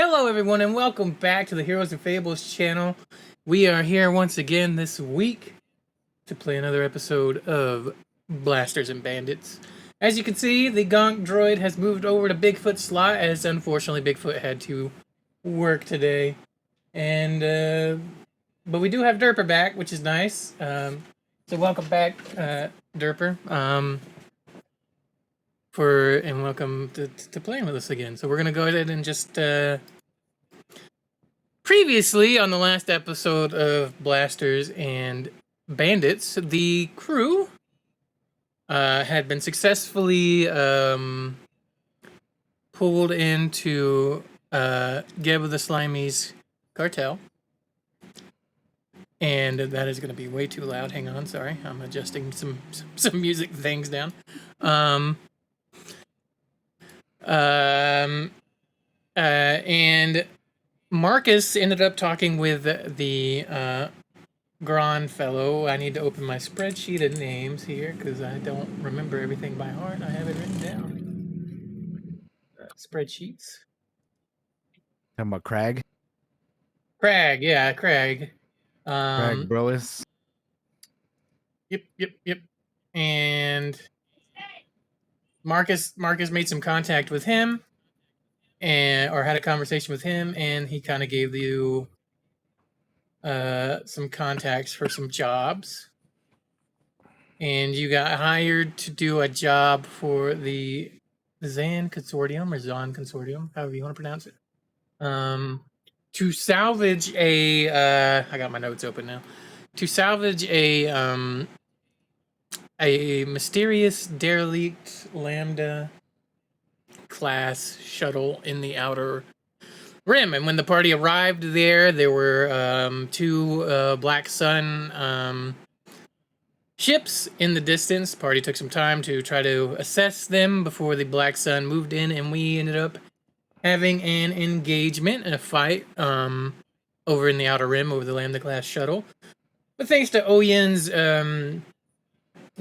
Hello everyone and welcome back to the Heroes and Fables channel. We are here once again this week to play another episode of Blasters and Bandits. As you can see, the Gonk droid has moved over to Bigfoot's slot as unfortunately Bigfoot had to work today. And but we do have Derper back, which is nice. So welcome back, Derper. And welcome to playing with us again. So we're gonna go ahead and just previously on the last episode of Blasters and Bandits, the crew had been successfully pulled into Geb the Slimy's cartel. And that is going to be way too loud. Hang on, sorry. I'm adjusting some music things down. And Markus ended up talking with the Gran fellow. I need to open my spreadsheet of names here because I don't remember everything by heart. I have it written down. Spreadsheets. Talking about Crag? Crag, yeah, Crag. Crag Brois. Yep. And Markus made some contact with him, or had a conversation with him, and he kind of gave you some contacts for some jobs. And you got hired to do a job for the ZANN Consortium, or ZANN Consortium, however you want to pronounce it. To salvage a, I got my notes open now. To salvage a mysterious derelict LAMBDA class shuttle in the outer rim. And when the party arrived there were two Black Sun ships in the distance. The party took some time to try to assess them before the Black Sun moved in, and we ended up having an engagement and a fight over in the outer rim over the LAMBDA class shuttle. But thanks to OYIN's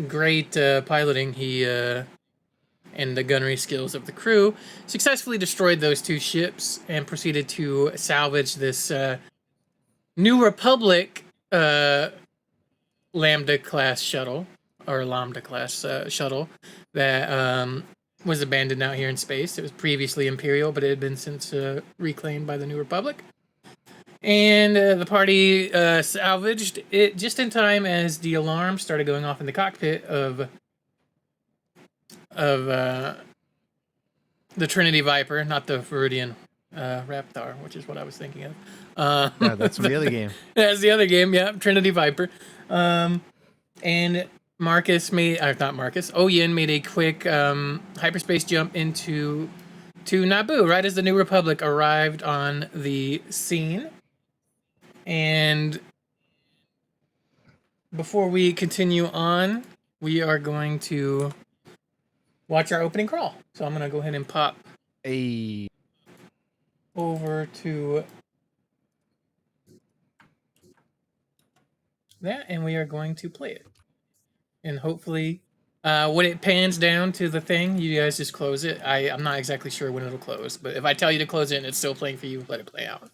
great piloting, he and the gunnery skills of the crew, successfully destroyed those two ships and proceeded to salvage this New Republic LAMBDA class shuttle, or LAMBDA class shuttle, that was abandoned out here in space. It was previously Imperial, but it had been since reclaimed by the New Republic. And the party salvaged it just in time as the alarm started going off in the cockpit of the Trinity Viper, not the Viridian Raptor, which is what I was thinking of. Yeah, that's from the other game. That's the other game, yeah, Trinity Viper. And OYIN made a quick hyperspace jump to NABOO right as the New Republic arrived on the scene. And before we continue on, we are going to watch our opening crawl. So I'm going to go ahead and pop over to that, and we are going to play it. And hopefully, when it pans down to the thing, you guys just close it. I'm not exactly sure when it'll close, but if I tell you to close it and it's still playing for you, let it play out.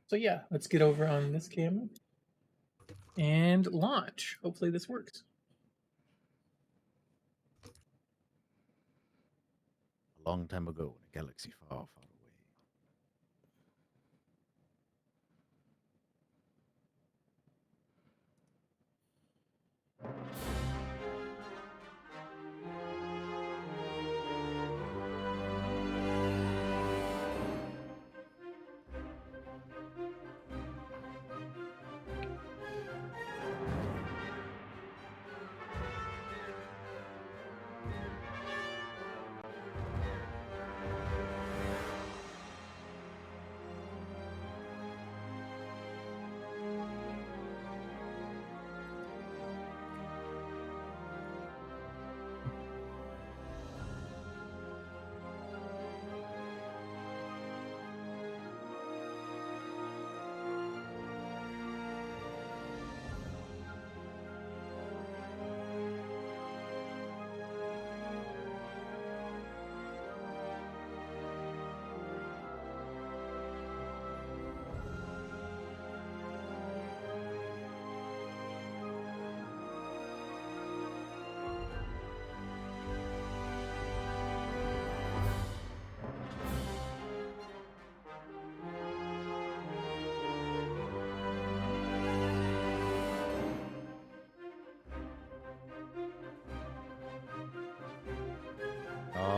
So yeah, let's get over on this camera and launch. Hopefully this works. A long time ago in a galaxy far, far away.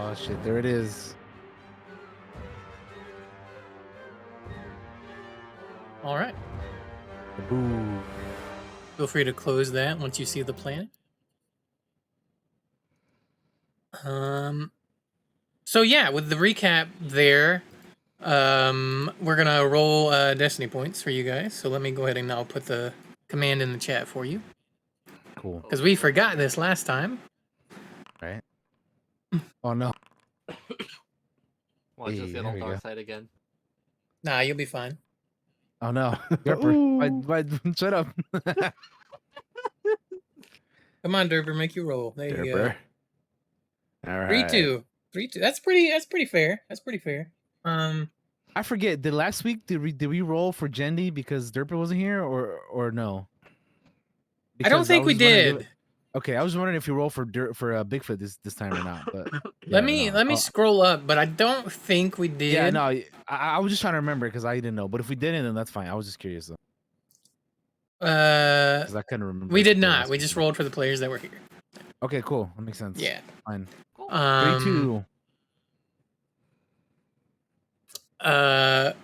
Oh shit! There it is. All right. Ooh. Feel free to close that once you see the planet. So yeah, with the recap there, we're gonna roll destiny points for you guys. So let me go ahead and I'll put the command in the chat for you. Cool. Because we forgot this last time. Right. Oh no. Watch us get there on we dark go. side again. Nah, you'll be fine. Oh no. Derper. Why, shut up. Come on, Derper, make you roll. There you go. Derper. All right. 3-2. 3-2. That's pretty fair. That's pretty fair. I forget. Did last week did we roll for Jendi because Derper wasn't here or no? I don't Because think we was wondering did. Okay, I was wondering if you roll for Bigfoot this time or not. But let me scroll up, but I don't think we did. Yeah, no, I was just trying to remember because I didn't know. But if we didn't, then that's fine. I was just curious though. Because I couldn't remember. We did not. We just rolled for the players that were here. Okay, cool. That makes sense. Yeah. Fine. Cool. 3-2.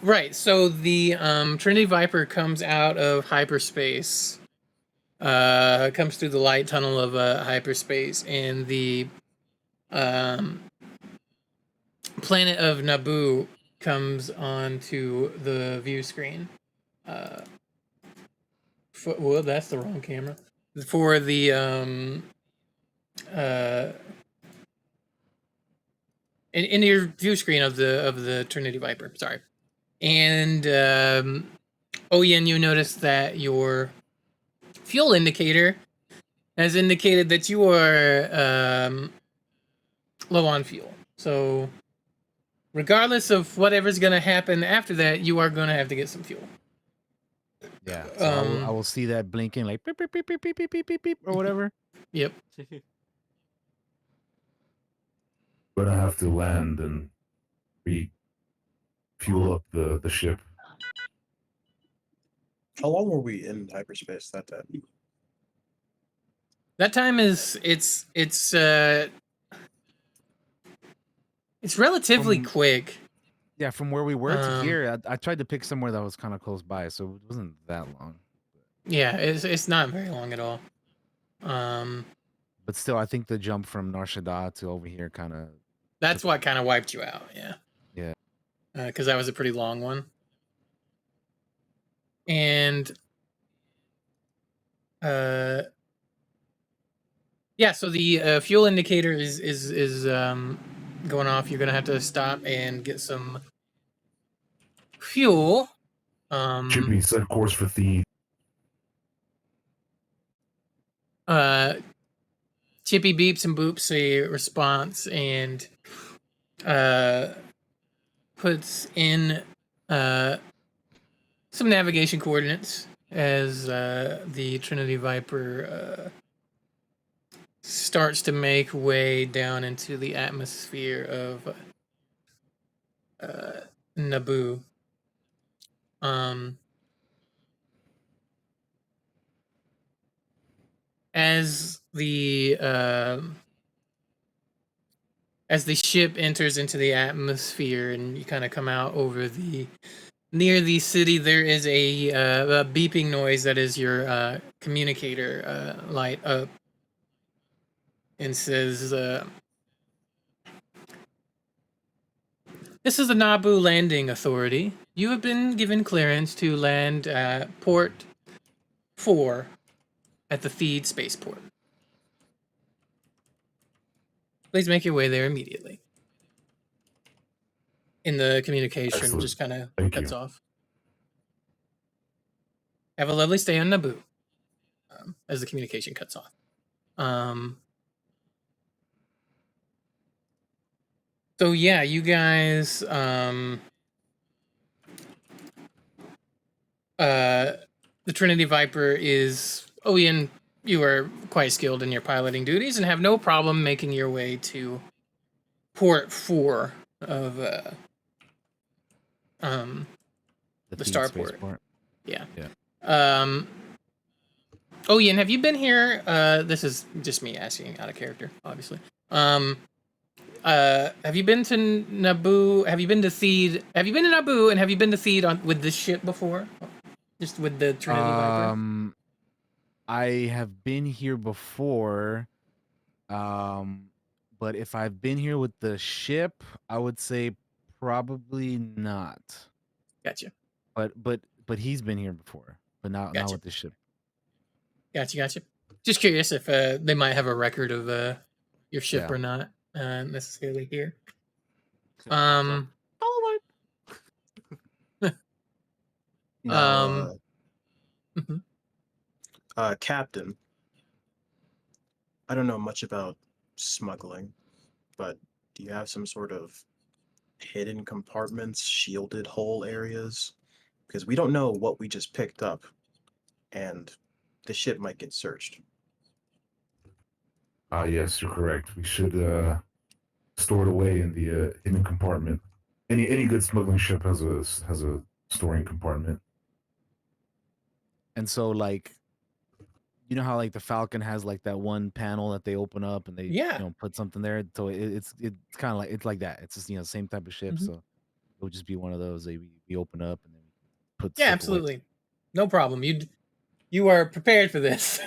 Right. So the Trinity Viper comes out of hyperspace. Comes through the light tunnel of hyperspace, and the planet of NABOO comes onto the view screen. Well, that's the wrong camera. For the in your view screen of the Trinity Viper. Sorry, and OYIN, you notice that your fuel indicator has indicated that you are low on fuel. So, regardless of whatever's going to happen after that, you are going to have to get some fuel. Yeah. So I will see that blinking like beep, beep, beep, beep, beep, beep, beep, beep, beep, or whatever. Yep. But I have to land and fuel up the ship. How long were we in hyperspace that time? That time is it's relatively quick. Yeah, from where we were to here, I tried to pick somewhere that was kind of close by, so it wasn't that long. Yeah, it's not very long at all. But still, I think the jump from Nar Shaddaa to over here kind of. That's what kind of wiped you out. Yeah. Yeah. Because that was a pretty long one. And yeah, so the fuel indicator is going off. You're gonna have to stop and get some fuel. Chippy, set course for the. Chippy beeps and boops a response and puts in some navigation coordinates as the Trinity Viper starts to make way down into the atmosphere of NABOO. As the ship enters into the atmosphere and you kind of come out over near the city, there is a beeping noise that is your communicator light up and says, "This is the NABOO Landing Authority. You have been given clearance to land at Port 4 at the Theed Spaceport. Please make your way there immediately." In the communication, Excellent. just kind of Thank cuts you. off. Have a lovely stay on NABOO. As the communication cuts off. So yeah, you guys, the Trinity Viper is, OYIN, you are quite skilled in your piloting duties and have no problem making your way to Port 4 of the starport. Yeah. OYIN, have you been here? This is just me asking out of character, obviously. have you been to NABOO? Have you been to Theed? Have you been to NABOO and have you been to Theed on with this ship before? Just with the Trinity Viper? I have been here before. But if I've been here with the ship, I would say probably not. Gotcha. But he's been here before, but not Gotcha. with the ship. Gotcha. Just curious if they might have a record of your ship Yeah. or not necessarily here. Now, mhm. Captain, I don't know much about smuggling, but do you have some sort of hidden compartments, shielded hull areas? Because we don't know what we just picked up, and the ship might get searched. Yes, you're correct. We should store it away in the hidden compartment. Any good smuggling ship has a storing compartment. And so, like, you know how like the Falcon has like that one panel that they open up and they put something there. So it's kind of like it's like that. It's just same type of ship. Mhm. So it would just be one of those that we open up and then we put Yeah, stuff absolutely. away. No problem. You are prepared for this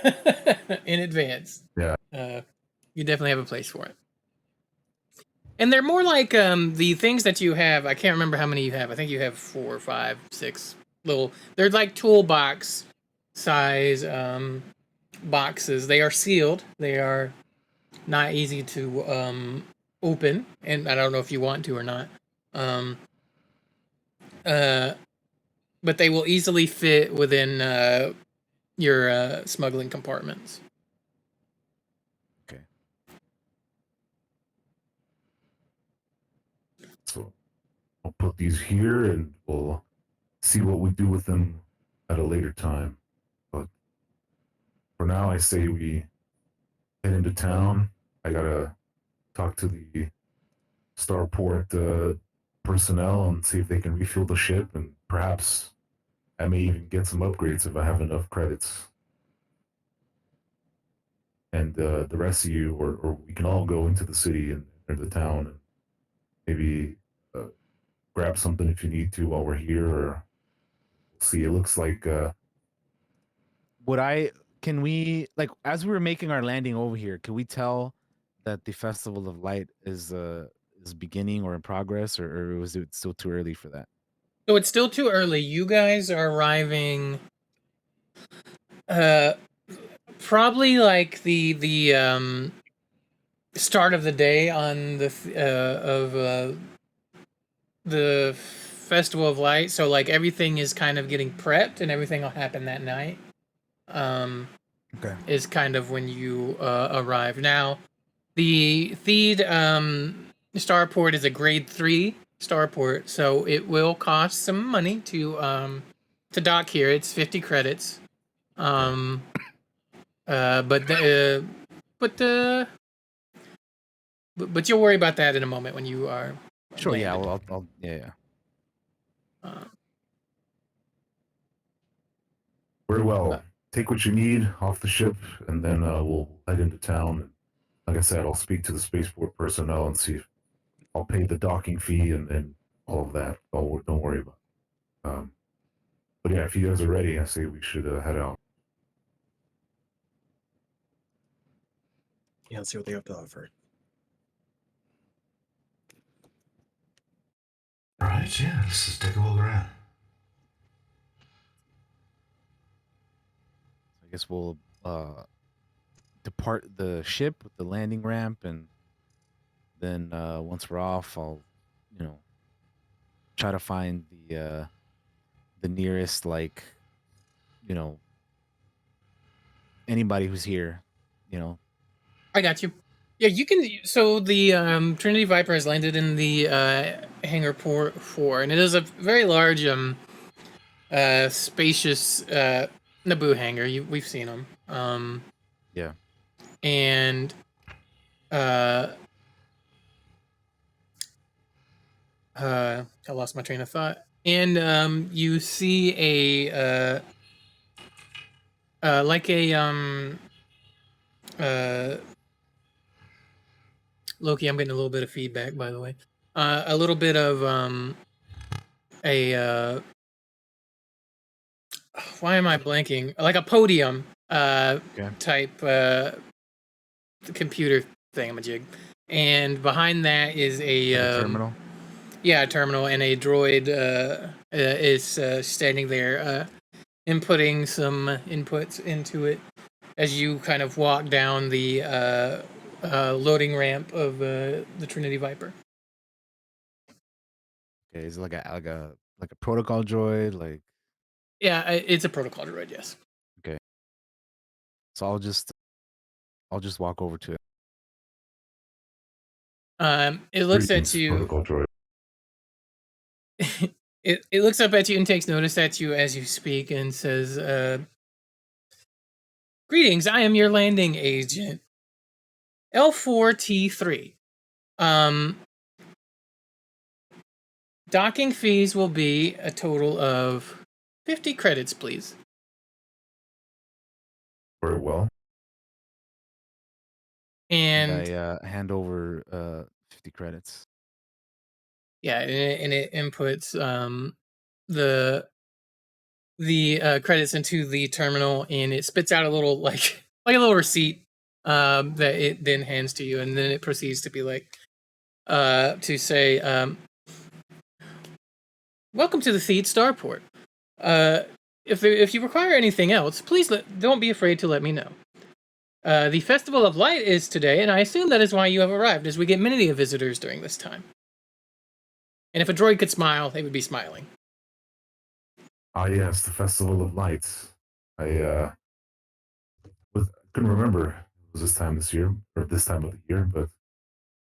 in advance. Yeah. You definitely have a place for it. And they're more like the things that you have. I can't remember how many you have. I think you have 4, 5, 6 little. They're like toolbox size boxes. They are sealed. They are not easy to open, and I don't know if you want to or not. But they will easily fit within your smuggling compartments. Okay. So I'll put these here and we'll see what we do with them at a later time. But for now, I say we head into town. I gotta talk to the starport personnel and see if they can refuel the ship, and perhaps I may even get some upgrades if I have enough credits. And the rest of you, or we can all go into the city and or the town and maybe grab something if you need to while we're here, or see. It looks like Can we, like, as we were making our landing over here, can we tell that the Festival of Light is beginning or in progress, or was it still too early for that? So it's still too early. You guys are arriving probably like the start of the day on the Festival of Light. So like everything is kind of getting prepped and everything will happen that night. Okay. Is kind of when you arrive. Now, the Theed starport is a grade 3 starport, so it will cost some money to dock here. It's 50 credits. But you'll worry about that in a moment when you are Sure. landed. Yeah. Well, I'll yeah. very well. Take what you need off the ship, and then we'll head into town. Like I said, I'll speak to the spaceport personnel and see if I'll pay the docking fee and all of that. Oh, don't worry about it. But yeah, if you guys are ready, I say we should head out. Yeah, let's see what they have to offer. All right, yeah, let's just take a walk around. I guess we'll depart the ship with the landing ramp, and then once we're off, I'll try to find the nearest, like, anybody who's here. I got you. Yeah, you can. So the Trinity Viper has landed in the hangar port 4, and it is a very large, spacious NABOO hangar. We've seen them. Yeah. And I lost my train of thought. And you see a like a Loki, I'm getting a little bit of feedback, by the way. A little bit of why am I blanking? Like a podium type computer thingamajig, and behind that is a terminal. Yeah, a terminal, and a droid is standing there, inputting some inputs into it as you kind of walk down the loading ramp of the Trinity Viper. Okay, is it like a protocol droid? Like, Yeah, it's a protocol droid. Yes. okay. So I'll just walk over to it. It looks Greetings, at you. protocol droid. It looks up at you and takes notice at you as you speak and says, "Greetings, I am your landing agent, L4T3. Docking fees will be a total of 50 credits, please." Very well. And I hand over 50 credits. yeah, and it inputs the credits into the terminal, and it spits out a little like a little receipt that it then hands to you, and then it proceeds to be like to say, "Welcome to the Theed Starport. If you require anything else, please don't be afraid to let me know. The Festival of Light is today, and I assume that is why you have arrived, as we get many visitors during this time. And if a droid could smile, they would be smiling." Ah, yes, the Festival of Lights. I couldn't remember it was this time this year or this time of the year, but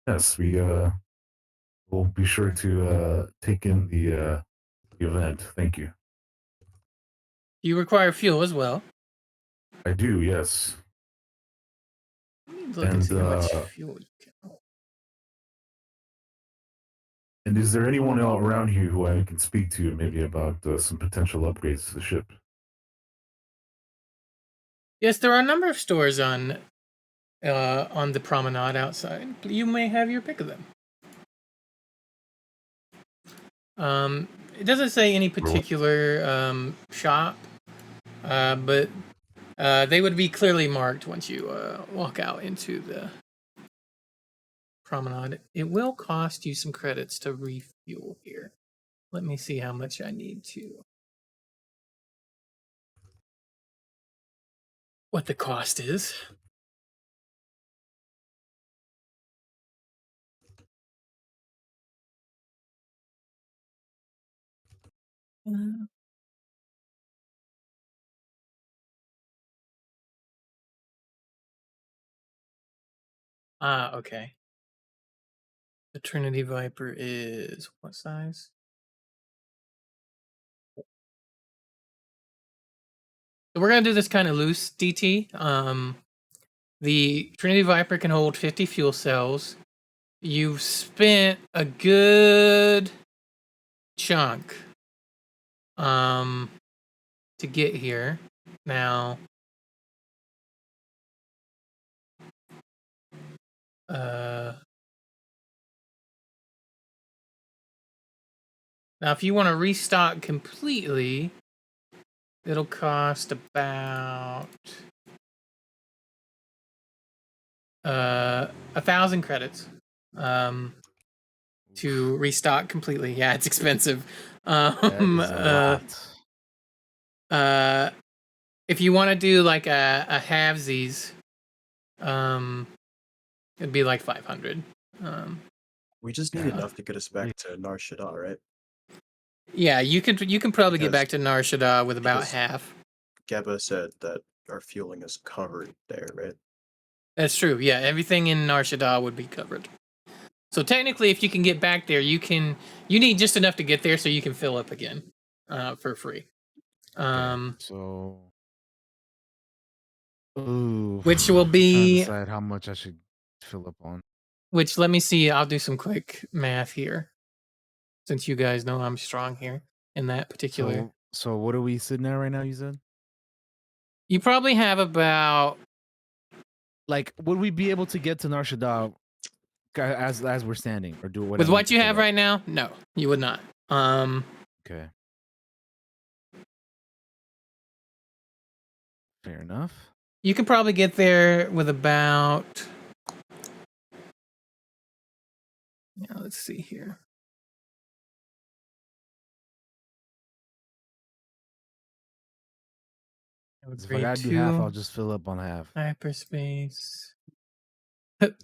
yes, we will be sure to take in the event. Thank you. You require fuel as well. I do, yes. Let me look and see how much fuel you can hold. And is there anyone else around here who I can speak to, maybe about some potential upgrades to the ship? Yes, there are a number of stores on the promenade outside. You may have your pick of them. It doesn't say any particular shop, but they would be clearly marked once you walk out into the promenade. It will cost you some credits to refuel here. Let me see how much I need to. What the cost is. Okay. The Trinity Viper is what size? So we're gonna do this kind of loose, DT. The Trinity Viper can hold 50 fuel cells. You've spent a good chunk to get here. Now if you want to restock completely, it'll cost about 1,000 credits to restock completely. Yeah, it's expensive. If you want to do like a halvesies, it'd be like 500. We just need enough to get us back to Nar Shaddaa, right? Yeah, you can probably get back to Nar Shaddaa with about half. Geba said that our fueling is covered there, right? That's true. Yeah, everything in Nar Shaddaa would be covered. So technically, if you can get back there, you need just enough to get there so you can fill up again, for free. Which will be decide how much I should fill up on. Which, let me see. I'll do some quick math here, since you guys know I'm strong here in that particular. So what are we sitting at right now? You said you probably have about. Like, would we be able to get to Nar Shaddaa as we're standing, or do what With what you have right now, no, you would not. Okay. Fair enough. You can probably get there with about. Yeah, let's see here. If I gotta do half, I'll just fill up on half. Hyperspace.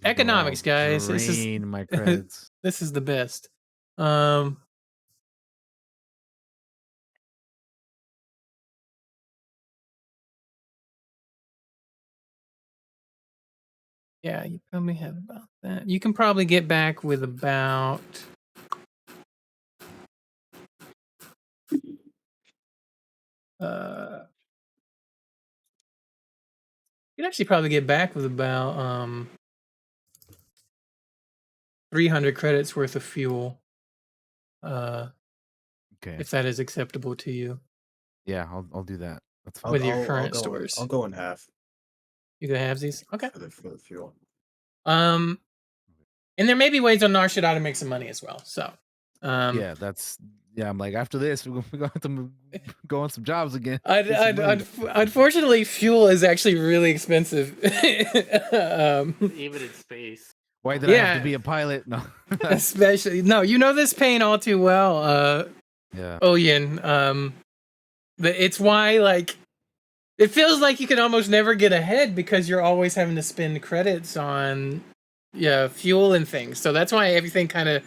Economics, guys. This is Drain my credits. this is the best. Yeah, you probably have about that. You can probably get back with about. You'd actually probably get back with about 300 credits worth of fuel. Okay. If that is acceptable to you. Yeah, I'll do that. That's fine. With your current I'll stores. I'll go in half. You can have these? Okay. For the fuel. And there may be ways on Narshada to make some money as well. So yeah, I'm like, after this, we're gonna have to go on some jobs again. Unfortunately, fuel is actually really expensive. Even in space. Why did I have to be a pilot? No. Especially you know this pain all too well. Yeah. Oyin. But it's why it feels like you can almost never get ahead because you're always having to spend credits on fuel and things. So that's why everything kind of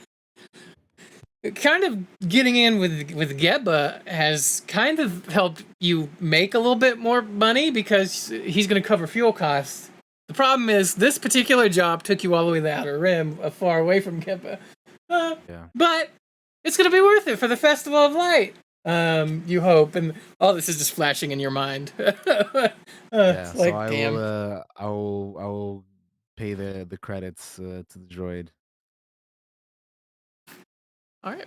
getting in with Geba has kind of helped you make a little bit more money because he's going to cover fuel costs. The problem is this particular job took you all the way to the Outer Rim, far away from Geba. But it's going to be worth it for the Festival of Light. You hope, and all this is just flashing in your mind. Yeah, like, so damn. I will pay the credits to the droid. All right.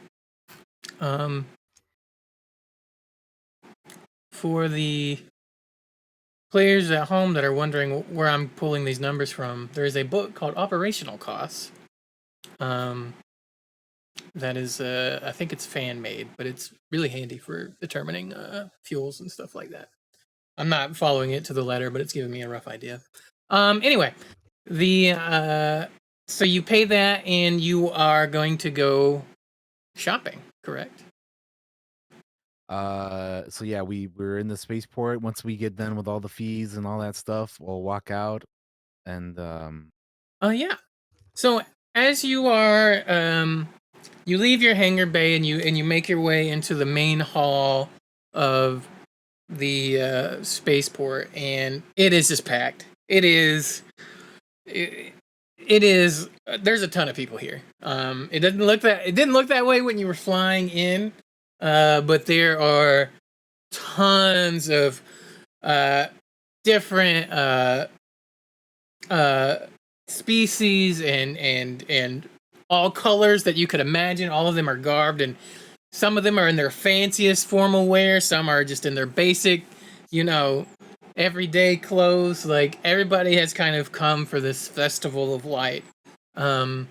For the players at home that are wondering where I'm pulling these numbers from, there is a book called Operational Costs. That is, I think it's fan made, but it's really handy for determining fuels and stuff like that. I'm not following it to the letter, but it's giving me a rough idea. Anyway, so you pay that and you are going to go shopping, correct? So yeah, we're in the spaceport. Once we get done with all the fees and all that stuff, we'll walk out and yeah. So as you are you leave your hangar bay and you make your way into the main hall of the spaceport, and it is just packed. It is there's a ton of people here. It didn't look that way when you were flying in, but there are tons of different species and all colors that you could imagine. All of them are garbed, and some of them are in their fanciest formal wear. Some are just in their basic, everyday clothes. Like, everybody has kind of come for this Festival of Light on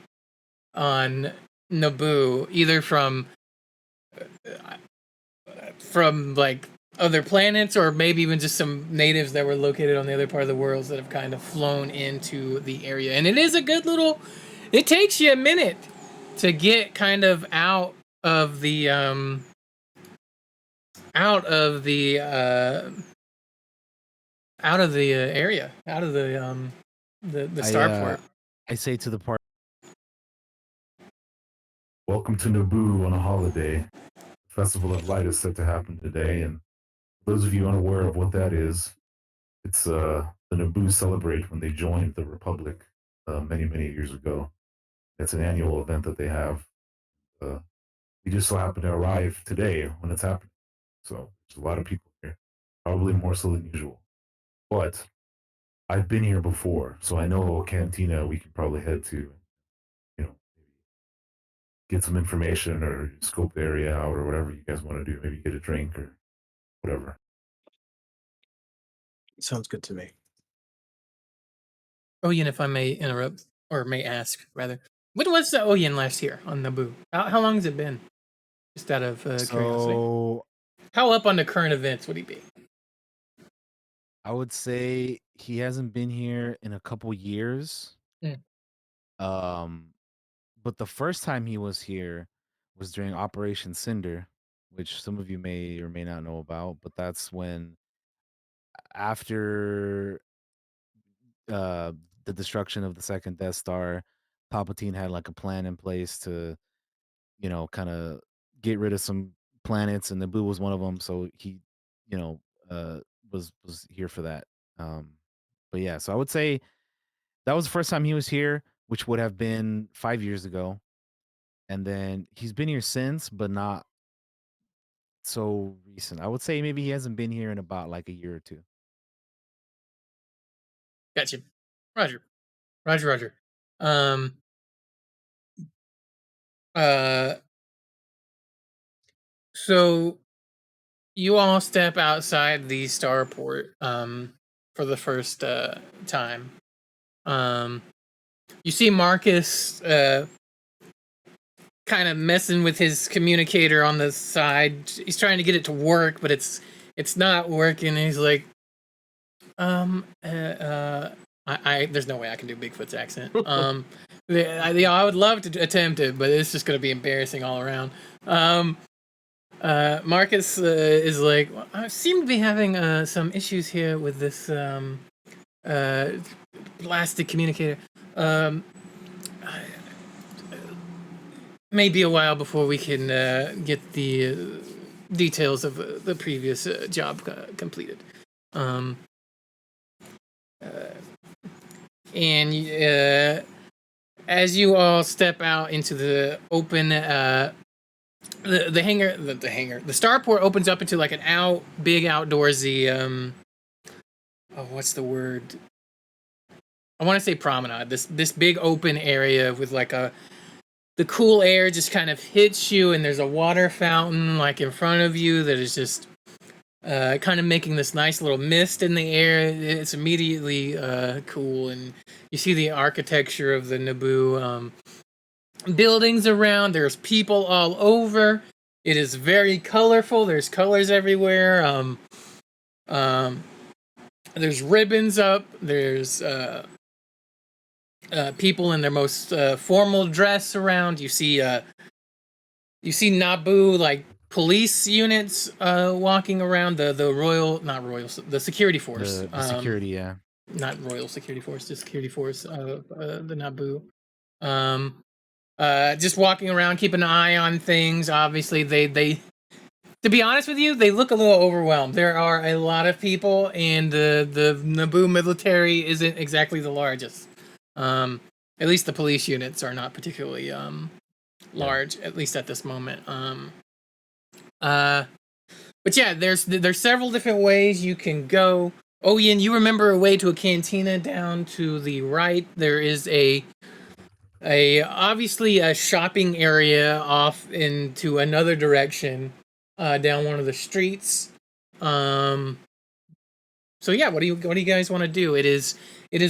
NABOO, either from like other planets, or maybe even just some natives that were located on the other part of the world that have kind of flown into the area. And it is a good little. It takes you a minute to get kind of out of the area, out of the starport. I say to the party, welcome to NABOO on a holiday. Festival of Light is set to happen today, and for those of you unaware of what that is, it's the NABOO celebrate when they joined the Republic many years ago. It's an annual event that they have. We just so happen to arrive today when it's happening. So there's a lot of people here, probably more so than usual. But I've been here before, so I know a cantina we can probably head to, get some information or scope the area out or whatever you guys want to do. Maybe get a drink or whatever. Sounds good to me. Oh, and if I may interrupt, or may ask rather, When was the OYIN last here on Naboo? How long has it been? Just out of curiosity. So How up on the current events would he be? I would say he hasn't been here in a couple years. Mm. But the first time he was here was during Operation Cinder, which some of you may or may not know about. But that's when, after the destruction of the second Death Star, Palpatine had like a plan in place to, kind of get rid of some planets, and Naboo was one of them. So he, you know, was here for that. But yeah, so I would say that was the first time he was here, which would have been 5 years ago, and then he's been here since, but not so recent. I would say maybe he hasn't been here in about like a year or two. Gotcha. Roger. Um. So you all step outside the starport for the first time. You see Markus kind of messing with his communicator on the side. He's trying to get it to work, but it's not working. He's like, there's no way I can do Bigfoot's accent. I would love to attempt it, but it's just gonna be embarrassing all around. Markus is like, well, I seem to be having some issues here with this blasted communicator. May be a while before we can get the details of the previous job completed. And as you all step out into the open, the starport opens up into like an big outdoorsy. What's the word? I want to say promenade. This big open area with like the cool air just kind of hits you, and there's a water fountain like in front of you that is just kind of making this nice little mist in the air. It's immediately cool, and you see the architecture of the Naboo buildings around. There's people all over. It is very colorful. There's colors everywhere. There's ribbons up. There's people in their most formal dress around. You see Naboo like police units walking around the security force. The security, yeah. Not royal security force, the security force of the Naboo. Just walking around, keeping an eye on things. Obviously, they to be honest with you, they look a little overwhelmed. There are a lot of people, and the Naboo military isn't exactly the largest. At least the police units are not particularly large, at least at this moment. But yeah, there's several different ways you can go. Oh, Ian, you remember a way to a cantina down to the right. There is obviously a shopping area off into another direction down one of the streets. So yeah, what do you guys want to do? It is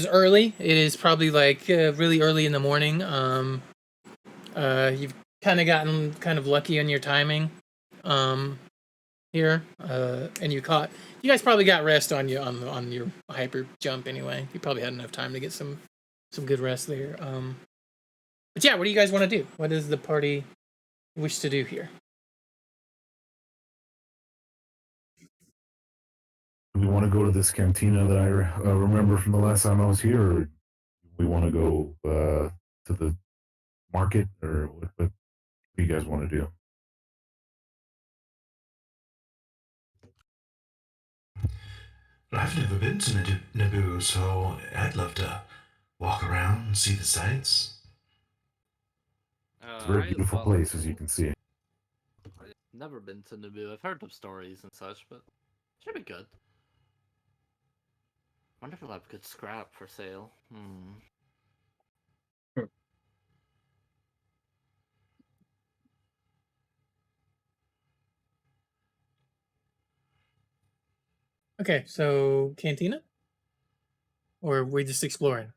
early. It is probably like really early in the morning. You've kind of gotten kind of lucky on your timing here, and you guys probably got rest on you on your hyper jump anyway. You probably had enough time to get some good rest there. But yeah, what do you guys want to do? What does the party wish to do here? Do we want to go to this cantina that I remember from the last time I was here, or do we want to go to the market, or what do you guys want to do? I've never been to Naboo, so I'd love to walk around and see the sights. It's a very beautiful place, as you can see. I've never been to Naboo. I've heard of stories and such, but it should be good. I wonder if they'll have good scrap for sale. Okay, so cantina, or are we just exploring?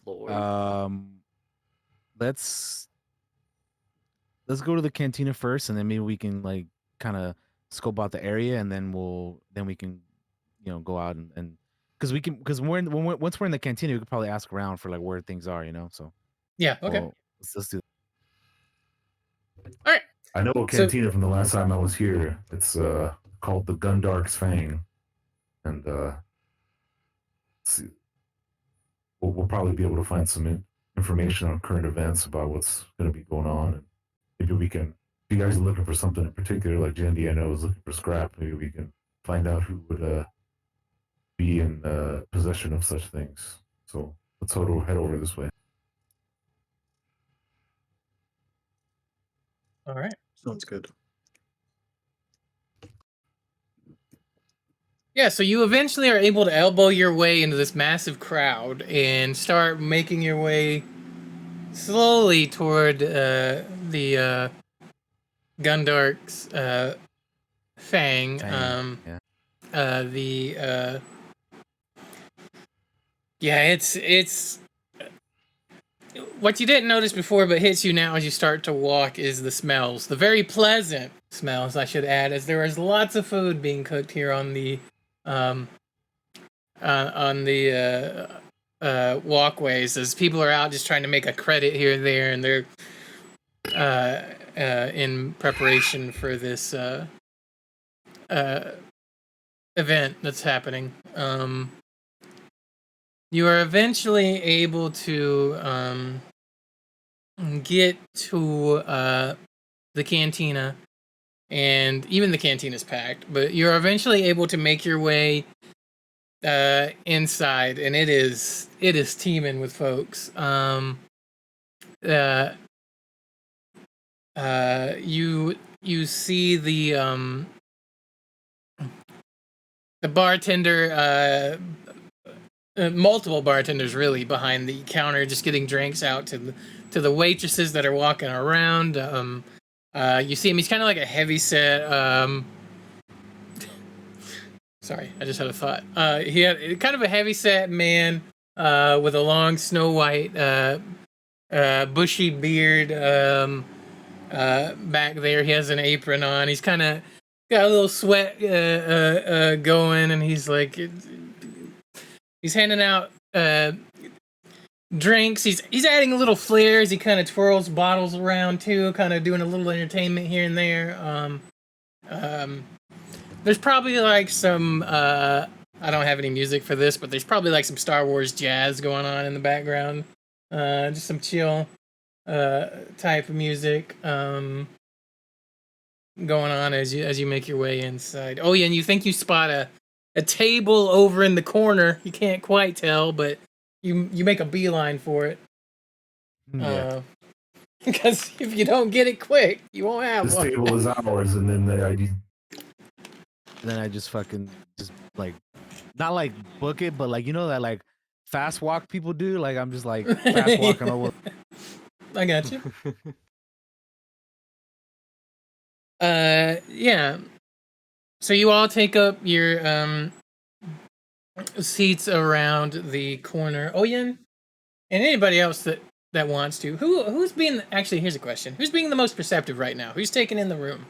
explore? Let's go to the cantina first, and then maybe we can like kind of scope out the area, and then we can go out and because once we're in the cantina, we could probably ask around for like where things are, so Yeah. Okay. well, let's do All right. I know a So- cantina from the last time I was here. It's called the Gundark's Fang, and see, we'll probably be able to find some information on current events about what's going to be going on, and maybe we can. If you guys are looking for something in particular, like Jandy, I know is looking for scrap. Maybe we can find out who would be in possession of such things. So let's head over this way. All right. Sounds good. Yeah, so you eventually are able to elbow your way into this massive crowd and start making your way slowly toward the Gundark's Fang. yeah. It's what you didn't notice before but hits you now as you start to walk is the smells. The very pleasant smells, I should add, as there is lots of food being cooked here on the walkways, as people are out just trying to make a credit here and there, and they're in preparation for this event that's happening. You are eventually able to get to the cantina, and even the cantina's packed, but you're eventually able to make your way inside, and it is teeming with folks. You see the bartender, multiple bartenders really behind the counter, just getting drinks out to the waitresses that are walking around. You see him; he's kind of like a heavy set. Sorry, I just had a thought. He had kind of a heavy set man with a long snow white bushy beard back there. He has an apron on. He's kind of got a little sweat going, and he's like, he's handing out drinks. He's adding little flares. He kind of twirls bottles around too, kind of doing a little entertainment here and there. There's probably like some I don't have any music for this, but there's probably like some Star Wars jazz going on in the background. Just some chill type of music going on as you make your way inside. Oh yeah, and you think you spot a table over in the corner. You can't quite tell, but you make a beeline for it. Yeah. Because if you don't get it quick, you won't have This one. table is ours, and then Then I just fucking just like not like book it, but like that like fast walk people do. Like I'm just like fast walking over. I got you. Yeah. So you all take up your seats around the corner. Oyin, and anybody else that wants to. Who's being actually? Here's a question: who's being the most perceptive right now? Who's taking in the room?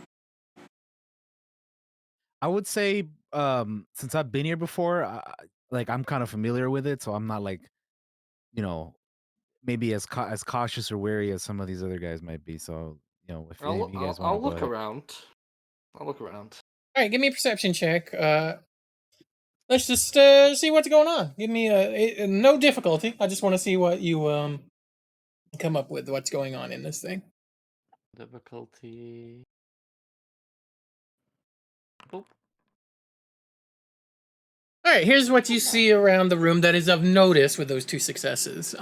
I would say, since I've been here before, like I'm kind of familiar with it, so I'm not like, maybe as cautious or wary as some of these other guys might be. So, if any of you guys want I'll to go look ahead. around. I'll look around. All right, give me a perception check. Let's just see what's going on. Give me no difficulty. I just want to see what you come up with. What's going on in this thing? Difficulty. Boop. All right, here's what you see around the room that is of notice with those two successes.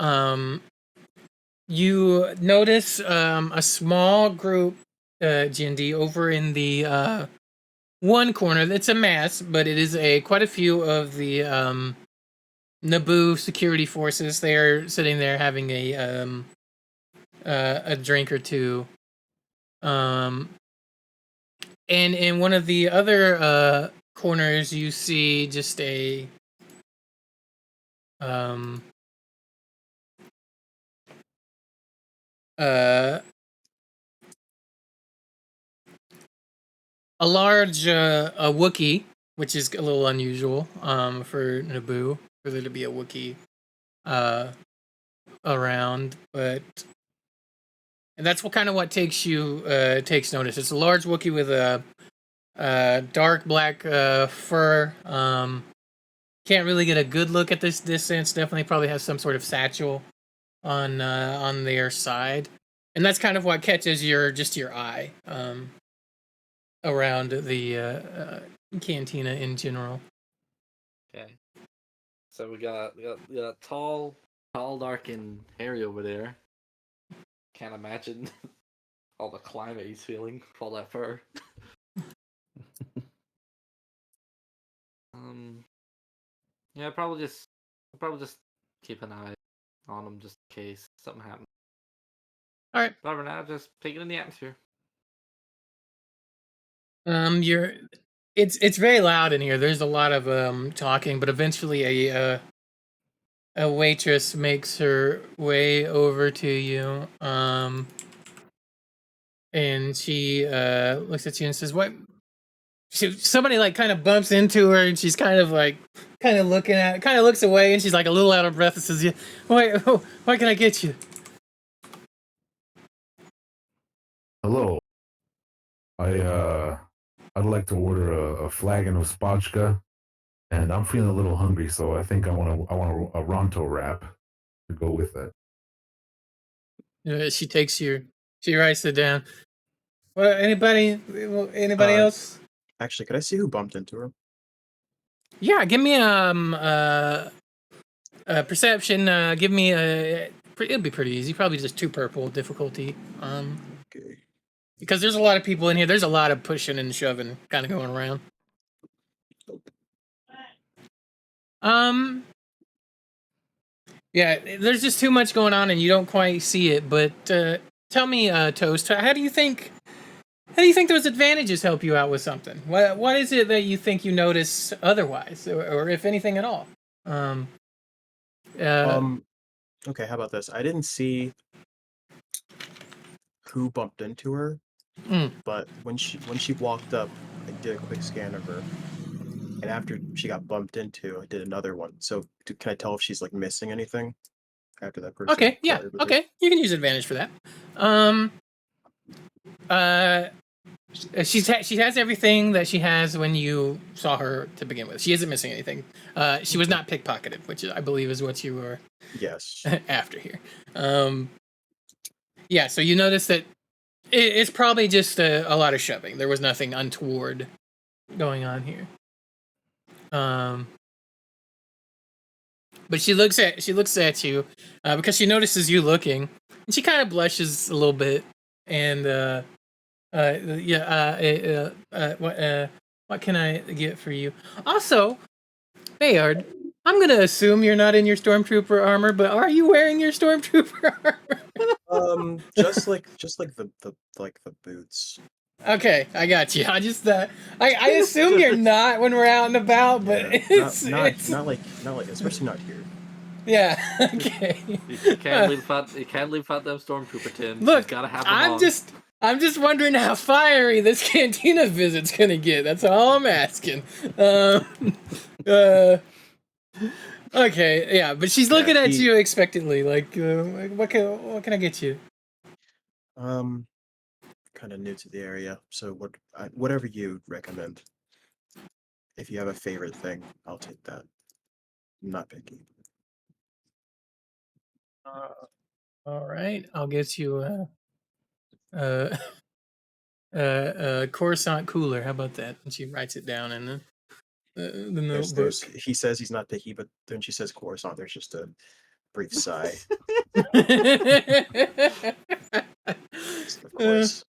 You notice a small group, Jindy, over in the one corner. It's a mass, but it is quite a few of the NABOO security forces. They are sitting there having a drink or two. And in one of the other corners, you see just a a large a Wookiee, which is a little unusual for NABOO, for there to be a Wookiee around, but and that's what takes notice. It's a large Wookiee with a dark black fur. Can't really get a good look at this distance. Definitely probably has some sort of satchel on their side, and that's kind of what catches your eye around the cantina in general. Okay. So we got tall, dark, and hairy over there. Can't imagine all the climate he's feeling with all that fur. Yeah, probably just keep an eye on him just in case something happens. All right. But for now, just take it in the atmosphere. It's very loud in here. There's a lot of talking, but eventually a waitress makes her way over to you. And she looks at you and says, "What?" Somebody like kind of bumps into her, and she's kind of looking at, kind of looks away, and she's like a little out of breath and says, "Yeah, wait, what can I get you?" Hello. I'd like to order a flagon of spotchka, and I'm feeling a little hungry, so I think I want a Ronto wrap to go with that. She writes it down. Well, anybody else? Actually, could I see who bumped into her? Yeah, give me a perception. Give me it'll be pretty easy. Probably just 2 purple difficulty. Okay. Because there's a lot of people in here. There's a lot of pushing and shoving kind of going around. Yeah, there's just too much going on and you don't quite see it. But tell me, Toast, how do you think those advantages help you out with something? What is it that you think you notice otherwise, or if anything at all? Okay, how about this? I didn't see who bumped into her, but when she walked up, I did a quick scan of her, and after she got bumped into, I did another one. So can I tell if she's like missing anything after that person? Okay, yeah, okay, you can use advantage for that. She has everything that she has when you saw her to begin with. She isn't missing anything. She was not pickpocketed, which I believe is what you were after here. Yeah, so you notice that it's probably just a lot of shoving. There was nothing untoward going on here. But she looks at you because she notices you looking, and she kind of blushes a little bit. And what can I get for you? Also, Bayard, I'm gonna assume you're not in your stormtrooper armor, but are you wearing your stormtrooper armor? Just like the boots. Okay, I got you. I just I assume you're not when we're out and about, but Not like especially not here. Yeah. Okay. You can't leave out them stormtrooper tins. Look, gotta have them I'm just wondering how fiery this cantina visit's gonna get. That's all I'm asking. Okay, yeah, but she's looking at you expectantly. Like, what can I get you? Kind of new to the area, so whatever you recommend. If you have a favorite thing, I'll take that. I'm not picky. All right, I'll get you a Coruscant cooler. How about that? And she writes it down in the notebook. He says he's not picky, but then she says Coruscant. There's just a brief sigh. Of course.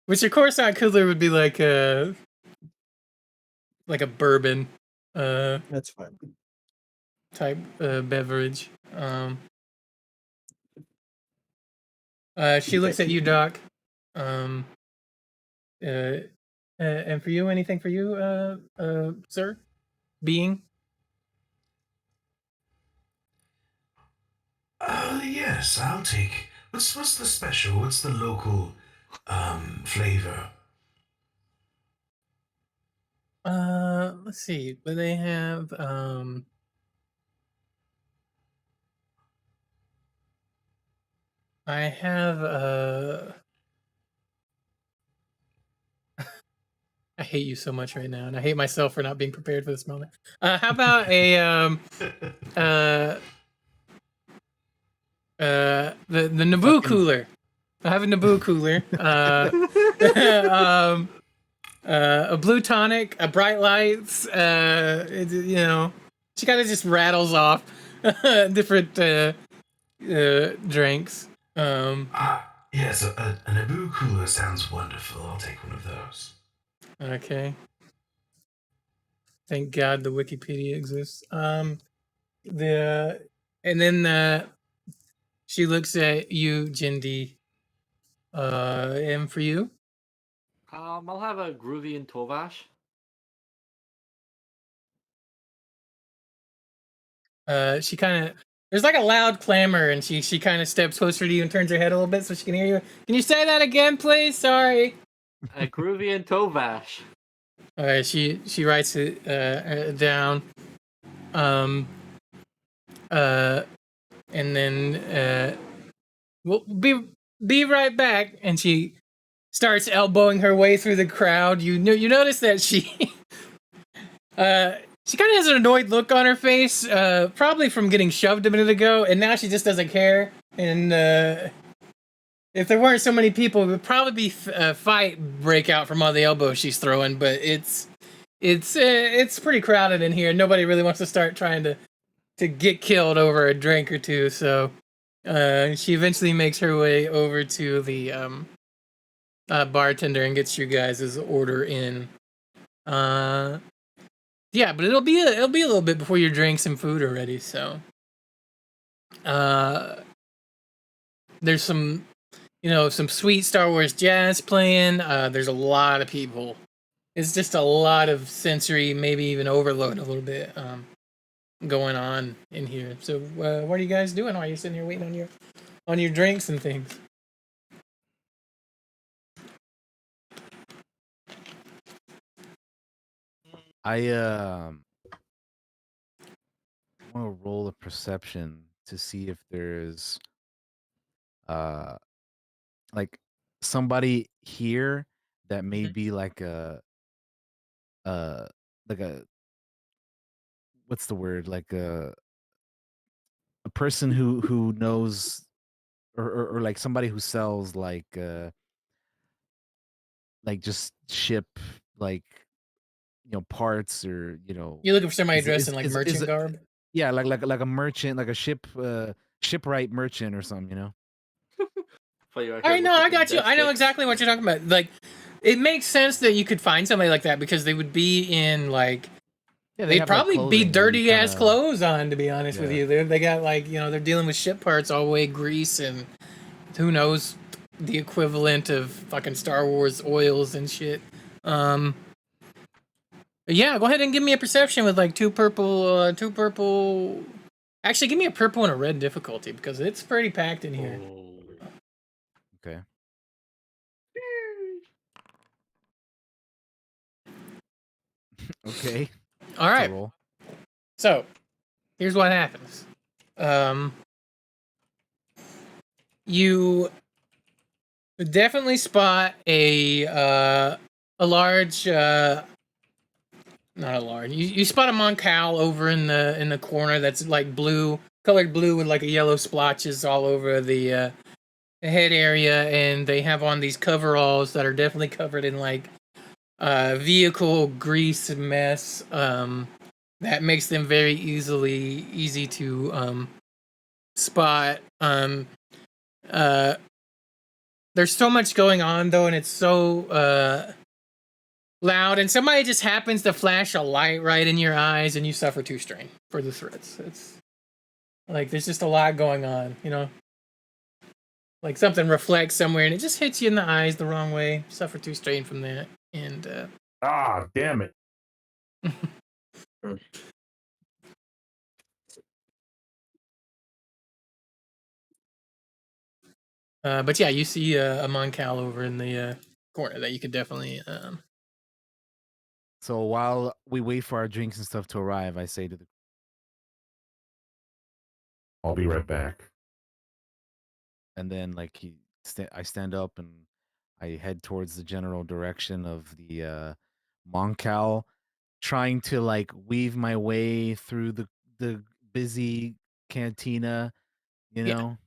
Which your Coruscant cooler would be like a bourbon. That's fine. Type beverage. She looks at you, Doc. And for you, anything for you, sir? Being? Yes, I'll take. What's the special? What's the local flavor? Let's see. But they have I have I hate you so much right now, and I hate myself for not being prepared for this moment. How about a the NABOO cooler? I have a NABOO cooler. A blue tonic, a bright lights. You know, she kind of just rattles off different drinks. Yes, a NABOO cooler sounds wonderful. I'll take one of those. Okay. Thank God the Wikipedia exists. And then she looks at you, Jindy. And for you? I'll have a groovy and Tovash. She kind of there's like a loud clamor, and she kind of steps closer to you and turns her head a little bit so she can hear you. Can you say that again, please? Sorry. A groovy and Tovash. All right, she writes it down. And then we'll be right back. And she starts elbowing her way through the crowd. You notice that she she kind of has an annoyed look on her face, probably from getting shoved a minute ago, and now she just doesn't care. And if there weren't so many people, it would probably be a fight breakout from all the elbows she's throwing. But it's pretty crowded in here. Nobody really wants to start trying to get killed over a drink or two. So she eventually makes her way over to the bartender and gets you guys' order in. Yeah, but it'll be a little bit before your drinks and food are ready. So there's some sweet Star Wars jazz playing. There's a lot of people. It's just a lot of sensory, maybe even overload a little bit going on in here. So what are you guys doing while you're sitting here waiting on your drinks and things? I want to roll a perception to see if there's like somebody here that may be like a what's the word, like a person who knows or like somebody who sells like just ship like parts or You're looking for somebody is dressed is in like is, merchant is garb? yeah, like a merchant, like a shipwright merchant or something. I know, I got you. I know exactly what you're talking about. Like, it makes sense that you could find somebody like that because they would be in like Yeah, they'd have, probably like, be clothing dirty and ass kinda- clothes on, to be honest with Yeah. you. They got like they're dealing with ship parts all the way, grease and who knows the equivalent of fucking Star Wars oils and shit. Yeah, go ahead and give me a perception with like two purple. Actually, give me a purple and a red difficulty because it's pretty packed in here. Okay. Okay. All That's a right. roll. So, here's what happens. You definitely spot a large, not a large. You spot a Moncal over in the corner that's like colored blue with like a yellow splotches all over the head area, and they have on these coveralls that are definitely covered in like vehicle grease mess. That makes them very easy to spot. There's so much going on though, and it's so loud, and somebody just happens to flash a light right in your eyes, and you suffer 2 strain for the threats. It's like there's just a lot going on, like something reflects somewhere, and it just hits you in the eyes the wrong way. Suffer 2 strain from that, and damn it. But yeah, you see a Moncal over in the corner that you could definitely. So while we wait for our drinks and stuff to arrive, I say to the I'll be right back. and then like I stand up and I head towards the general direction of the Moncal, trying to like weave my way through the busy cantina, you Yeah. know.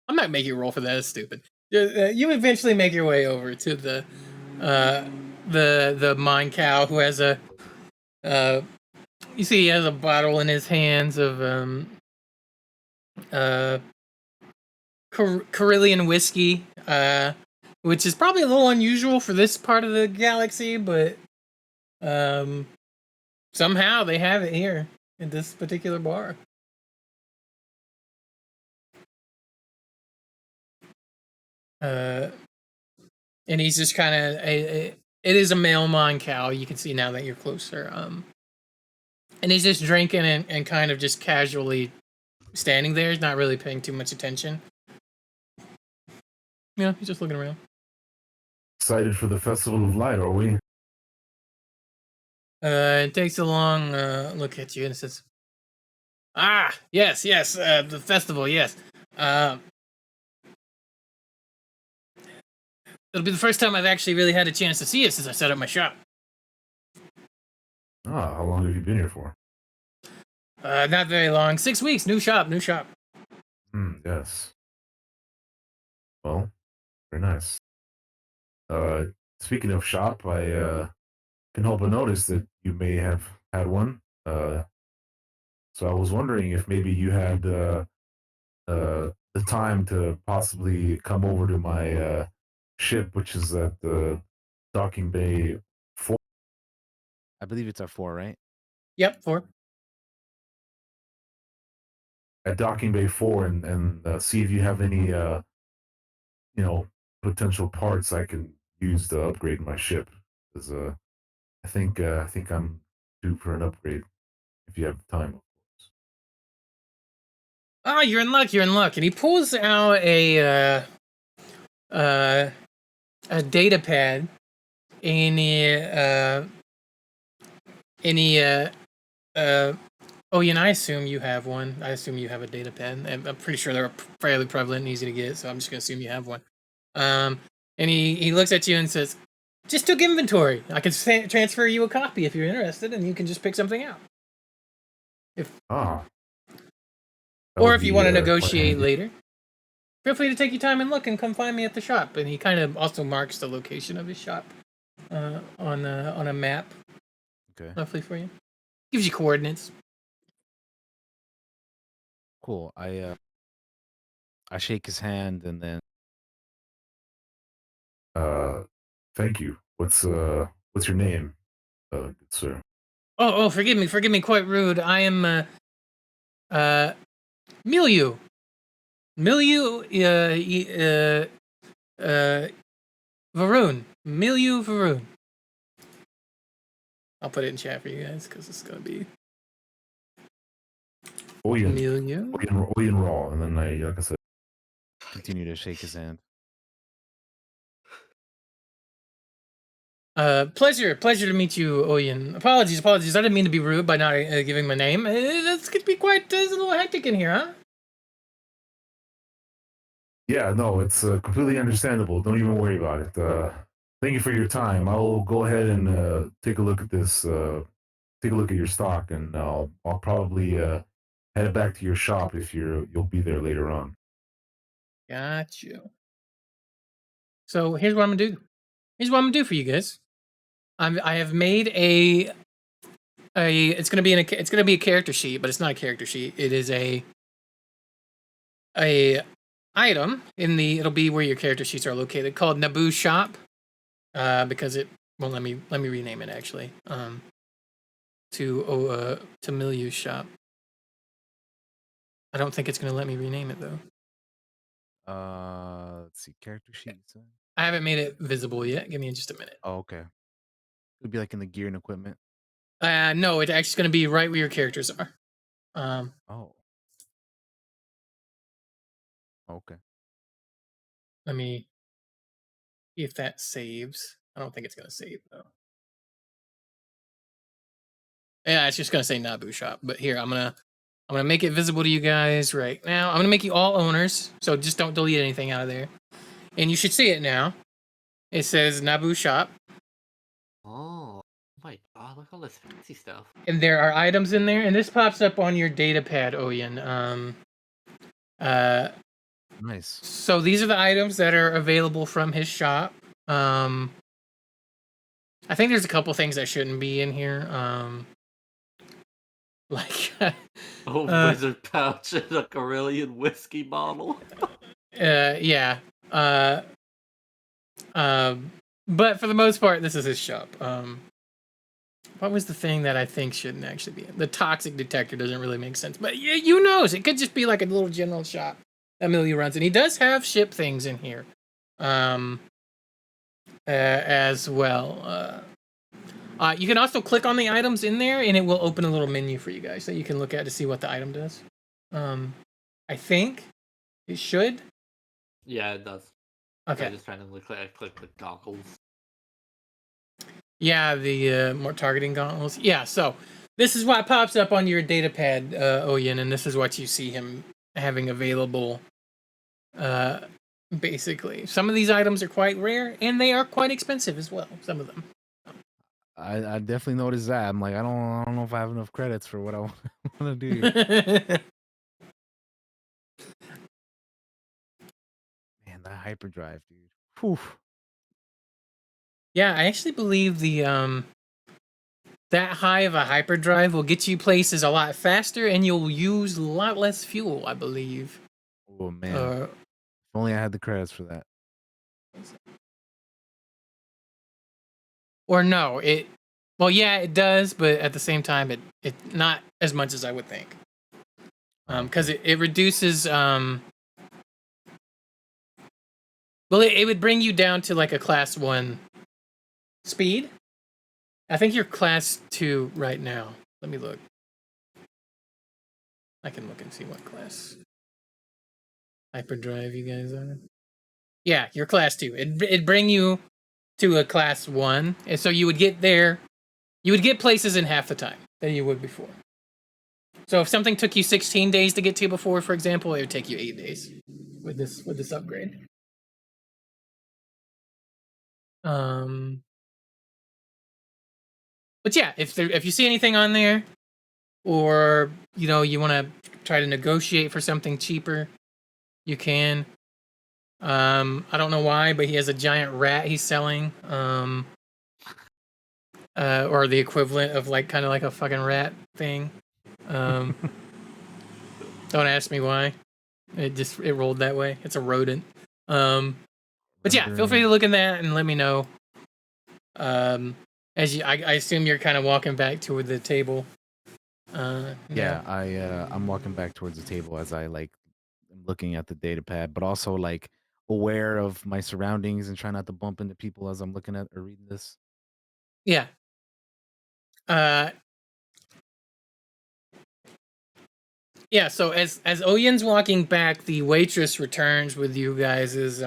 I'm not making you roll for that. It's stupid. You eventually make your way over to the Moncal who has a you see he has a bottle in his hands of uh Carillion whiskey, which is probably a little unusual for this part of the galaxy, but somehow they have it here in this particular bar. And he's just kind of it is a male Moncal. You can see now that you're closer. And he's just drinking and kind of just casually standing there. He's not really paying too much attention. Yeah, he's just looking around. Excited for the Festival of Light, are we? It takes a long look at you and says, "Ah, yes, the festival, yes. It'll be the first time I've actually really had a chance to see it since I set up my shop. Ah, how long have you been here for? Not very long. 6 weeks. New shop. Yes. Well, very nice. Speaking of shop, I can help but notice that you may have had one. So I was wondering if maybe you had the time to possibly come over to my ship, which is at the docking bay 4. I believe it's at 4, right? Yep, 4. At docking bay 4, and see if you have any potential parts I can use to upgrade my ship. Because I think I'm due for an upgrade. If you have time, of course. Oh, you're in luck. And he pulls out a data pad. Oh, yeah, and I assume you have one. I assume you have a data pad. I'm pretty sure they're fairly prevalent and easy to get, so I'm just gonna assume you have one. And he looks at you and says, "Just took inventory. I can transfer you a copy if you're interested, and you can just pick something out. That Or would if you be, want to quite negotiate handy. later, feel free to take your time and look and come find me at the shop." And he kind of also marks the location of his shop on a map, Okay. roughly for you. Gives you coordinates. Cool. I shake his hand and then Thank you. What's your name, good sir? Oh, forgive me. Quite rude. I am Milieu. Varoon. Milieu Varoon. I'll put it in chat for you guys because it's gonna be Oyin Milieu. Raal, and then like I said, continue to shake his hand. Pleasure to meet you, Oyin. Apologies. I didn't mean to be rude by not giving my name. This could be quite it's a little hectic in here, huh? yeah, no, it's completely understandable. Don't even worry about it. Thank you for your time. I'll go ahead and take a look at this. Take a look at your stock, and I'll probably head back to your shop if you'll be there later on. Got you. So here's what I'm gonna do for you guys. I have made a it's gonna be a character sheet, but it's not a character sheet. It is a item it'll be where your character sheets are located, called NABOO shop. Because it won't let me rename it actually. To Milieu shop. I don't think it's gonna let me rename it though. Let's see, character sheets. I haven't made it visible yet. Give me just a minute. Oh, okay. It'd be like in the gear and equipment. No, it's actually gonna be right where your characters are. Oh. Okay. Let me see if that saves. I don't think it's gonna save though. Yeah, it's just gonna say NABOO shop. But here, I'm gonna make it visible to you guys right now. I'm gonna make you all owners, so just don't delete anything out of there. And you should see it now. It says NABOO shop, Oh my god! Look at all this fancy stuff. and there are items in there. And this pops up on your data pad, Oyin. Nice. So these are the items that are available from his shop. I think there's a couple things that shouldn't be in here. Like Wizard pouch and a Carillion whiskey bottle. yeah. But for the most part, this is his shop. What was the thing that I think shouldn't actually be in? The toxic detector doesn't really make sense, but yeah, you knows it could just be like a little general shop that Millie runs, and he does have ship things in here, as well. You can also click on the items in there, and it will open a little menu for you guys that you can look at to see what the item does. I think it should. Yeah, it does. Okay. I just randomly click the goggles. Yeah, the more targeting goggles. Yeah, so this is what pops up on your data pad, Oyin, and this is what you see him having available. Basically, some of these items are quite rare, and they are quite expensive as well. Some of them. I definitely noticed that. I'm like, I don't know if I have enough credits for what I want to do. Man, that hyperdrive, dude. Whew. Yeah, I actually believe the that high of a hyperdrive will get you places a lot faster, and you'll use a lot less fuel, I believe. Oh man, if only I had the credits for that. Or no, it. Well, yeah, it does, but at the same time, it not as much as I would think. Because it reduces. Well, it would bring you down to like a class 1 speed. I think you're class 2 right now. Let me look. I can look and see what class hyperdrive you guys are. Yeah, you're class 2. It'd bring you to a class 1, and so you would get there. You would get places in half the time than you would before. So if something took you 16 days to get to before, for example, it would take you 8 days with this upgrade. But yeah, if you see anything on there, or you want to try to negotiate for something cheaper, you can. I don't know why, but he has a giant rat he's selling, or the equivalent of kind of like a fucking rat thing. Don't ask me why. It rolled that way. It's a rodent. But yeah, feel free to look at that and let me know. As I assume you're kind of walking back toward the table. Yeah, I'm walking back towards the table as I am looking at the data pad, but also aware of my surroundings and trying not to bump into people as I'm looking at or reading this. Yeah. Yeah, so as Oyin's walking back, the waitress returns with you guys'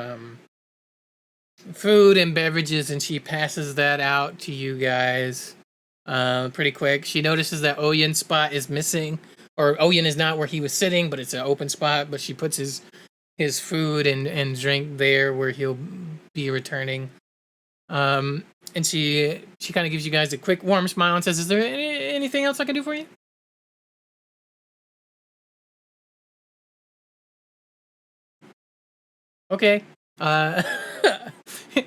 food and beverages, and she passes that out to you guys pretty quick. She notices that Oyin's spot is missing, or Oyin is not where he was sitting, but it's an open spot, but she puts his food and drink there where he'll be returning. And she kind of gives you guys a quick warm smile and says, "Is there anything else I can do for you?" Okay.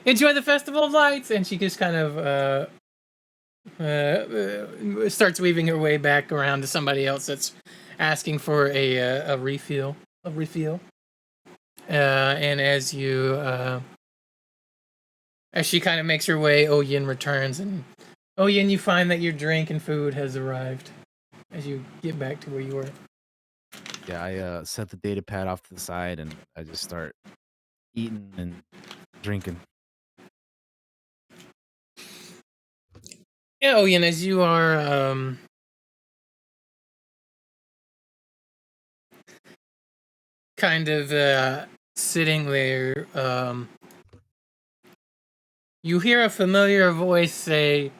Enjoy the Festival of Lights, and she just kind of starts weaving her way back around to somebody else that's asking for a refill. And as she kind of makes her way, Oyin returns, and Oyin, you find that your drink and food has arrived as you get back to where you were. Yeah, I set the data pad off to the side and I just start eating and drinking. Yeah, Oyin, as you are kind of sitting there, you hear a familiar voice say,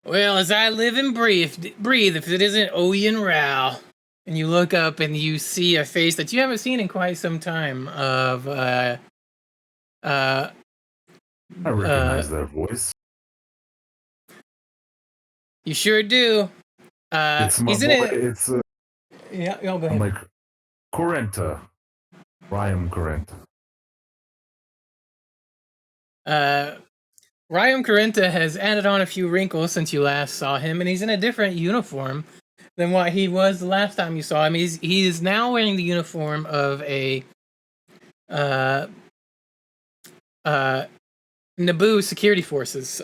"Well, as I live and breathe, if it isn't OYIN RAAL." And you look up and you see a face that you haven't seen in quite some time of I recognize that voice. you sure do. It's my He's boy. in it. It's Yeah, go ahead. I'm like Corenta, Ryan Corenta. Ryan Corenta has added on a few wrinkles since you last saw him, and he's in a different uniform than what he was the last time you saw him. He is now wearing the uniform of a NABOO security forces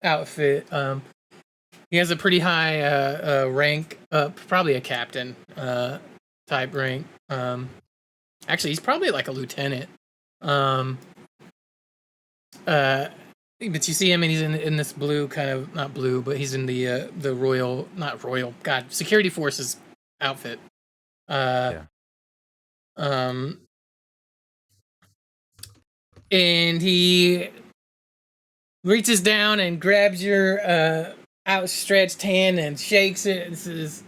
outfit. He has a pretty high rank up, probably a captain type rank. Actually, he's probably like a lieutenant. But you see him, and he's in this blue kind of, not blue, but he's in the royal, not royal, God, security forces outfit. Yeah. And he reaches down and grabs your outstretched hand and shakes it and says,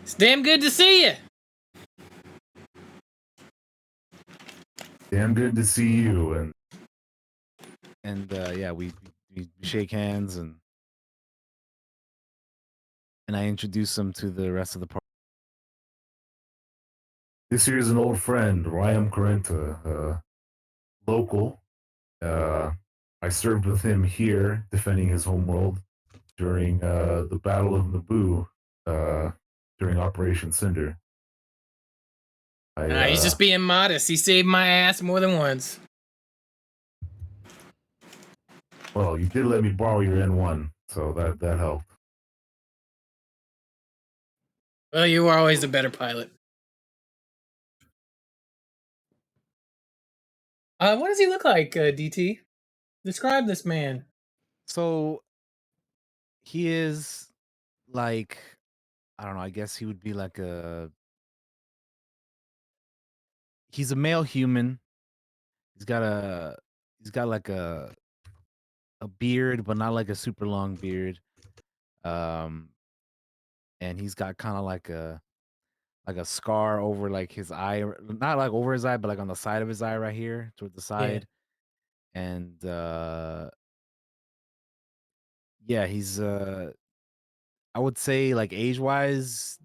"It's damn good to see you." Damn good to see you. And yeah, we shake hands and I introduce him to the rest of the party. This here is an old friend, Ryan Corenta, local. I served with him here, defending his homeworld during the Battle of NABOO, during Operation Cinder. He's just being modest. He saved my ass more than once. Well, you did let me borrow your N1, so that helped. Well, you were always a better pilot. What does he look like, DT? Describe this man. So he is like, I don't know, I guess he would be like he's a male human. He's got like a beard, but not like a super long beard. And he's got kind of like a scar over like his eye, not like over his eye, but like on the side of his eye right here toward the side. Yeah. And yeah, he's I would say like age wise,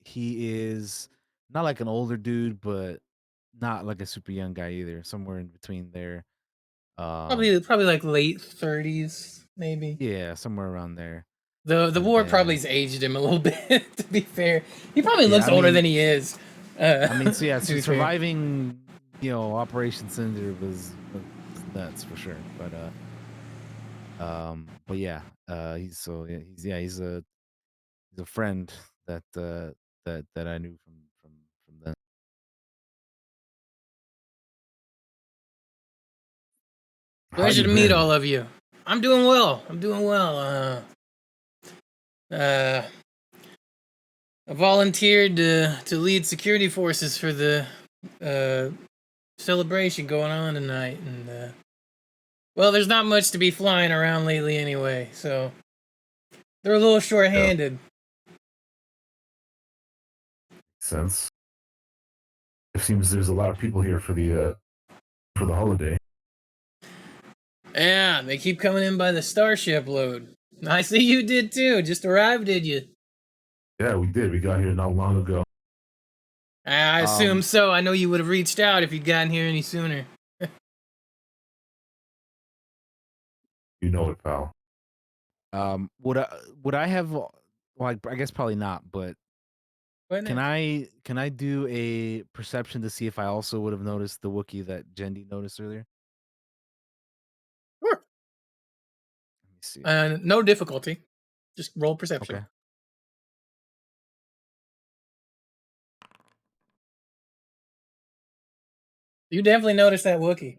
he is not like an older dude, but not like a super young guy either. Somewhere in between there. Probably like late 30s, maybe. Yeah, somewhere around there. The war probably's aged him a little bit. To be fair, he probably looks older than he is. I mean, so yeah, so surviving, Operation Cinder was nuts for sure. But yeah, he's a friend that I knew from then. Pleasure to meet all of you. I'm doing well. I volunteered to lead security forces for the celebration going on tonight, and well, there's not much to be flying around lately anyway, so they're a little short-handed. Sense. It seems there's a lot of people here for the holiday. Yeah, they keep coming in by the starship load. I see you did too. Just arrived, did you? Yeah, we did. We got here not long ago. I assume so. I know you would have reached out if you'd gotten here any sooner. You know it, pal. Would I have? Well, I guess probably not. But can I do a perception to see if I also would have noticed the Wookiee that Jeudy noticed earlier? Sure. Let me see. No difficulty. Just roll perception. Okay. You definitely noticed that Wookiee.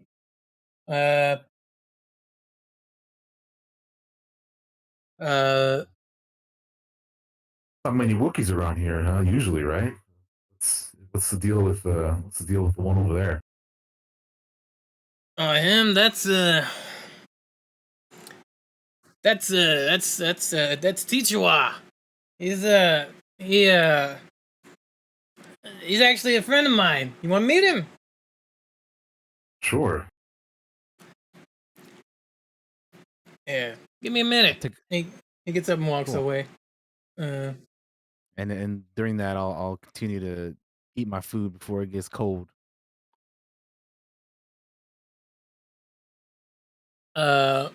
Not many Wookiees around here, huh? Usually, right? What's the deal with the one over there? Him. That's Tichua. He's he's actually a friend of mine. You want to meet him? Sure. Yeah. Give me a minute. He gets up and walks Cool. away. And during that, I'll continue to eat my food before it gets cold. Yeah.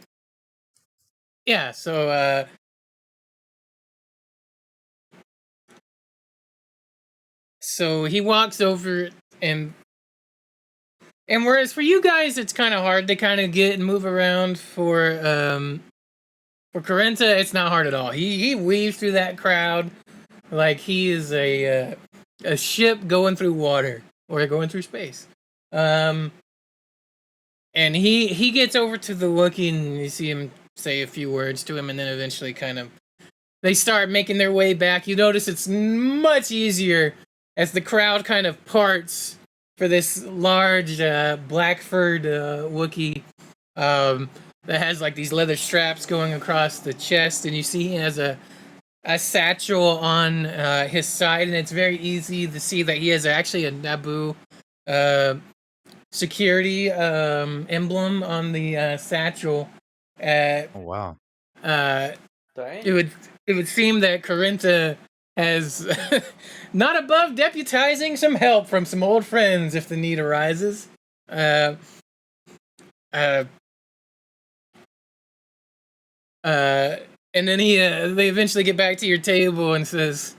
So he walks over and whereas for you guys it's kind of hard to kind of get and move around, for Carenta it's not hard at all. He weaves through that crowd like he is a ship going through water or going through space. And he gets over to the Wookiee and you see him say a few words to him, and then eventually kind of they start making their way back. You notice it's much easier as the crowd kind of parts for this large black furred Wookiee that has like these leather straps going across the chest, and you see he has a satchel on his side, and it's very easy to see that he has actually a NABOO security emblem on the satchel. Oh wow! It would seem that Carenta has not above deputizing some help from some old friends if the need arises. And then they eventually get back to your table and says,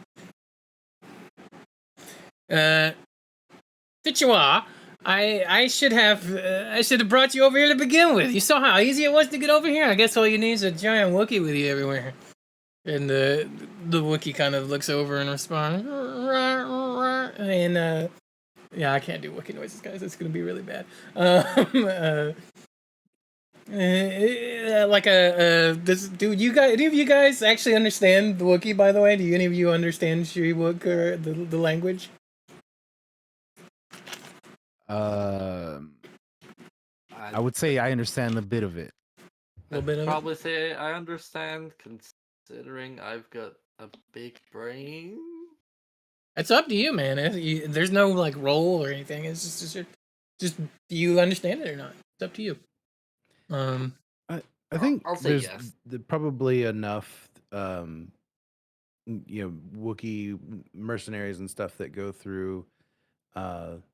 Tichua, I should have brought you over here to begin with. You saw how easy it was to get over here. I guess all you need is a giant Wookiee with you everywhere. And the Wookiee kind of looks over and responds, and yeah, I can't do Wookiee noises, guys. It's gonna be really bad. Like do any of you guys actually understand the Wookiee? By the way, do any of you understand Shriwook or the language? I would say I understand a bit of it. A little bit of it? Probably say I understand, considering I've got a big brain. It's up to you, man. There's no like roll or anything. It's just do you understand it or not? It's up to you. I think I'll say there's yes. probably enough, Wookiee mercenaries and stuff that go through the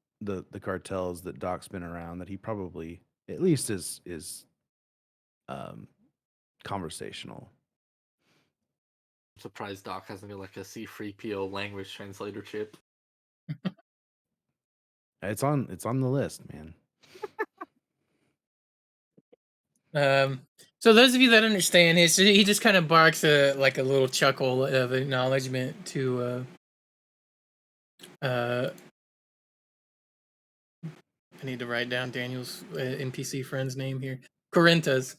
cartels that Doc's been around, that he probably at least is conversational. I'm surprised Doc hasn't got like a C3PO language translator chip. It's on the list, man. So those of you that understand, he just kind of barks like a little chuckle of acknowledgement to I need to write down Daniel's NPC friend's name here. Carenta's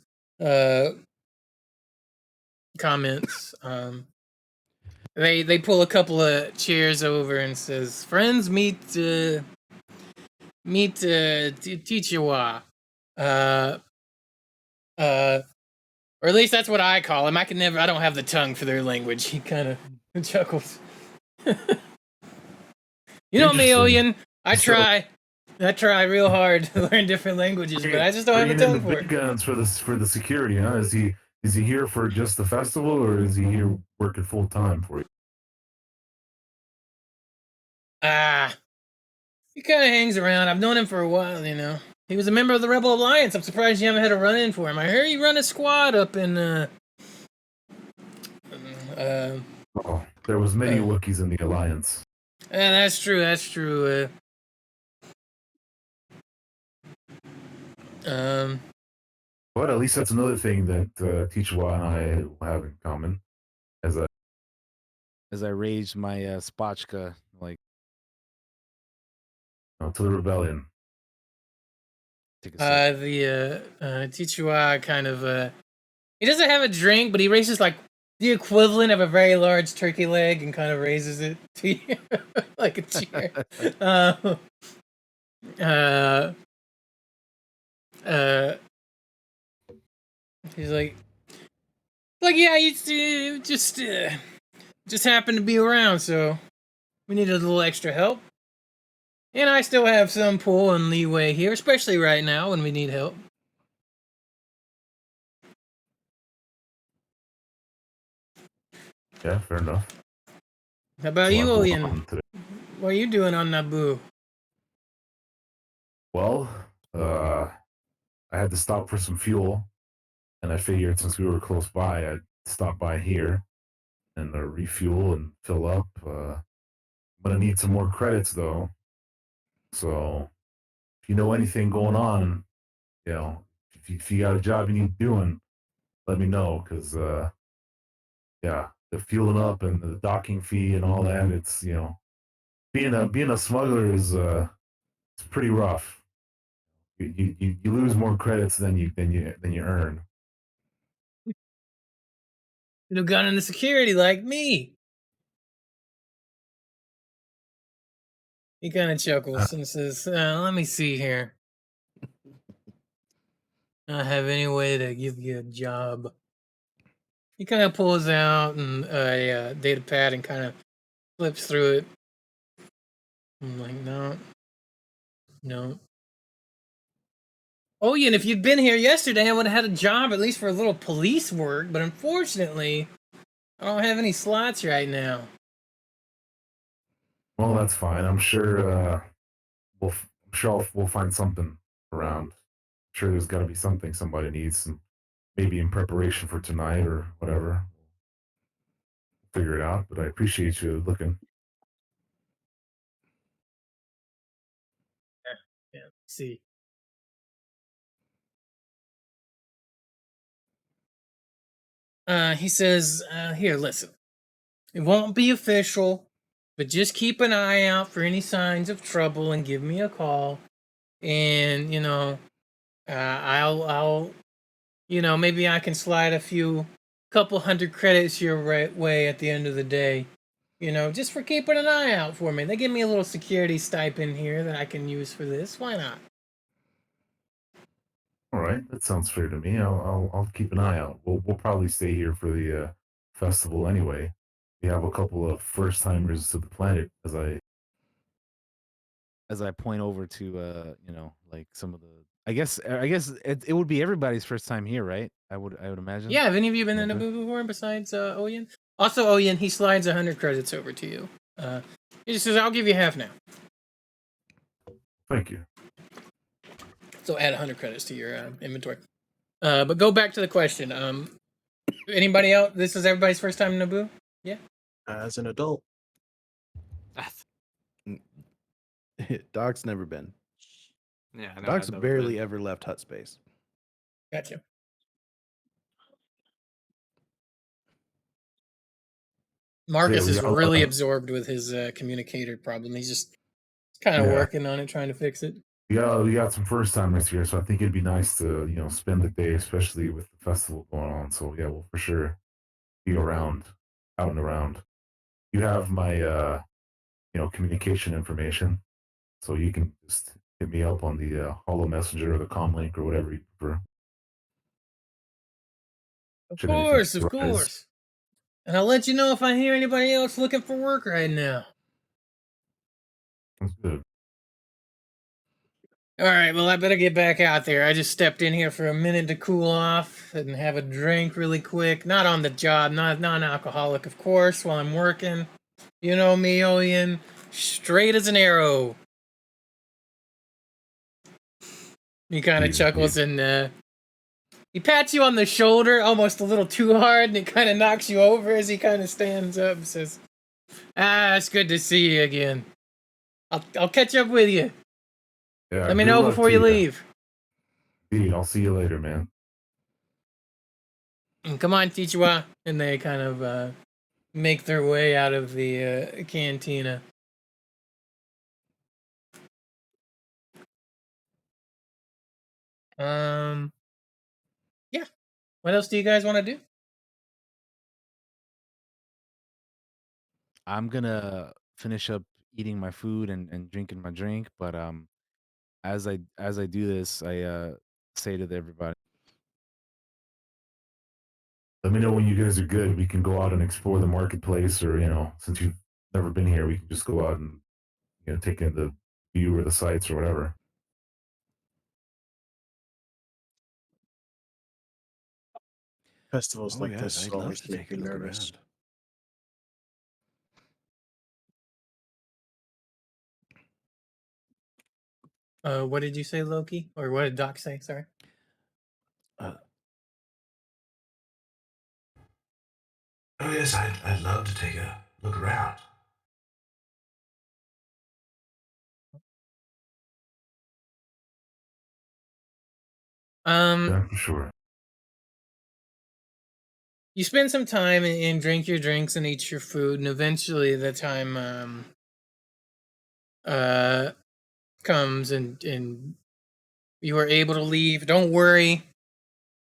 comments. They pull a couple of chairs over and says, "Friends, meet Tichua." Or at least that's what I call him. I don't have the tongue for their language. He kind of chuckles. You know me, Oyin. I try real hard to learn different languages, but I just don't have the tongue for it. Big guns for the security, huh? Is he here for just the festival, or is he here working full time for you? He kind of hangs around. I've known him for a while, you know. He was a member of the Rebel Alliance. I'm surprised you haven't had a run-in for him. I heard you run a squad up in there was many Wookiees in the Alliance. Yeah, that's true. That's true. But at least that's another thing that Tichua and I have in common. As I raised my spotchka, like to the rebellion. Tichua kind of he doesn't have a drink, but he raises like the equivalent of a very large turkey leg and kind of raises it to you like a chair. uh, uh, uh, he's like, yeah, you just happened to be around, so we needed a little extra help. And I still have some pull and leeway here, especially right now when we need help. Yeah, fair enough. How about There's a you, lot going Oyin? on today. What are you doing on NABOO? Well, I had to stop for some fuel, and I figured since we were close by, I'd stop by here and refuel and fill up. I'm gonna need some more credits though, so if you know anything going on, you know, if you got a job you need doing, let me know, because yeah, the fueling up and the docking fee and all that, it's, you know, being a smuggler is it's pretty rough. You lose more credits than you earn. Should have gone into security like me. He kind of chuckles and says, let me see here. I have any way to give you a job. He kind of pulls out and a data pad and kind of flips through it. I'm like, no. Oh, yeah, and if you'd been here yesterday, I would have had a job at least for a little police work, but unfortunately, I don't have any slots right now. Well, that's fine. I'm sure we'll find something around. I'm sure there's got to be something somebody needs, and maybe in preparation for tonight or whatever. Figure it out. But I appreciate you looking. Yeah, see. He says, here, listen. It won't be official, but just keep an eye out for any signs of trouble and give me a call. And, I'll, maybe I can slide a couple hundred credits your way at the end of the day. Just for keeping an eye out for me. They give me a little security stipend here that I can use for this. Why not? All right, that sounds fair to me. I'll keep an eye out. We'll probably stay here for the festival anyway. We have a couple of first timers to the planet, as I point over to like some of the I guess it would be everybody's first time here, right? I would imagine. Yeah, have any of you been to Okay. NABOO before besides Oyin? Also, Oyin, he slides 100 credits over to you. He just says, I'll give you half now. Thank you. So add 100 credits to your inventory. But go back to the question. Anybody else? This is everybody's first time in NABOO? Yeah. As an adult, Doc's never been. Yeah, no, Doc's I've never barely been. ever left hut space. Gotcha. Markus we is got, really absorbed with his communicator problem. He's just kind of working on it, trying to fix it. we got some first timers here, so I think it'd be nice to spend the day, especially with the festival going on. So yeah, we'll for sure be around, out and around. You have my communication information, so you can just hit me up on the Holo Messenger or the comm link or whatever you prefer. Of course. And I'll let you know if I hear anybody else looking for work right now. Sounds good. All right, well, I better get back out there. I just stepped in here for a minute to cool off and have a drink really quick. Not on the job, not non-alcoholic, of course, while I'm working. You know me, Oyin, straight as an arrow. He kind of chuckles and he pats you on the shoulder almost a little too hard, and it kind of knocks you over as he kind of stands up and says, it's good to see you again. I'll catch up with you. Yeah, Let me know before you leave. Indeed, I'll see you later, man. And come on, Tichua. And they kind of make their way out of the cantina. Yeah. What else do you guys want to do? I'm gonna finish up eating my food and drinking my drink, but as I do this, I say to everybody, Let me know when you guys are good. We can go out and explore the marketplace, or since you've never been here, we can just go out and take in the view or the sights or whatever. Festivals Oh like yeah, this I'd love always to make take a me look nervous. around. What did you say, Loki? Or what did Doc say? Sorry. Uh, Oh, yes, I'd love to take a look around. Yeah, for sure. You spend some time and drink your drinks and eat your food, and eventually the time comes and you are able to leave. Don't worry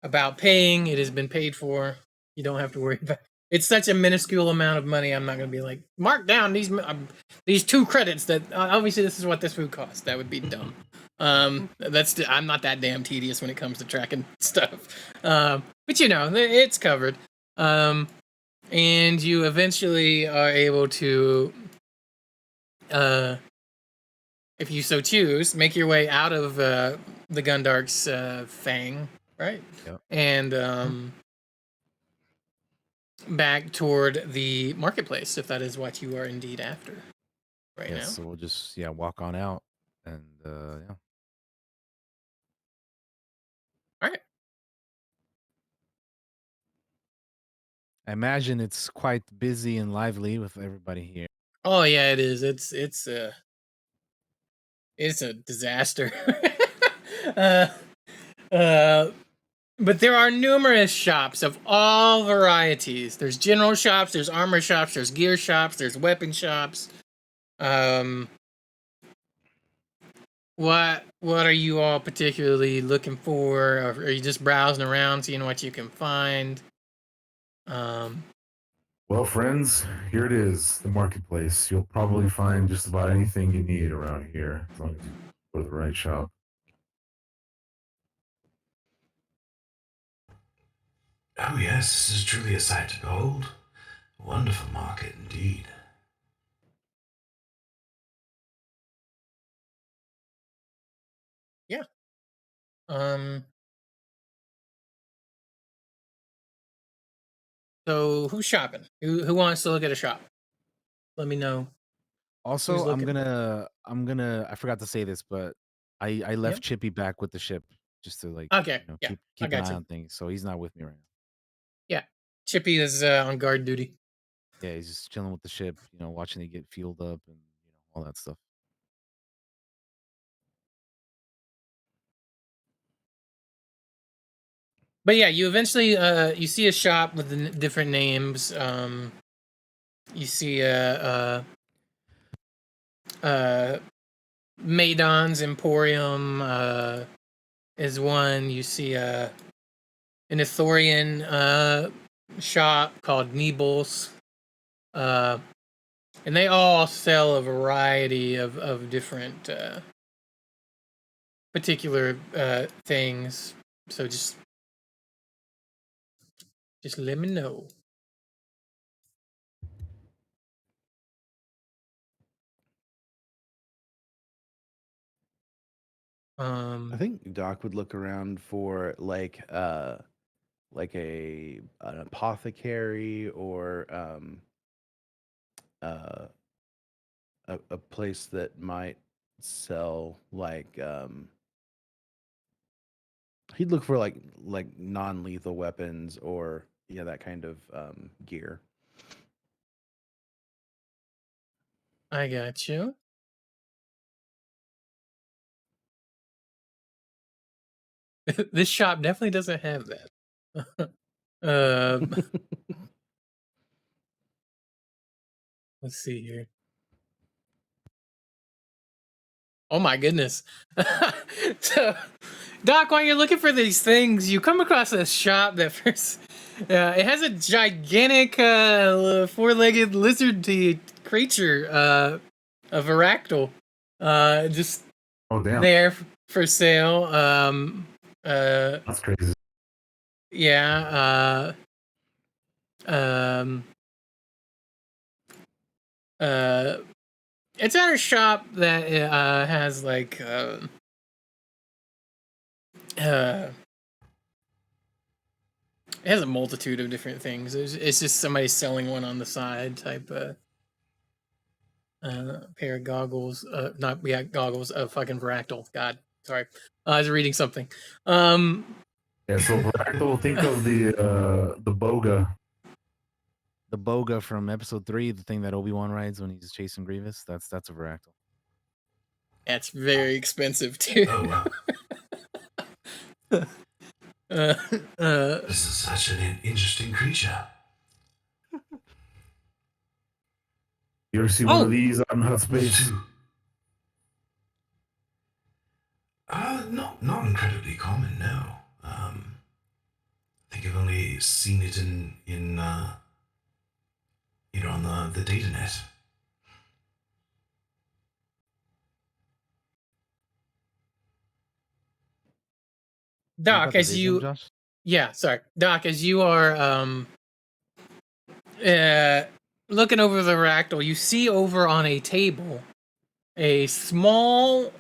about paying. It has been paid for. You don't have to worry about. It's such a minuscule amount of money. I'm not going to be like, mark down these 2 credits. That obviously this is what this food costs. That would be dumb. I'm not that damn tedious when it comes to tracking stuff. But it's covered. And you eventually are able to, if you so choose, make your way out of the Gundark's fang, right? Yep. And back toward the marketplace, if that is what you are indeed after right yes, now. so we'll just walk on out, and yeah. All right. I imagine it's quite busy and lively with everybody here. Oh yeah, it is. It's a disaster. uh, but there are numerous shops of all varieties. There's general shops, there's armor shops, there's gear shops, there's weapon shops. What are you all particularly looking for? Or are you just browsing around, seeing what you can find? Well, friends, here it is, the marketplace. You'll probably find just about anything you need around here, as long as you go to the right shop. Oh, yes, this is truly a sight to behold. A wonderful market indeed. Yeah. So who's shopping? Who wants to look at a shop? Let me know. Also, I'm looking? gonna I forgot to say this, but I left Yep. Chippy back with the ship just to Okay. Yeah. I keep an got eye you. on things. So he's not with me right now. Yeah. Chippy is on guard duty. Yeah, he's just chilling with the ship, watching it get fueled up and all that stuff. But yeah, you eventually you see a shop with the different names. You see Maidon's Emporium is one. You see an Ithorian shop called Nebul's. And they all sell a variety of different particular things. So just let me know. I think Doc would look around for like an apothecary or a place that might sell like he'd look for like non-lethal weapons or that kind of gear. I got you. This shop definitely doesn't have that. Let's see here. Oh my goodness. So, Doc, while you're looking for these things, you come across a shop that first. It has a gigantic four-legged lizard creature, a varactyl, just Oh damn, there for sale. that's crazy. Yeah. Um. It's at a shop that has like it has a multitude of different things. It's just somebody selling one on the side type pair of goggles. Not goggles. Fucking Varactyl. God, sorry. I was reading something. Yeah, so Varactyl, think of the Boga. The Boga from episode 3, the thing that Obi-Wan rides when he's chasing Grievous, that's a Varactyl. That's very expensive too. Oh, wow. This is such an interesting creature. You ever see one Oh. of these on Hot Space? Not incredibly common, no. I think I've only seen it in on the data net. Doc, About the as vision, you Josh? Yeah, sorry. Doc, as you are looking over the Varactyl, you see over on a table a small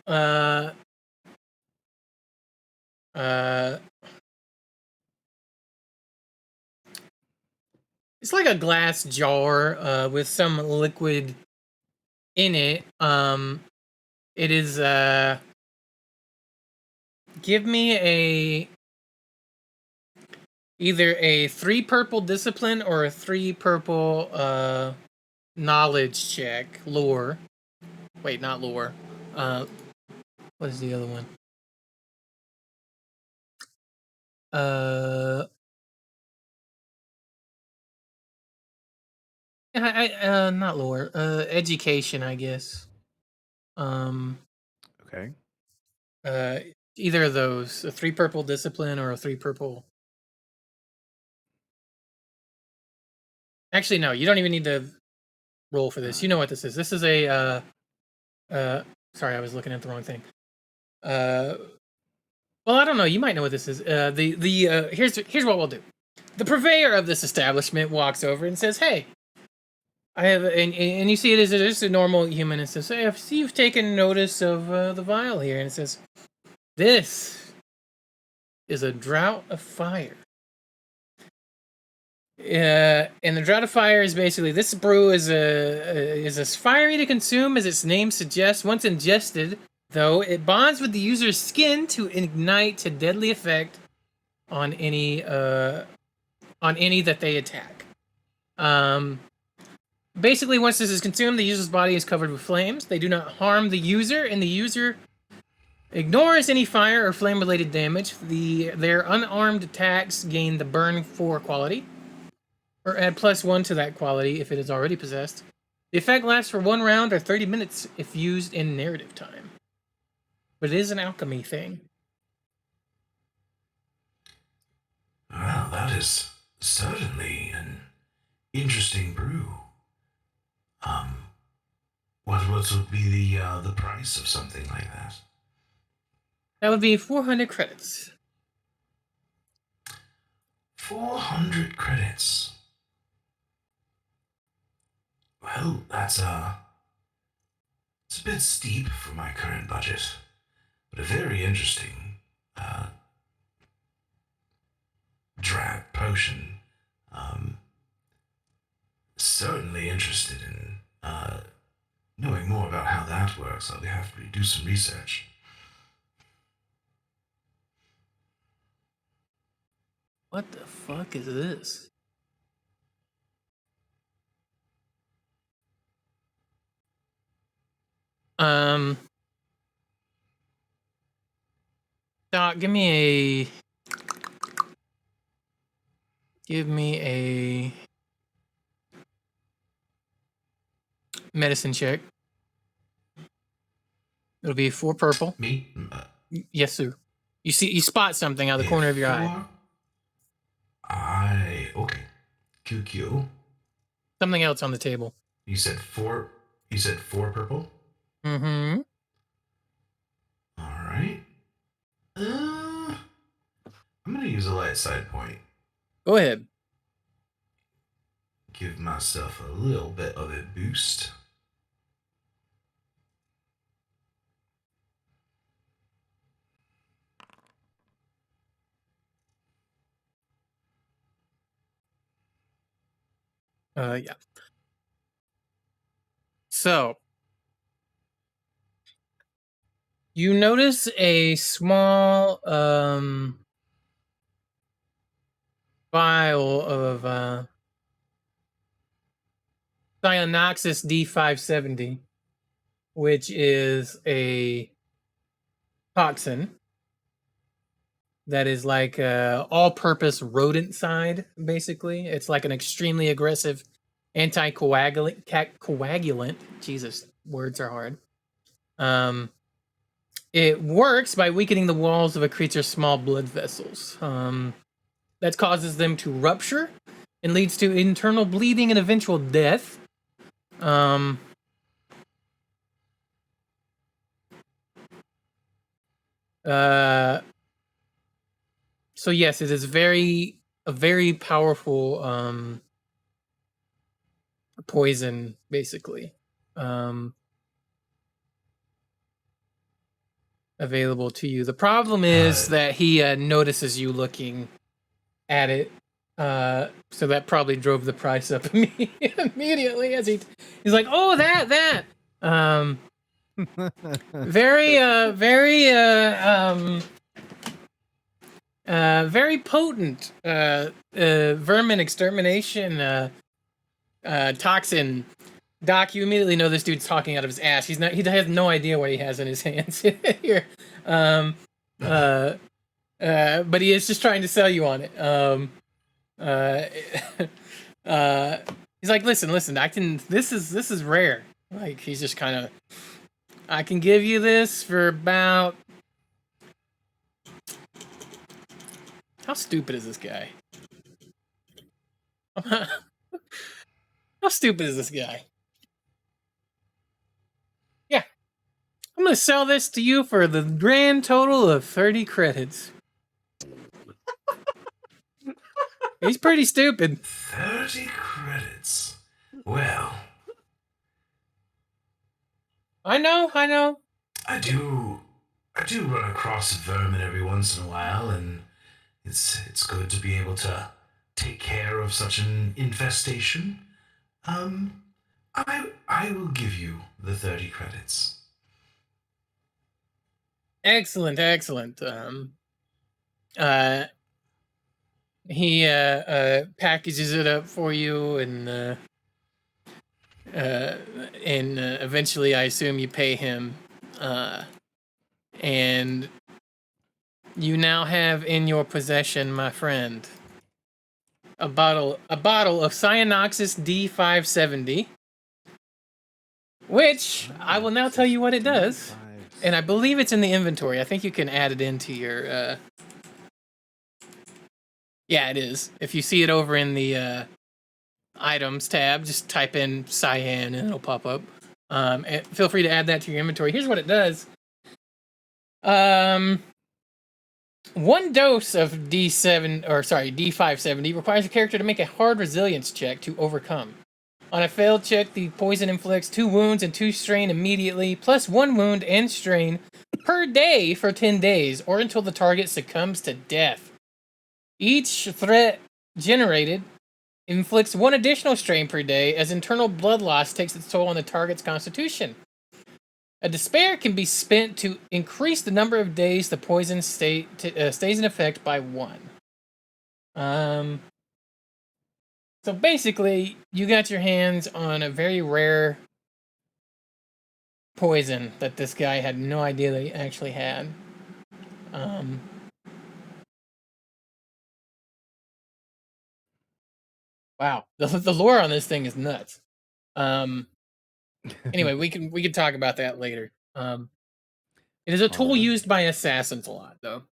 it's like a glass jar with some liquid in it. It is give me either a 3 purple discipline or a 3 purple knowledge check. Lore. Wait, not lore. What is the other one? Not lore. Education, I guess. Okay. Either of those, a 3 purple discipline or a 3 purple. Actually, no, you don't even need to roll for this. You know what this is. This is a sorry, I was looking at the wrong thing. Well, I don't know. You might know what this is. Here's what we'll do. The purveyor of this establishment walks over and says, "Hey, I have," and you see it as just a normal human, and says, "Hey, I see you've taken notice of the vial here," and it says, "This is a drought of fire." And the drought of fire is basically this brew is as fiery to consume as its name suggests. Once ingested, though, it bonds with the user's skin to ignite to deadly effect on any that they attack. Basically, once this is consumed, the user's body is covered with flames. They do not harm the user, and the user ignores any fire or flame-related damage. Their unarmed attacks gain the burn 4 quality, or add +1 to that quality if it is already possessed. The effect lasts for 1 round or 30 minutes if used in narrative time. But it is an alchemy thing. Well, that is certainly an interesting brew. What would be the price of something like that? That would be 400 credits. 400 credits. Well, it's a bit steep for my current budget, but a very interesting drag potion. Certainly interested in knowing more about how that works. I'll have to do some research. What the fuck is this? Doc, give me a medicine check. It'll be 4 purple. Me? Yes, sir. You spot something out of the corner of your eye. Okay. QQ. Something else on the table. You said 4. You said 4 purple? Mm-hmm. Alright. I'm gonna use a light side point. Go ahead. Give myself a little bit of a boost. Yeah. So you notice a small vial of Cyanoxis D570, which is a toxin that is like all-purpose rodenticide. Basically, it's like an extremely aggressive anticoagulant. Jesus, words are hard. It works by weakening the walls of a creature's small blood vessels. That causes them to rupture and leads to internal bleeding and eventual death. So yes, it is a very powerful poison, basically. Available to you. The problem is that he notices you looking at it. So that probably drove the price up immediately as he's like, oh, that. Very potent vermin extermination toxin. Doc, you immediately know this dude's talking out of his ass. He has no idea what he has in his hands here. But he is just trying to sell you on it. He's like, listen, this is rare. Like, he's just kind of, I can give you this for about, how stupid is this guy? How stupid is this guy? Yeah. I'm going to sell this to you for the grand total of 30 credits. He's pretty stupid. 30 credits. Well, I know. I do run across vermin every once in a while, and it's good to be able to take care of such an infestation. I will give you the 30 credits. Excellent. He packages it up for you, and eventually, I assume you pay him, and you now have in your possession, my friend, a bottle of Cyanoxis D570, which I will now tell you what it does, and I believe it's in the inventory. I think you can add it into your. Yeah, it is. If you see it over in the items tab, just type in cyan and it'll pop up. And feel free to add that to your inventory. Here's what it does. 1 dose of D570 requires a character to make a hard resilience check to overcome. On a failed check, the poison inflicts 2 wounds and 2 strain immediately, plus 1 wound and strain per day for 10 days, or until the target succumbs to death. Each threat generated inflicts 1 additional strain per day, as internal blood loss takes its toll on the target's constitution. A despair can be spent to increase the number of days the poison stays in effect by 1. So basically, you got your hands on a very rare poison that this guy had no idea that he actually had. Wow, the lore on this thing is nuts. Anyway, we can talk about that later. It is a tool Alright. used by assassins a lot, though.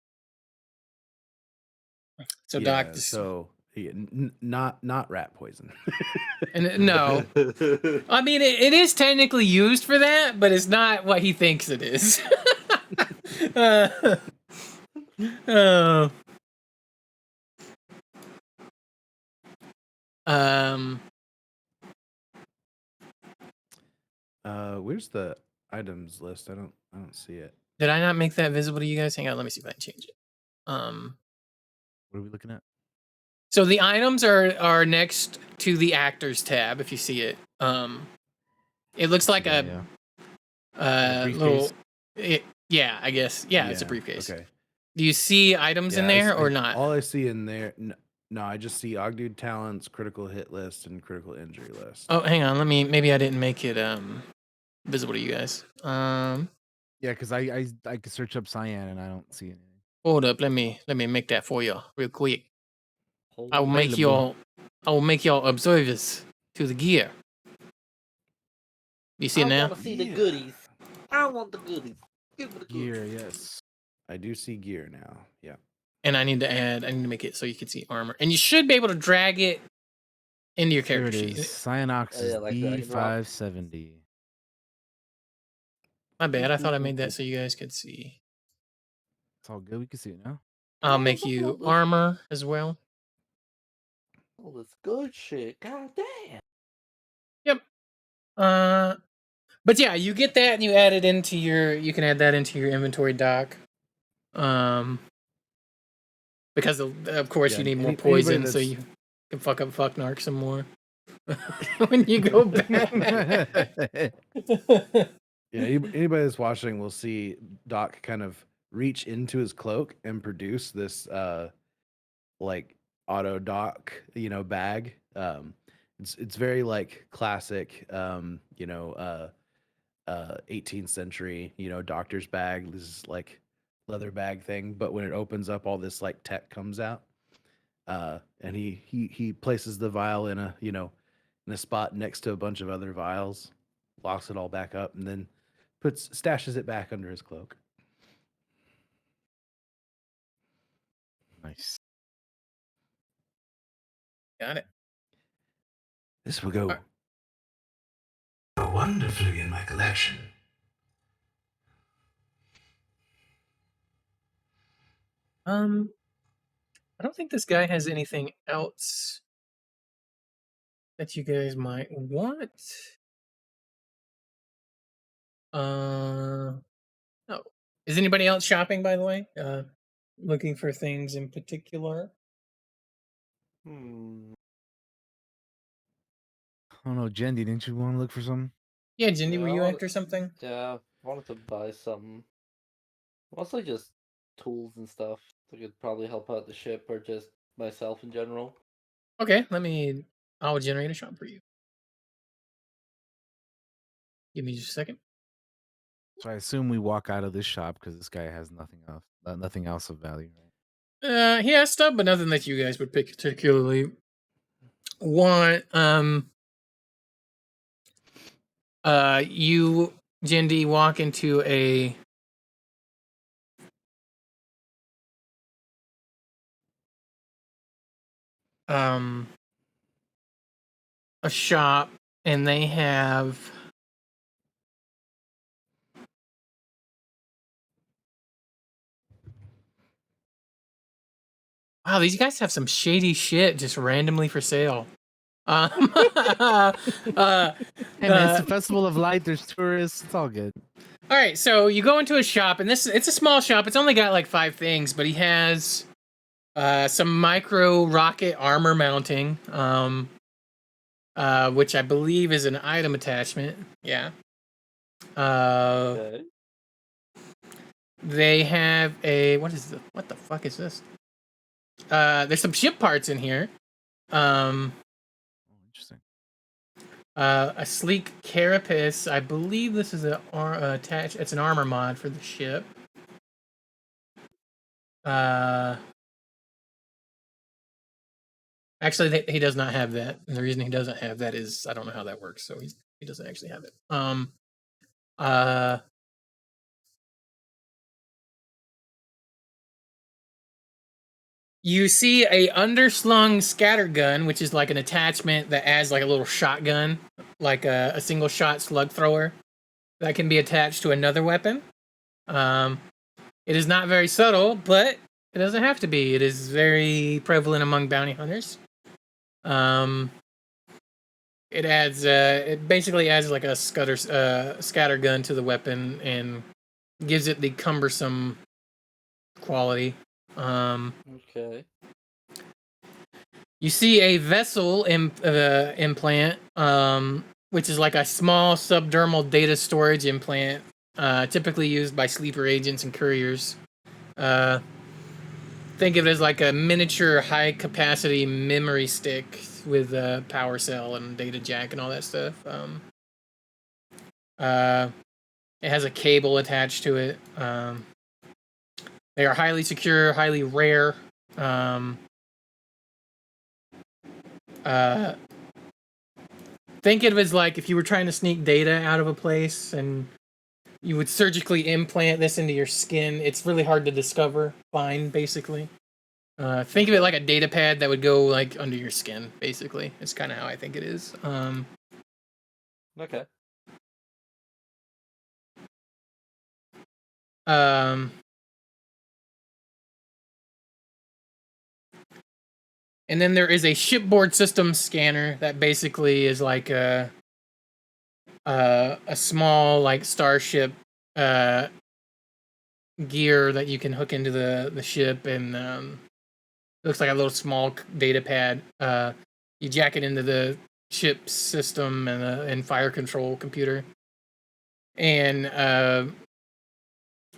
So Yeah, Doc, so yeah, not rat poison. no, I mean it is technically used for that, but it's not what he thinks it is. uh, um, Where's the items list? I don't see it. did I not make that visible to you guys? Hang on, let me see if I can change it. What are we looking at? So the items are next to the actors tab. If you see it, it looks like Yeah, a briefcase? little. Yeah, I guess. Yeah, it's a briefcase. Okay. Do you see items in there or not? All I see in there, no, I just see Ogdude talents, critical hit list, and critical injury list. Oh, hang on. Maybe I didn't make it visible to you guys. Yeah, because I could search up cyan and I don't see anything. Hold up. Let me make that for you real quick. I will make Available. y'all observers to the gear. You see it now? I want to see the goodies. I want the goodies. Give me the goodies. Gear, yes. I do see gear now. Yeah. And I need to make it so you can see armor. And you should be able to drag it into your There character it is. sheet. Cyanox Oh, yeah, is like drag and drop. D570. My bad. I thought I made that so you guys could see. It's all good. We can see it now. I'll make you armor as well. All this good shit. God damn. Yep. But yeah, you get that and you add it into your. You can add that into your inventory doc. Because of course Yeah, you need more anybody poison, so that's- you can fuck up Fucknark some more when you go back. Yeah, anybody that's watching will see Doc kind of reach into his cloak and produce this like auto dock, bag. It's very like classic 18th century, doctor's bag. This is like leather bag thing, but when it opens up, all this like tech comes out. And he places the vial in a spot next to a bunch of other vials, locks it all back up, and then stashes it back under his cloak. Nice. Got it. This will go. Wonderfully in my collection. I don't think this guy has anything else that you guys might want. No. Is anybody else shopping, by the way? Looking for things in particular? I don't know, Jendi, didn't you want to look for something? Yeah, Jindy, Yeah, were I you wanna- after something? Yeah, I wanted to buy some. Mostly just tools and stuff that could probably help out the ship or just myself in general. Okay, I'll generate a shop for you. Give me just a second. So I assume we walk out of this shop because this guy has nothing else of value, right? He has stuff, but nothing that you guys would particularly want. You, Jindy, walk into a shop, and they have wow, these guys have some shady shit just randomly for sale. Hey man, it's the Festival of Light. There's tourists. It's all good. All right, so you go into a shop, and it's a small shop. It's only got like 5 things, but he has some micro rocket armor mounting, which I believe is an item attachment. Yeah. Okay. They have a what the fuck is this? There's some ship parts in here. Interesting. A sleek carapace. I believe this is it's an armor mod for the ship. Actually, he does not have that. And the reason he doesn't have that is I don't know how that works. So he doesn't actually have it. You see a underslung scatter gun, which is like an attachment that adds like a little shotgun, like a single shot slug thrower that can be attached to another weapon. It is not very subtle, but it doesn't have to be. It is very prevalent among bounty hunters. It basically adds like a scatter gun to the weapon and gives it the cumbersome quality. Okay. You see a vessel implant, which is like a small subdermal data storage implant, typically used by sleeper agents and couriers. Think of it as like a miniature high-capacity memory stick with a power cell and data jack and all that stuff. It has a cable attached to it. They are highly secure, highly rare. Think of it as like if you were trying to sneak data out of a place and you would surgically implant this into your skin. It's really hard to find, basically. Think of it like a data pad that would go like under your skin, basically. It's kind of how I think it is. Okay. And then there is a shipboard system scanner that basically is like a small like starship gear that you can hook into the ship, and looks like a little small data pad. You jack it into the ship system and fire control computer, and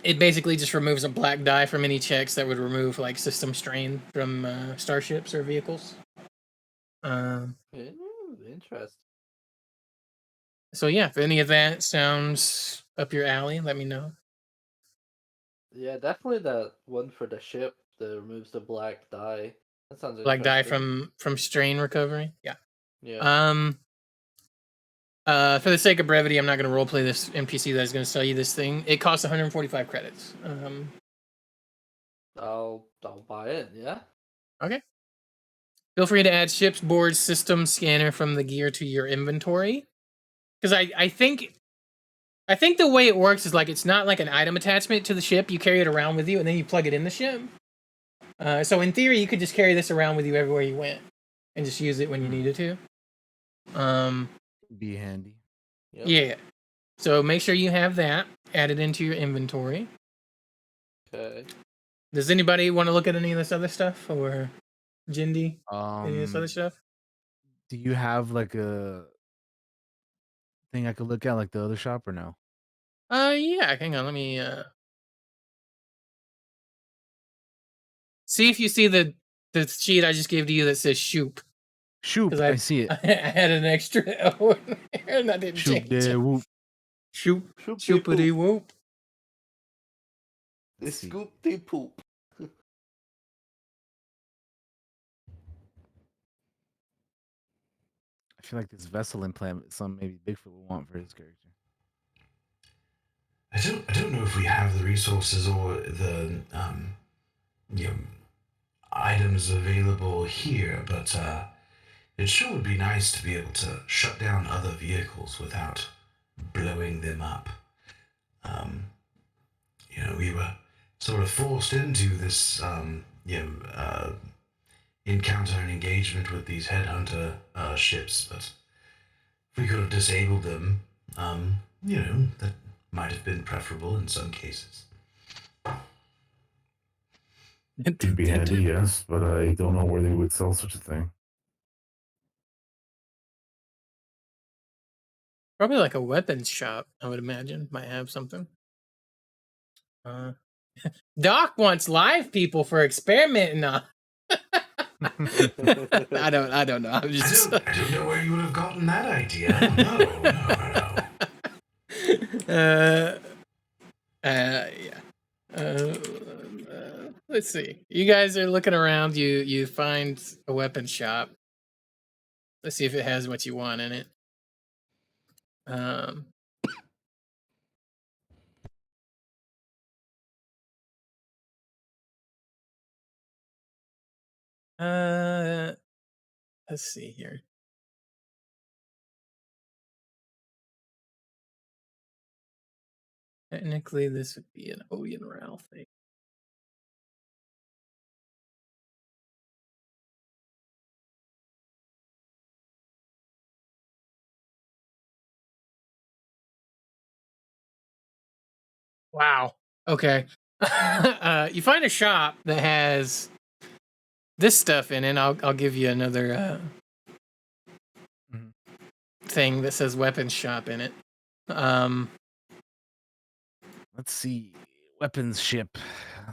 it basically just removes a black die from any checks that would remove like system strain from starships or vehicles. Interesting. So yeah, if any of that sounds up your alley, let me know. Yeah, definitely that one for the ship that removes the black dye. That sounds Black die interesting. from strain recovery. Yeah. Yeah. For the sake of brevity, I'm not going to roleplay this NPC that is going to sell you this thing. It costs 145 credits. I'll buy it. Yeah. Okay. Feel free to add ships, boards, system scanner from the gear to your inventory. Because I think the way it works is like it's not like an item attachment to the ship. You carry it around with you, and then you plug it in the ship. So in theory, you could just carry this around with you everywhere you went, and just use it when you needed to. Be handy. Yep. Yeah. So make sure you have that added into your inventory. Okay. Does anybody want to look at any of this other stuff, or Jindy? Any of this other stuff? Do you have like a thing I could look at like the other shop or no? Yeah. Hang on. Let me see if you see the sheet I just gave to you that says shoop. Shoop, I see it. I had an extra O in there, and I didn't Shoop change it. whoop. Shoop, shoopity whoop. The scoop the poop. I feel like this vessel implant is something maybe Bigfoot would want for his character. I don't know if we have the resources or the items available here, but it sure would be nice to be able to shut down other vehicles without blowing them up. We were sort of forced into this encounter and engagement with these headhunter ships, but if we could have disabled them, that might have been preferable in some cases. It'd be handy, yes, but I don't know where they would sell such a thing. Probably like a weapons shop, I would imagine. Might have something. Doc wants live people for experimenting on. I don't know. I'm just I don't know where you would have gotten that idea. No. Yeah. Let's see. You guys are looking around. You find a weapons shop. Let's see if it has what you want in it. Let's see here. Technically, this would be an OYIN RAAL thing. Wow. Okay. You find a shop that has this stuff in it. I'll give you another Mhm. thing that says weapons shop in it. Let's see. Weapons ship.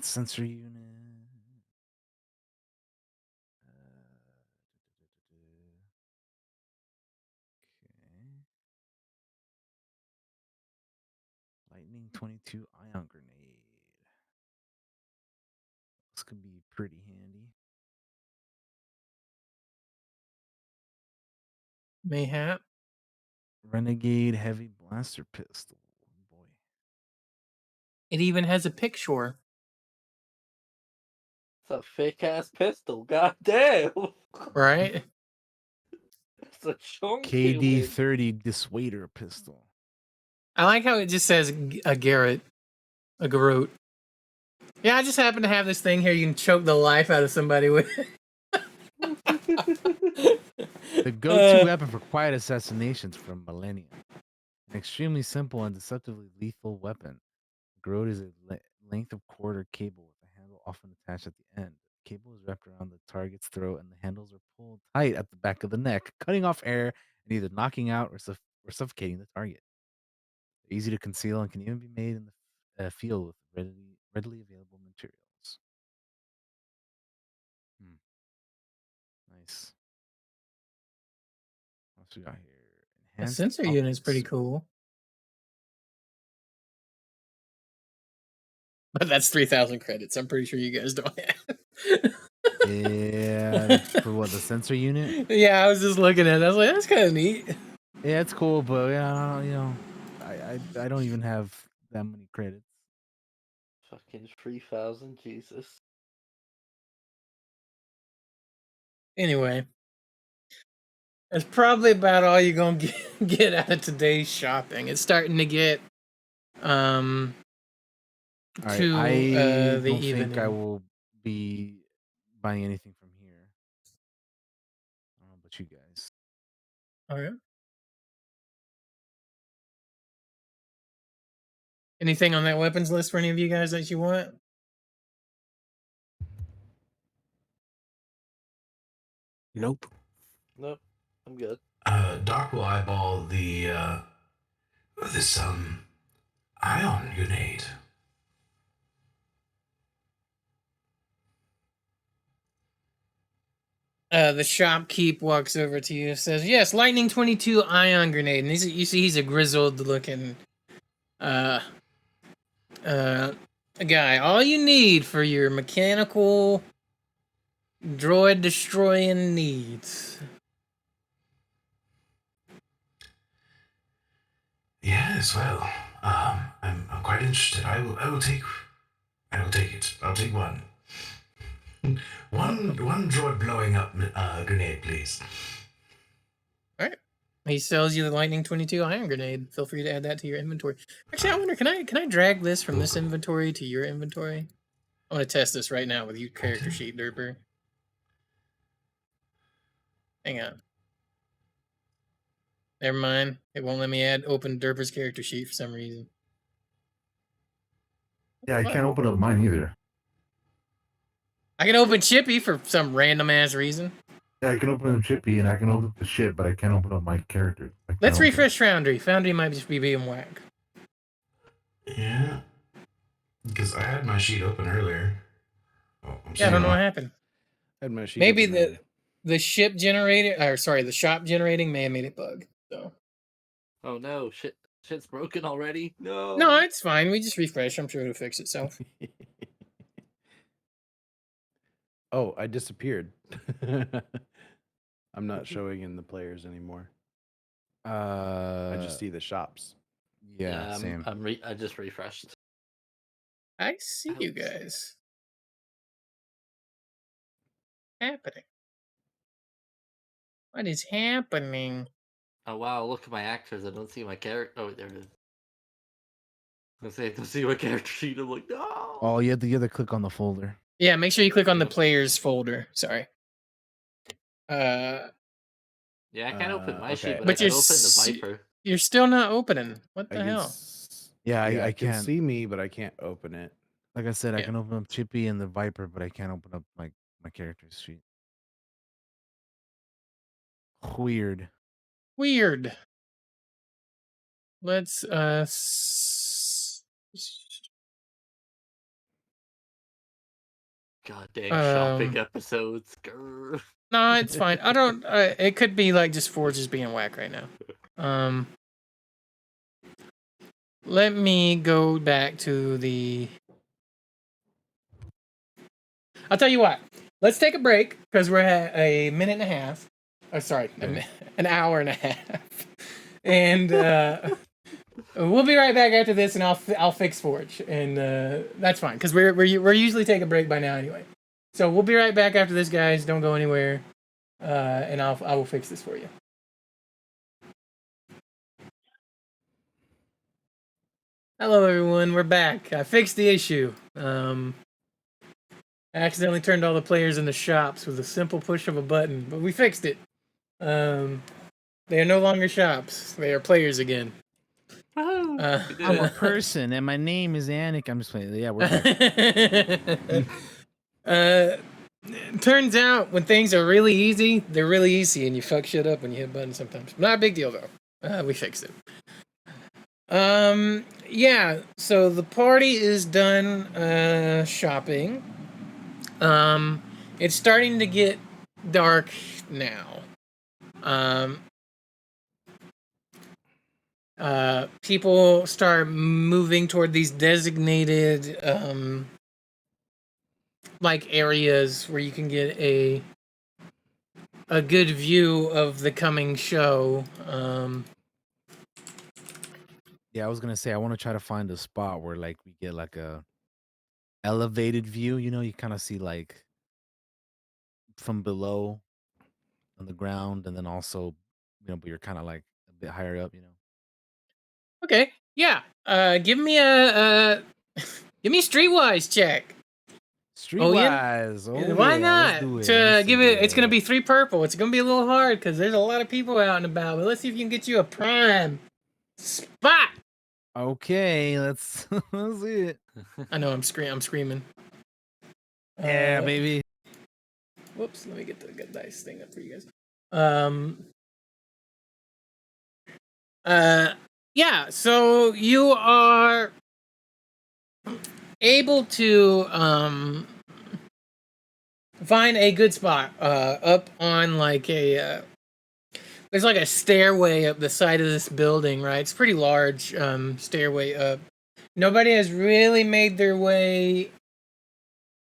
Sensor unit. Okay. Lightning 22 ion grenade. This could be pretty handy. Mayhap. Renegade heavy blaster pistol. Boy. It even has a picture. It's a fake ass pistol. God damn. Right? It's a chunky KD one. 30 dissuader pistol. I like how it just says a Garrett. A Garrote. Yeah, I just happen to have this thing here you can choke the life out of somebody with. The go-to weapon for quiet assassinations from Millennium. An extremely simple and deceptively lethal weapon. Garrote is a length of cord or cable with a handle often attached at the end. The cable is wrapped around the target's throat and the handles are pulled tight at the back of the neck, cutting off air and either knocking out or suffocating the target. They're easy to conceal and can even be made in the field with readily available materials. Nice. What else we got here? The Enhanced sensor unit is pretty optics. cool. But that's 3,000 credits. I'm pretty sure you guys don't have. Yeah, for what, the sensor unit? Yeah, I was just looking at it. I was like, that's kind of neat. Yeah, it's cool, but yeah, I don't even have that many credits. Fucking 3,000, Jesus. Anyway, that's probably about all you're gonna get out of today's shopping. It's starting to get All right, to I the don't think I evening. will be buying anything from here. I don't know about you guys. All right. Anything on that weapons list for any of you guys that you want? Nope. Nope. I'm good. Doc will eyeball this ion grenade. The shopkeep walks over to you and says, "Yes, Lightning 22 ion grenade." And you see he's a grizzled looking guy. All you need for your mechanical droid destroying needs. Yes, well, I'm quite interested. I will take it. I'll take one. One droid blowing up grenade, please. All right. He sells you the Lightning 22 ion grenade. Feel free to add that to your inventory. Actually, I wonder, can I drag this from this inventory to your inventory? I want to test this right now with your character sheet, Derper. Hang on. Never mind. It won't let me open Derper's character sheet for some reason. Yeah, I can't open up mine either. I can open Chippy for some random ass reason. Yeah, I can open up Chippy and I can open up the ship, but I can't open up my character. Let's refresh Foundry. Foundry might just be being whack. Yeah, because I had my sheet open earlier. Oh, Yeah, I don't know what happened. I had my sheet Maybe open earlier. the ship generator, or sorry, the shop generating may have made it bug. So. Oh no, shit's broken already? No. No, it's fine. We just refresh. I'm sure it'll fix itself. Oh, I disappeared. I'm not showing in the players anymore. I just see the shops. Yeah, same. I just refreshed. I see you guys. happening? What is happening? Oh wow, look at my actors. I don't see my character. Oh, there it is. I don't see my character sheet. I'm like, no. Oh, you have to click on the folder. Yeah, make sure you click on the Yep. players folder. Sorry. Yeah, I can't open my sheet, okay. but I But can open the Viper. you're still not opening. What I the can hell? Yeah, yeah, I can can't. see me, but I can't open it. Like I said, I Yeah. can open up Chippy and the Viper, but I can't open up my character's sheet. Weird. Weird. Let's God dang shopping Um, episodes. Grr. no, it's fine. I don't. It could be like just Forge is being whack right now. Let me go back to the. I'll tell you what. Let's take a break because we're at a minute and a half. Oh, sorry, Okay. an hour and a half. And we'll be right back after this, and I'll fix Forge, and that's fine because we're usually take a break by now anyway. So we'll be right back after this, guys. Don't go anywhere, and I will fix this for you. Hello, everyone. We're back. I fixed the issue. I accidentally turned all the players into shops with a simple push of a button, but we fixed it. They are no longer shops. They are players again. Woohoo, we did I'm a it. person, and my name is Anik. I'm just playing. Yeah, we're back. Turns out when things are really easy, they're really easy, and you fuck shit up when you hit buttons sometimes. Not a big deal though. We fixed it. Yeah. So the party is done shopping. It's starting to get dark now. People start moving toward these designated like areas where you can get a good view of the coming show. Yeah, I was gonna say I want to try to find a spot where like we get like a elevated view. You know, you kind of see like from below on the ground, and then also, but you're kind of like a bit higher up. You know. Okay, yeah. Give me a give me a streetwise check. Streetwise. Oh Why yeah, let's not? do it. To Let's give do it, it's gonna it. be 3 purple. It's gonna be a little hard because there's a lot of people out and about. But let's see if you can get you a prime spot. Okay, let's let's see it. I know I'm screaming. Yeah, baby. Whoops, let me get the good dice thing up for you guys. Yeah, so you are able to find a good spot up on like a there's like a stairway up the side of this building, right? It's pretty large stairway up. Nobody has really made their way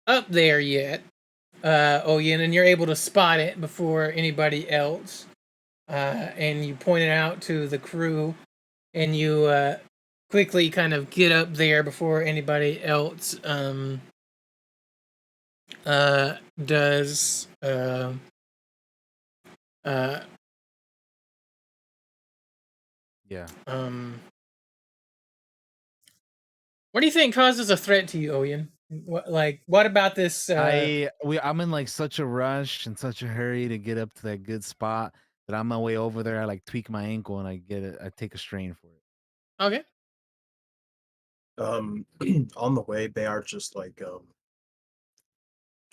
up there yet. OYIN, and you're able to spot it before anybody else. And you point it out to the crew, and you quickly kind of get up there before anybody else does. Yeah. What do you think causes a threat to you, OYIN? What about this? I'm in like such a rush and such a hurry to get up to that good spot that on my way over there I like tweak my ankle and I get it. I take a strain for it. Okay. On the way, Bayard just like,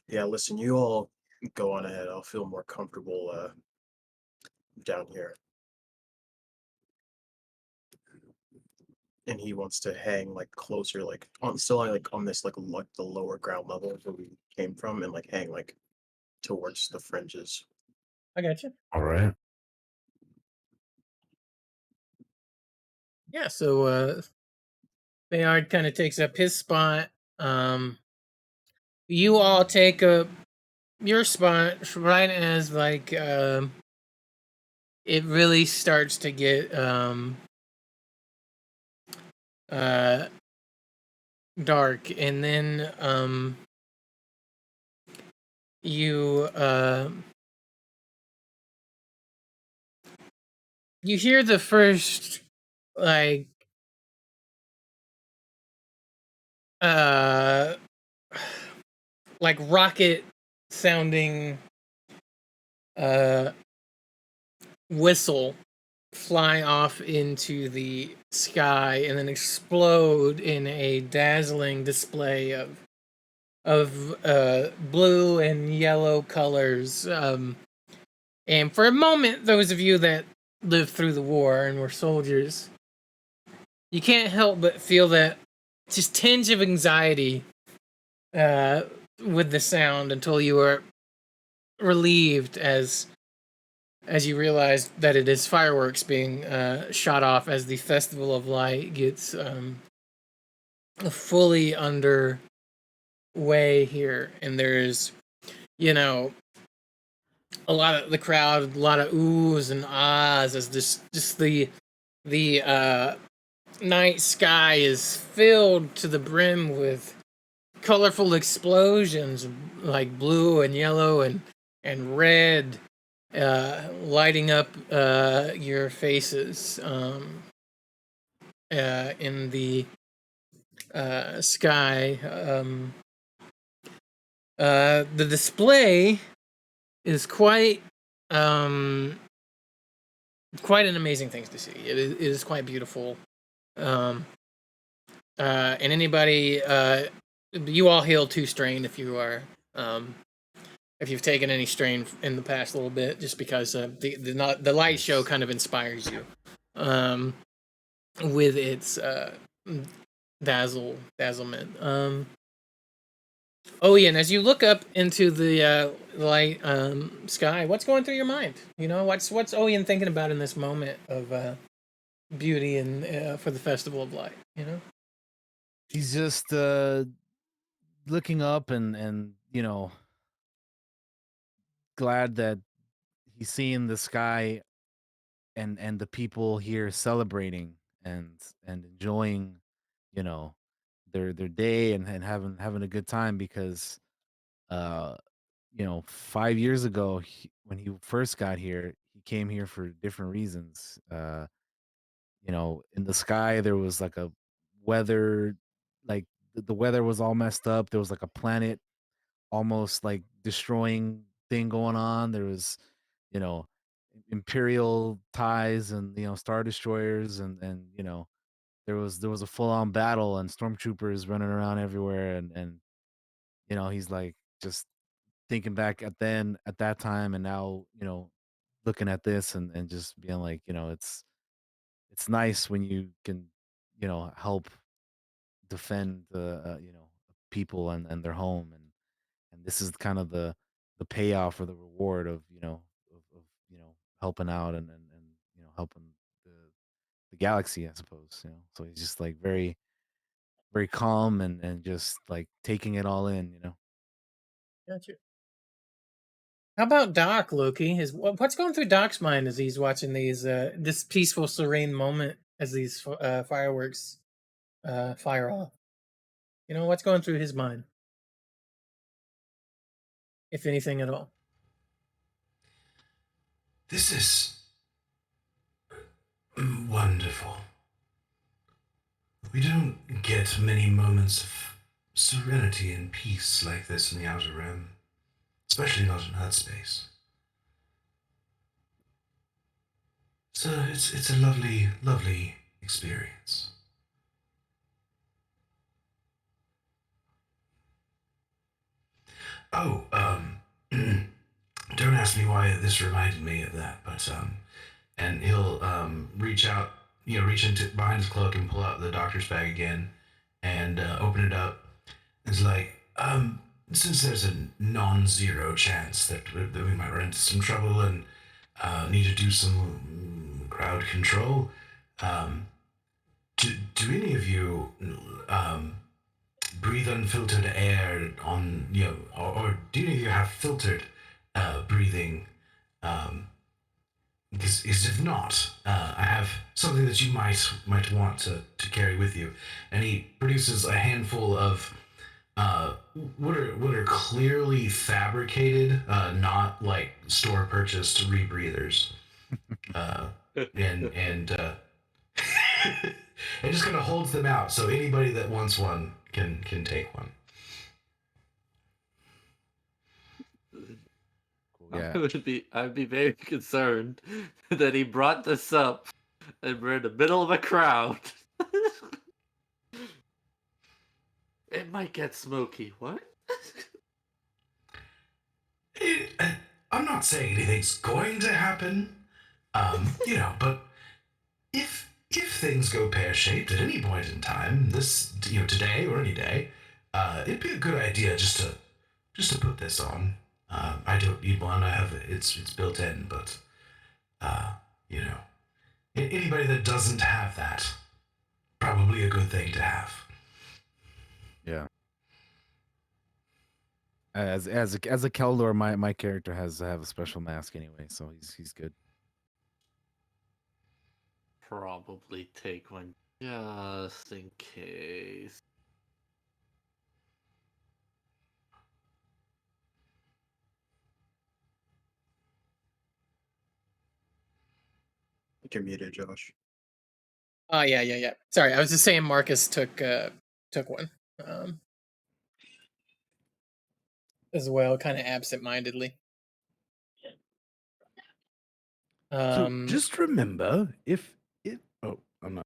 yeah, listen, you all go on ahead. I'll feel more comfortable down here. And he wants to hang like closer, like on this like the lower ground level where we came from, and like hang like towards the fringes. I got you. All right. Yeah, so Bayard kind of takes up his spot. You all take up your spot right as like it really starts to get dark, and then you you hear the first like uh like rocket sounding uh whistle fly off into the sky and then explode in a dazzling display of blue and yellow colors. And for a moment, those of you that lived through the war and were soldiers, you can't help but feel that just tinge of anxiety with the sound until you are relieved as you realize that it is fireworks being shot off as the Festival of Light gets fully underway here. And there's, you know, a lot of the crowd, a lot of oohs and ahs as just the night sky is filled to the brim with colorful explosions like blue and yellow and red lighting up your faces in the sky. The display is quite an amazing thing to see. It is quite beautiful. And anybody, you all heal 2 strain if you are, if you've taken any strain in the past little bit, just because the light show kind of inspires you, with its dazzlement. Oh yeah, and as you look up into the light sky, what's going through your mind? You know, what's Oyen thinking about in this moment of beauty and for the Festival of Light? You know, He's just looking up and you know, glad that he's seeing the sky and the people here celebrating and enjoying, you know, their day and having a good time because uh you know, 5 years ago when he first got here, he came here for different reasons. You know, in the sky there was like a weather, like the weather was all messed up. There was like a planet almost like destroying thing going on. There was, you know, imperial ties and, you know, star destroyers and you know, there was a full on battle and stormtroopers running around everywhere and you know, he's like just thinking back at that time and now, you know, looking at this and just being like, you know, it's nice when you can, you know, help defend the you know, people and their home and this is kind of the payoff or the reward of, you know, of you know, helping out and you know, helping the the galaxy, I suppose, you know. So he's just like very calm and just like taking it all in, you know. gotcha. How about Doc, Loki? What's going through Doc's mind as he's watching these this peaceful, serene moment as these fireworks fire off? You know, what's going through his mind, if anything at all? This is wonderful. We don't get many moments of serenity and peace like this in the Outer Rim, especially not in Earth space. So it's a lovely, lovely experience. Oh, don't ask me why this reminded me of that, but and he'll reach out, you know, reach into behind his cloak and pull out the doctor's bag again, and open it up. It's like, since there's a non-zero chance that we might run into some trouble and need to do some crowd control, do any of you breathe unfiltered air on, you know, or do any of you have filtered breathing? Because if not, I have something that you might want to carry with you. And he produces a handful of what are clearly fabricated, not like store purchased rebreathers, and it just kind of holds them out so anybody that wants one can take one. Yeah. I'd be very concerned that he brought this up and we're in the middle of a crowd. It might get smoky. What? I'm not saying anything's going to happen, but if things go pear-shaped at any point in time, this today or any day, it'd be a good idea just to put this on. I don't need one. I have it's built in, but anybody that doesn't have that, probably a good thing to have. Yeah. As a Keldor, my character has to have a special mask anyway, so he's good. Probably take one just in case. You're muted, Josh. Oh yeah. Sorry, I was just saying Markus took one. As well, kind of absent-mindedly. So just remember, I'm not.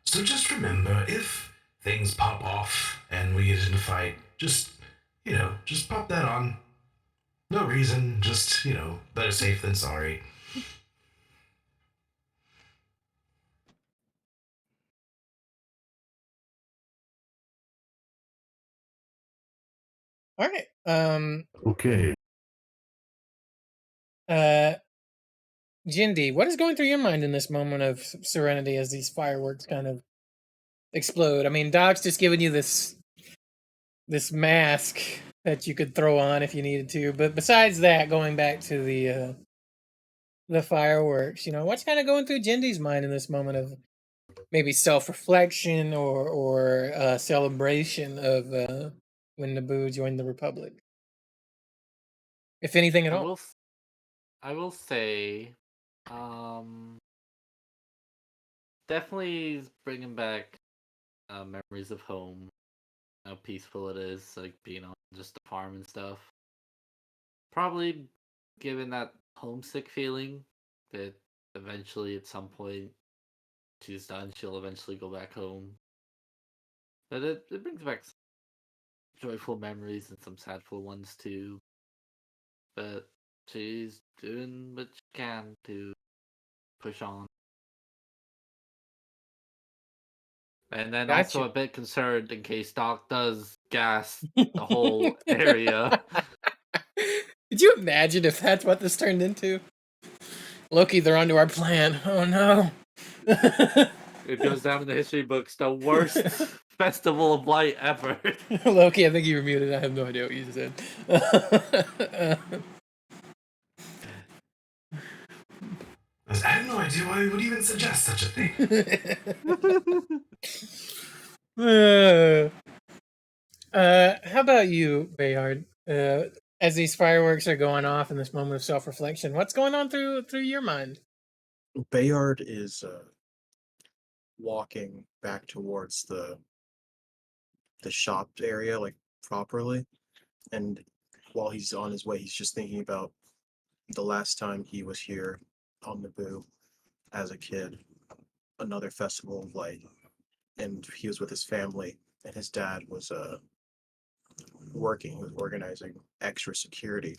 So just remember, if things pop off and we get in a fight, just pop that on. No reason, just better safe than sorry. All right. Okay. Jindy, what is going through your mind in this moment of serenity as these fireworks kind of explode? I mean, Doc's just giving you this mask that you could throw on if you needed to, but besides that, going back to the fireworks, what's kind of going through Jindy's mind in this moment of maybe self-reflection or celebration of when NABOO joined the Republic, if anything at all? I will say, definitely bringing back memories of home, how peaceful it is, like being on just the farm and stuff. Probably given that homesick feeling that eventually at some point she's done, she'll eventually go back home. But it brings back some joyful memories and some sadful ones too. But she's doing what she can to push on. And then also a bit concerned in case Doc does gas the whole area. Could you imagine if that's what this turned into? Loki, they're onto our plan. Oh no. It goes down in the history books, the worst festival of light ever. Loki, I think you were muted. I have no idea what you said. I have no idea why we would even suggest such a thing. How about you, Bayard? As these fireworks are going off in this moment of self-reflection, what's going on through your mind? Bayard is walking back towards the shop area, like properly, and while he's on his way, he's just thinking about the last time he was here on NABOO as a kid, another festival of light, and he was with his family, and his dad was working, he was organizing extra security,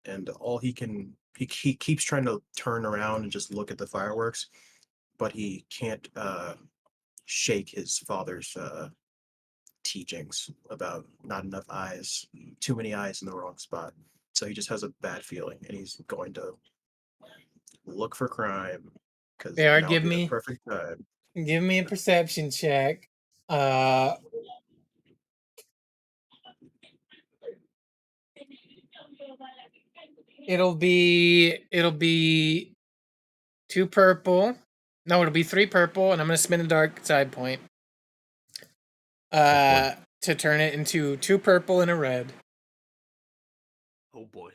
and all he keeps trying to turn around and just look at the fireworks, but he can't shake his father's teachings about not enough eyes, too many eyes in the wrong spot. So he just has a bad feeling, and he's going to look for crime because Bayard, give me perfect time. Give me a perception check. It'll be 2 purple. No, it'll be 3 purple, and I'm gonna spend a dark side point. To to turn it into 2 purple and a red. Oh boy.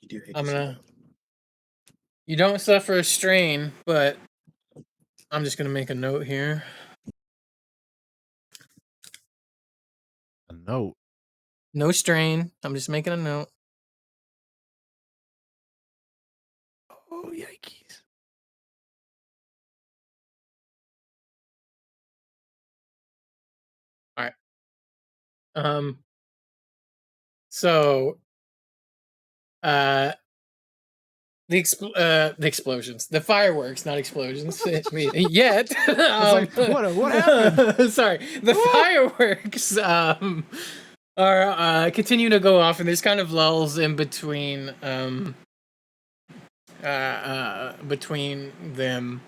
You do hate I'm to see gonna. that. You don't suffer a strain, but I'm just gonna make a note here. A note. No strain. I'm just making a note. Oh, yikes. All right. So, the explosions, the fireworks, not explosions. Yet. I was like, what happened? Sorry, the fireworks are continue to go off, and there's kind of lulls in between between them,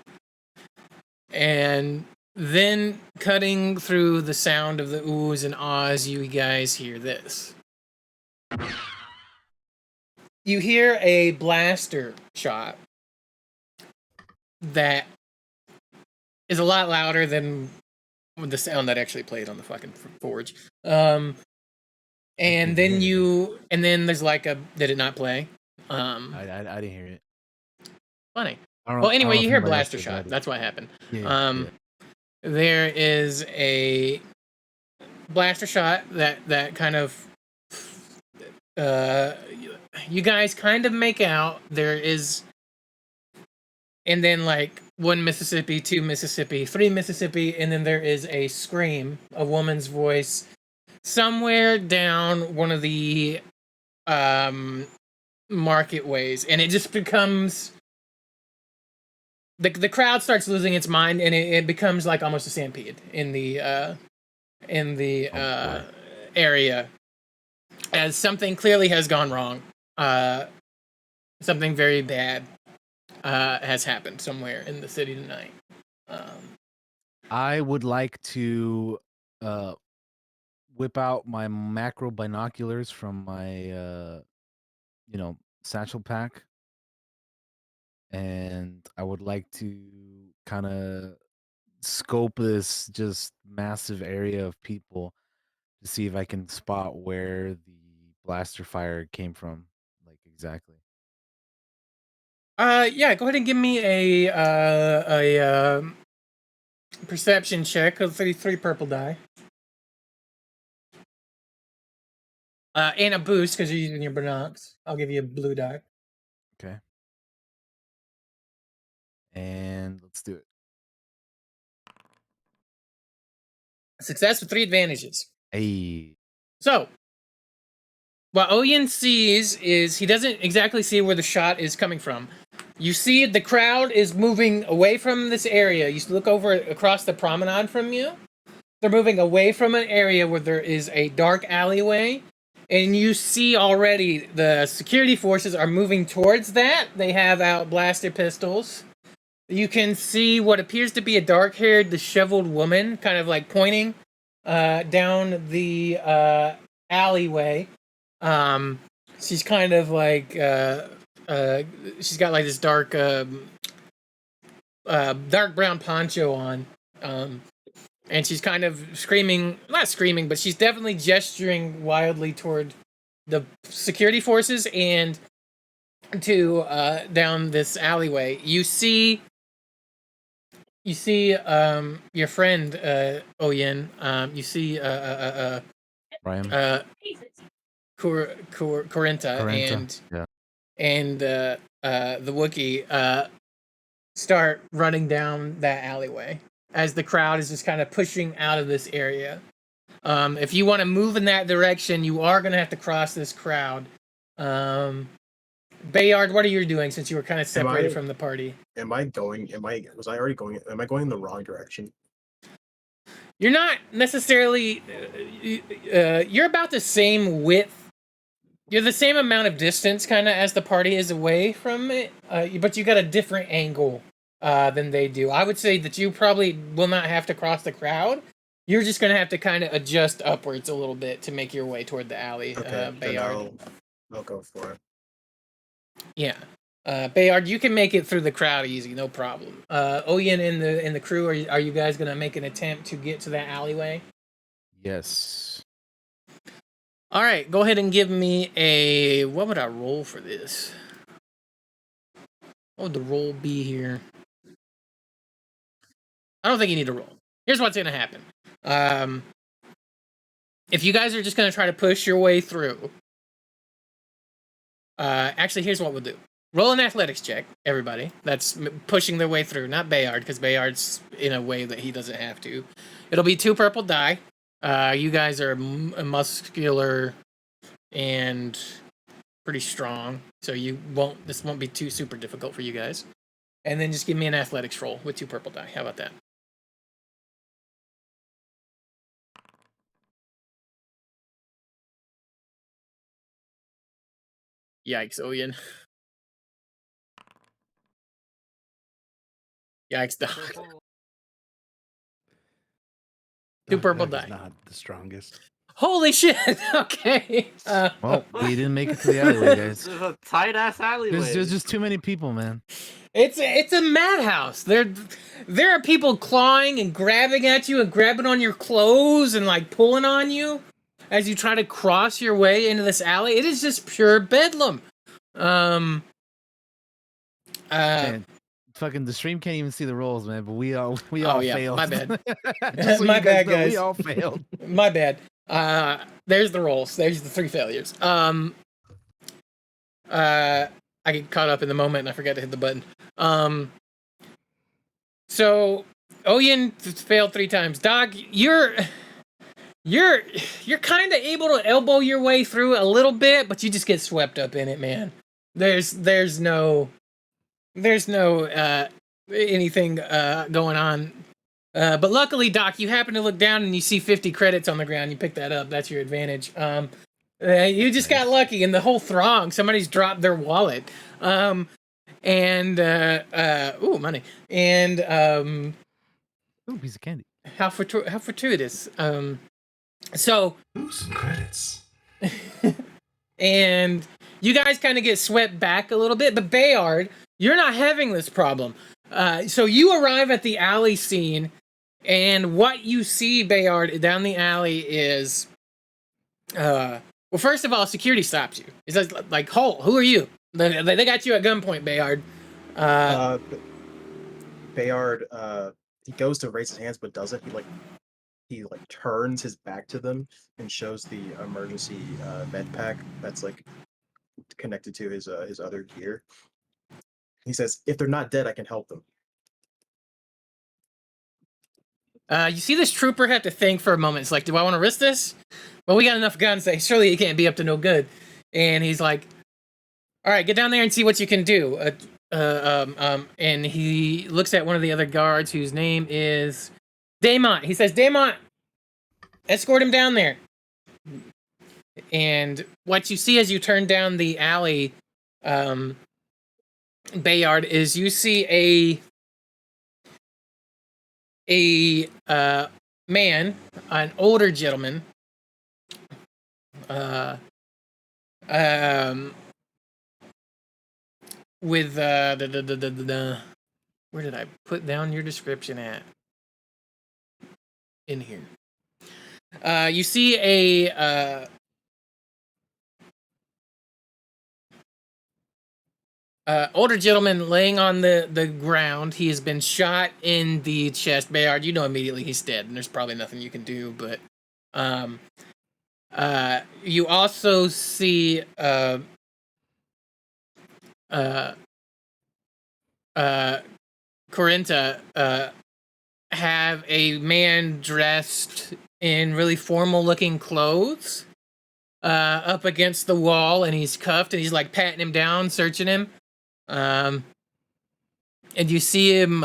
and then cutting through the sound of the oohs and ahs, you guys hear this. You hear a blaster shot that is a lot louder than the sound that actually played on the fucking forge. And then there's like a, did it not play? I didn't hear it. Funny. I don't Well, know- I don't anyway, know you if hear anybody else blaster did, shot. but That's what happened. yeah. There is a blaster shot that kind of, you guys kind of make out. There is, and then like 1 Mississippi, 2 Mississippi, 3 Mississippi, and then there is a scream, a woman's voice, somewhere down one of the marketways, and it just becomes, the crowd starts losing its mind, and it becomes like almost a stampede in the area, as something clearly has gone wrong. Something very bad has happened somewhere in the city tonight. I would like to whip out my macro binoculars from my satchel pack, and I would like to kind of scope this just massive area of people to see if I can spot where the blaster fire came from, like exactly. Yeah, go ahead and give me a perception check of 33 purple die. And a boost because you're using your binocs. I'll give you a blue die. Okay. And let's do it. Success with 3 advantages. Hey. So, what OYIN sees is he doesn't exactly see where the shot is coming from. You see the crowd is moving away from this area. You look over across the promenade from you. They're moving away from an area where there is a dark alleyway. And you see already the security forces are moving towards that. They have out blaster pistols. You can see what appears to be a dark-haired, disheveled woman kind of like pointing down the alleyway. She's kind of like she's got like this dark brown poncho on, and she's kind of screaming, not screaming, but she's definitely gesturing wildly toward the security forces and to down this alleyway. You see your friend OYIN. You see Brian. Corinta yeah. and the Wookiee start running down that alleyway as the crowd is just kind of pushing out of this area. If you want to move in that direction, you are going to have to cross this crowd. Bayard, what are you doing since you were kind of separated from the party? Am I going in the wrong direction? You're not necessarily, you're about the same width. You're the same amount of distance kind of as the party is away from it, but you got a different angle than they do. I would say that you probably will not have to cross the crowd. You're just going to have to kind of adjust upwards a little bit to make your way toward the alley, Okay, then Bayard. I'll go for it. Yeah. Bayard, you can make it through the crowd easy, no problem. Oyin and the crew, are you guys gonna make an attempt to get to that alleyway? Yes. All right, go ahead and give me a. What would I roll for this? What would the roll be here? I don't think you need to roll. Here's what's gonna happen. If you guys are just gonna try to push your way through, actually, here's what we'll do. Roll an athletics check, everybody. That's pushing their way through, not Bayard, because Bayard's in a way that he doesn't have to. It'll be 2 purple die. You guys are muscular and pretty strong, so this won't be too super difficult for you guys. And then just give me an athletics roll with 2 purple die. How about that? Yikes, Oyin. Yikes, dog. 2 purple Dog is die. not the strongest. Holy shit! Okay. Well, we didn't make it to the alleyway, guys. There's a tight ass alleyway. There's just too many people, man. It's a madhouse. There are people clawing and grabbing at you and grabbing on your clothes and like pulling on you as you try to cross your way into this alley. It is just pure bedlam. Man, fucking the stream can't even see the rolls, man. But we all failed. My bad. Just so My you bad, know, guys. We all failed. My bad. There's the rolls. There's the 3 failures. I get caught up in the moment and I forgot to hit the button. So Oyin failed 3 times. Doc, you're kind of able to elbow your way through a little bit, but you just get swept up in it, man. There's no anything going on. But luckily, Doc, you happen to look down and you see 50 credits on the ground. You pick that up. That's your advantage. You just got lucky in the whole throng. Somebody's dropped their wallet. Ooh, money. And Ooh, piece of candy. how fortuitous. So Ooh, some credits. and you guys kind of get swept back a little bit, but Bayard, you're not having this problem. So you arrive at the alley scene, and what you see, Bayard, down the alley is, well, first of all, security stops you. It says, like, "Halt! Who are you?" They got you at gunpoint, Bayard. Bayard, he goes to raise his hands but doesn't. He turns his back to them and shows the emergency med pack that's like connected to his other gear. He says, "If they're not dead, I can help them." You see this trooper have to think for a moment. It's like, do I want to risk this? Well, we got enough guns that surely it can't be up to no good. And he's like, all right, get down there and see what you can do. And he looks at one of the other guards whose name is Daemont. He says, Daemont, escort him down there. And what you see as you turn down the alley, Bayard, is you see a man, an older gentleman, with where did I put down your description at? In here. You see a older gentleman laying on the ground. He has been shot in the chest. Bayard, you know immediately he's dead, and there's probably nothing you can do. But you also see Corinta have a man dressed in really formal-looking clothes up against the wall, and he's cuffed, and he's like patting him down, searching him. And you see him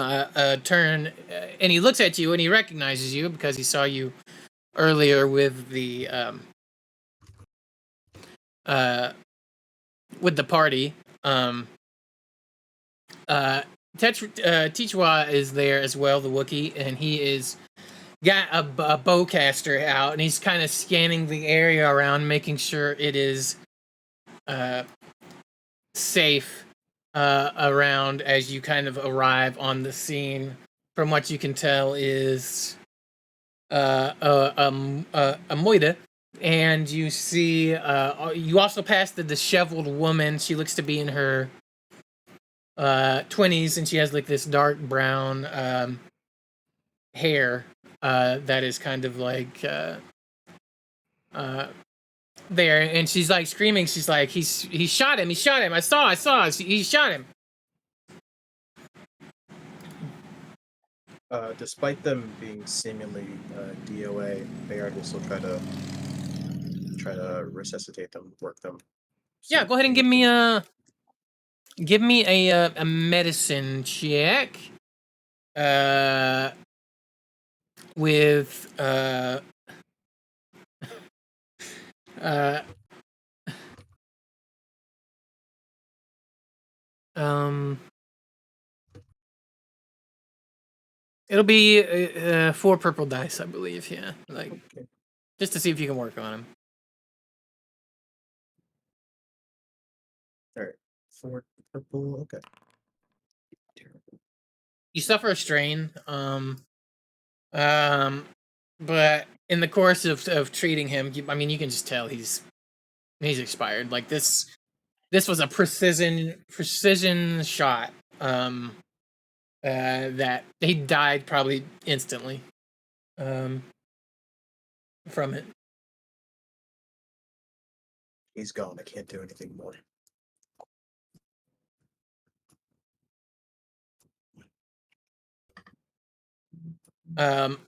turn, and he looks at you, and he recognizes you because he saw you earlier with the party. Tichwa is there as well, the Wookiee, and he is got a bowcaster out, and he's kind of scanning the area around, making sure it is safe around as you kind of arrive on the scene. From what you can tell is a moida, and you see you also pass the disheveled woman. She looks to be in her 20s, and she has like this dark brown hair that is kind of like there, and she's like screaming. She's like, he shot him, I saw, he shot him. Despite them being seemingly DOA, Bayard will still try to resuscitate them, work them. Yeah, go ahead and give me a medicine check. With it'll be 4 purple dice, I believe. Yeah, like just to see if you can work on them. All right, 4 purple. Okay. You suffer a strain, but in the course of treating him, I mean, you can just tell he's expired. Like this was a precision shot. That he died probably instantly from it. He's gone. I can't do anything more.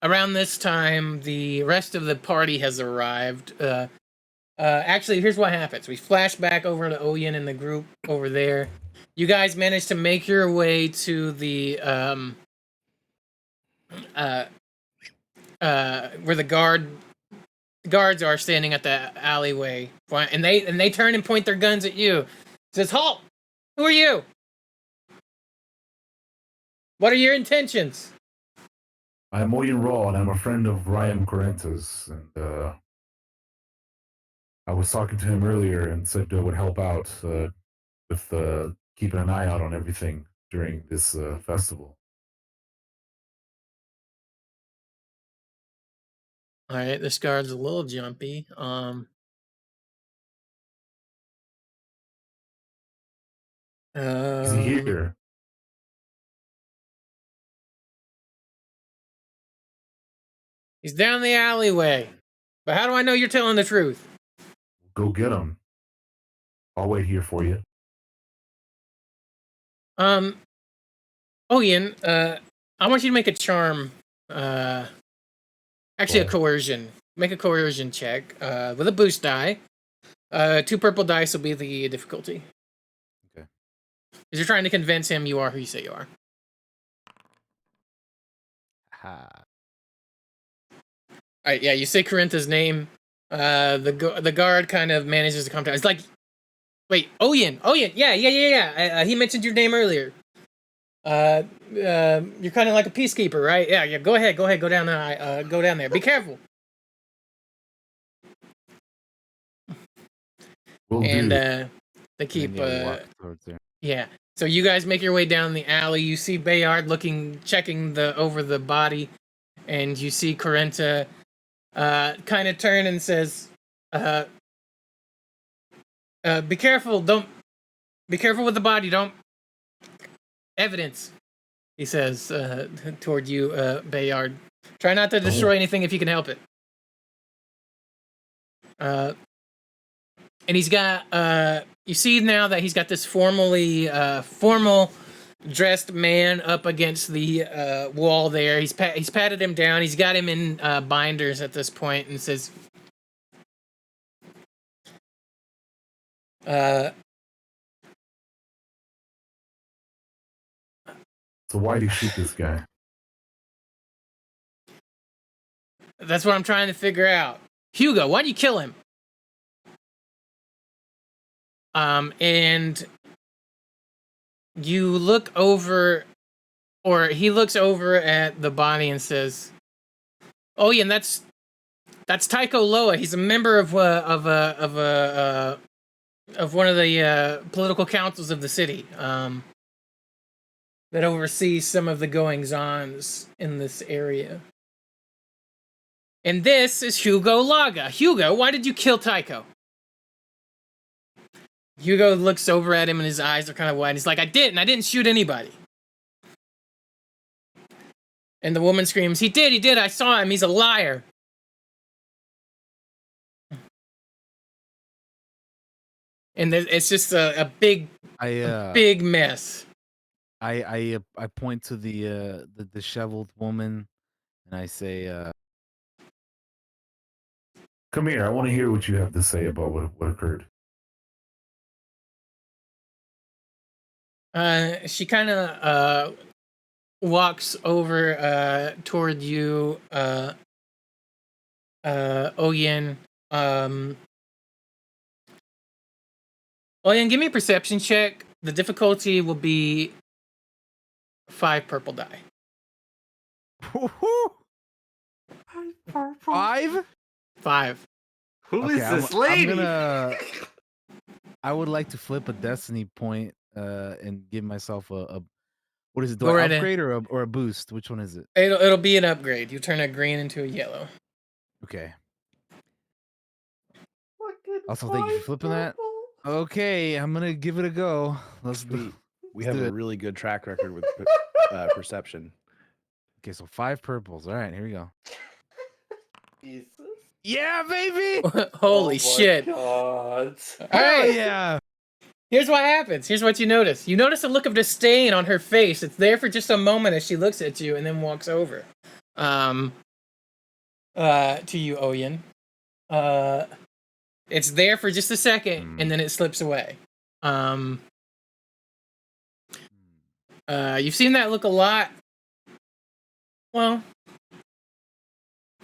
Around this time, the rest of the party has arrived. Actually, here's what happens. We flash back over to OYIN and the group over there. You guys managed to make your way to the where the guards are standing at the alleyway, and they turn and point their guns at you. It says, "Halt! Who are you? What are your intentions?" I'm OYIN RAAL, and I'm a friend of Ryan Correnta's, and I was talking to him earlier and said I would help out with keeping an eye out on everything during this festival. All right, this guard's a little jumpy. Is he here? He's down the alleyway. But how do I know you're telling the truth? Go get him. I'll wait here for you. OYIN, I want you to make a charm. Actually, a coercion. Make a coercion check with a boost die. 2 purple dice will be the difficulty. Okay. Because you're trying to convince him you are who you say you are. Ha. All right, yeah, you say Correnta's name. The guard kind of manages to calm down. It's like, wait, OYIN, yeah. He mentioned your name earlier. You're kind of like a peacekeeper, right? Yeah. Go ahead, go down there. Go down there. Be careful. And they keep. Yeah. So you guys make your way down the alley. You see Bayard checking over the body, and you see Correnta kind of turn and says, "Be careful! Be careful with the body! Don't evidence." He says toward you, Bayard. "Try not to destroy anything if you can help it." And he's got you see now that he's got this formal dressed man up against the wall there. He's patted him down. He's got him in binders at this point, and says, So why do you shoot this guy? "That's what I'm trying to figure out. Hugo, why'd you kill him?" And you look over, or he looks over at the body and says, "Oh yeah, and that's Tycho Loa. He's a member of a one of the political councils of the city that oversees some of the goings-ons in this area. And this is Hugo Laga. Hugo, why did you kill Tycho? Hugo looks over at him and his eyes are kind of wide. He's like, I didn't shoot anybody. And the woman screams, he did, I saw him, he's a liar. And it's just a big mess. I point to the disheveled woman and I say, come here. I want to hear what you have to say about what occurred. She kind of walks over toward you, Oyin. Oyin, give me a perception check. The difficulty will be 5 purple die. 5? 5. Who is this lady? I would like to flip a destiny point and give myself a what is it? Do Go I right in. upgrade or a boost? Which one is it? It'll be an upgrade. You turn a green into a yellow. Okay. Also, thank you for flipping that. Okay, I'm gonna give it a go. We have a really good track record with perception. Okay, so 5 purples. All right, here we go. Jesus. Yeah, baby. Holy shit! God. All Hell right. yeah. Here's what happens. Here's what you notice. You notice a look of disdain on her face. It's there for just a moment as she looks at you and then walks over. To you, Oyin. It's there for just a second and then it slips away. You've seen that look a lot. Well,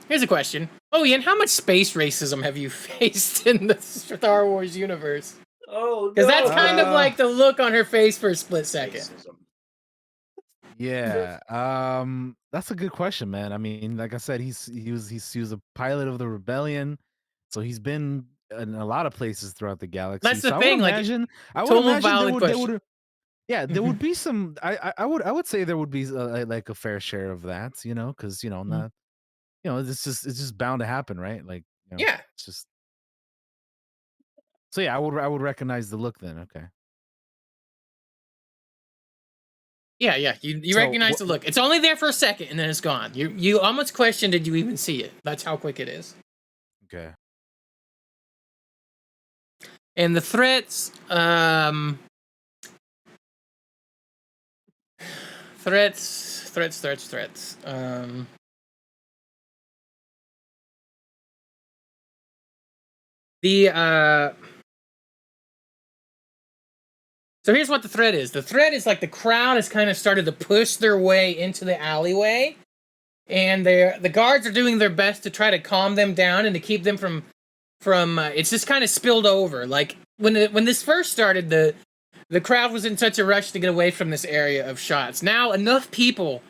here's a question. Oyin, how much space racism have you faced in the Star Wars universe? Oh, no. Because that's kind of like the look on her face for a split second. Yeah. That's a good question, man. I mean, like I said, he was a pilot of the rebellion, so he's been in a lot of places throughout the galaxy. That's the so thing. I would total imagine valid there question. would yeah, there would be some. I would say there would be like a fair share of that, because not, it's just bound to happen, right? Like, Yeah. it's just. So yeah, I would recognize the look then. Okay. Yeah. You So, recognize the look. It's only there for a second and then it's gone. You almost question, did you even see it? That's how quick it is. Okay. And the threats, threats. So here's what the threat is. The threat is like the crowd has kind of started to push their way into the alleyway, and the guards are doing their best to try to calm them down and to keep them from it's just kind of spilled over. Like when this first started, the crowd was in such a rush to get away from this area of shots. Now enough people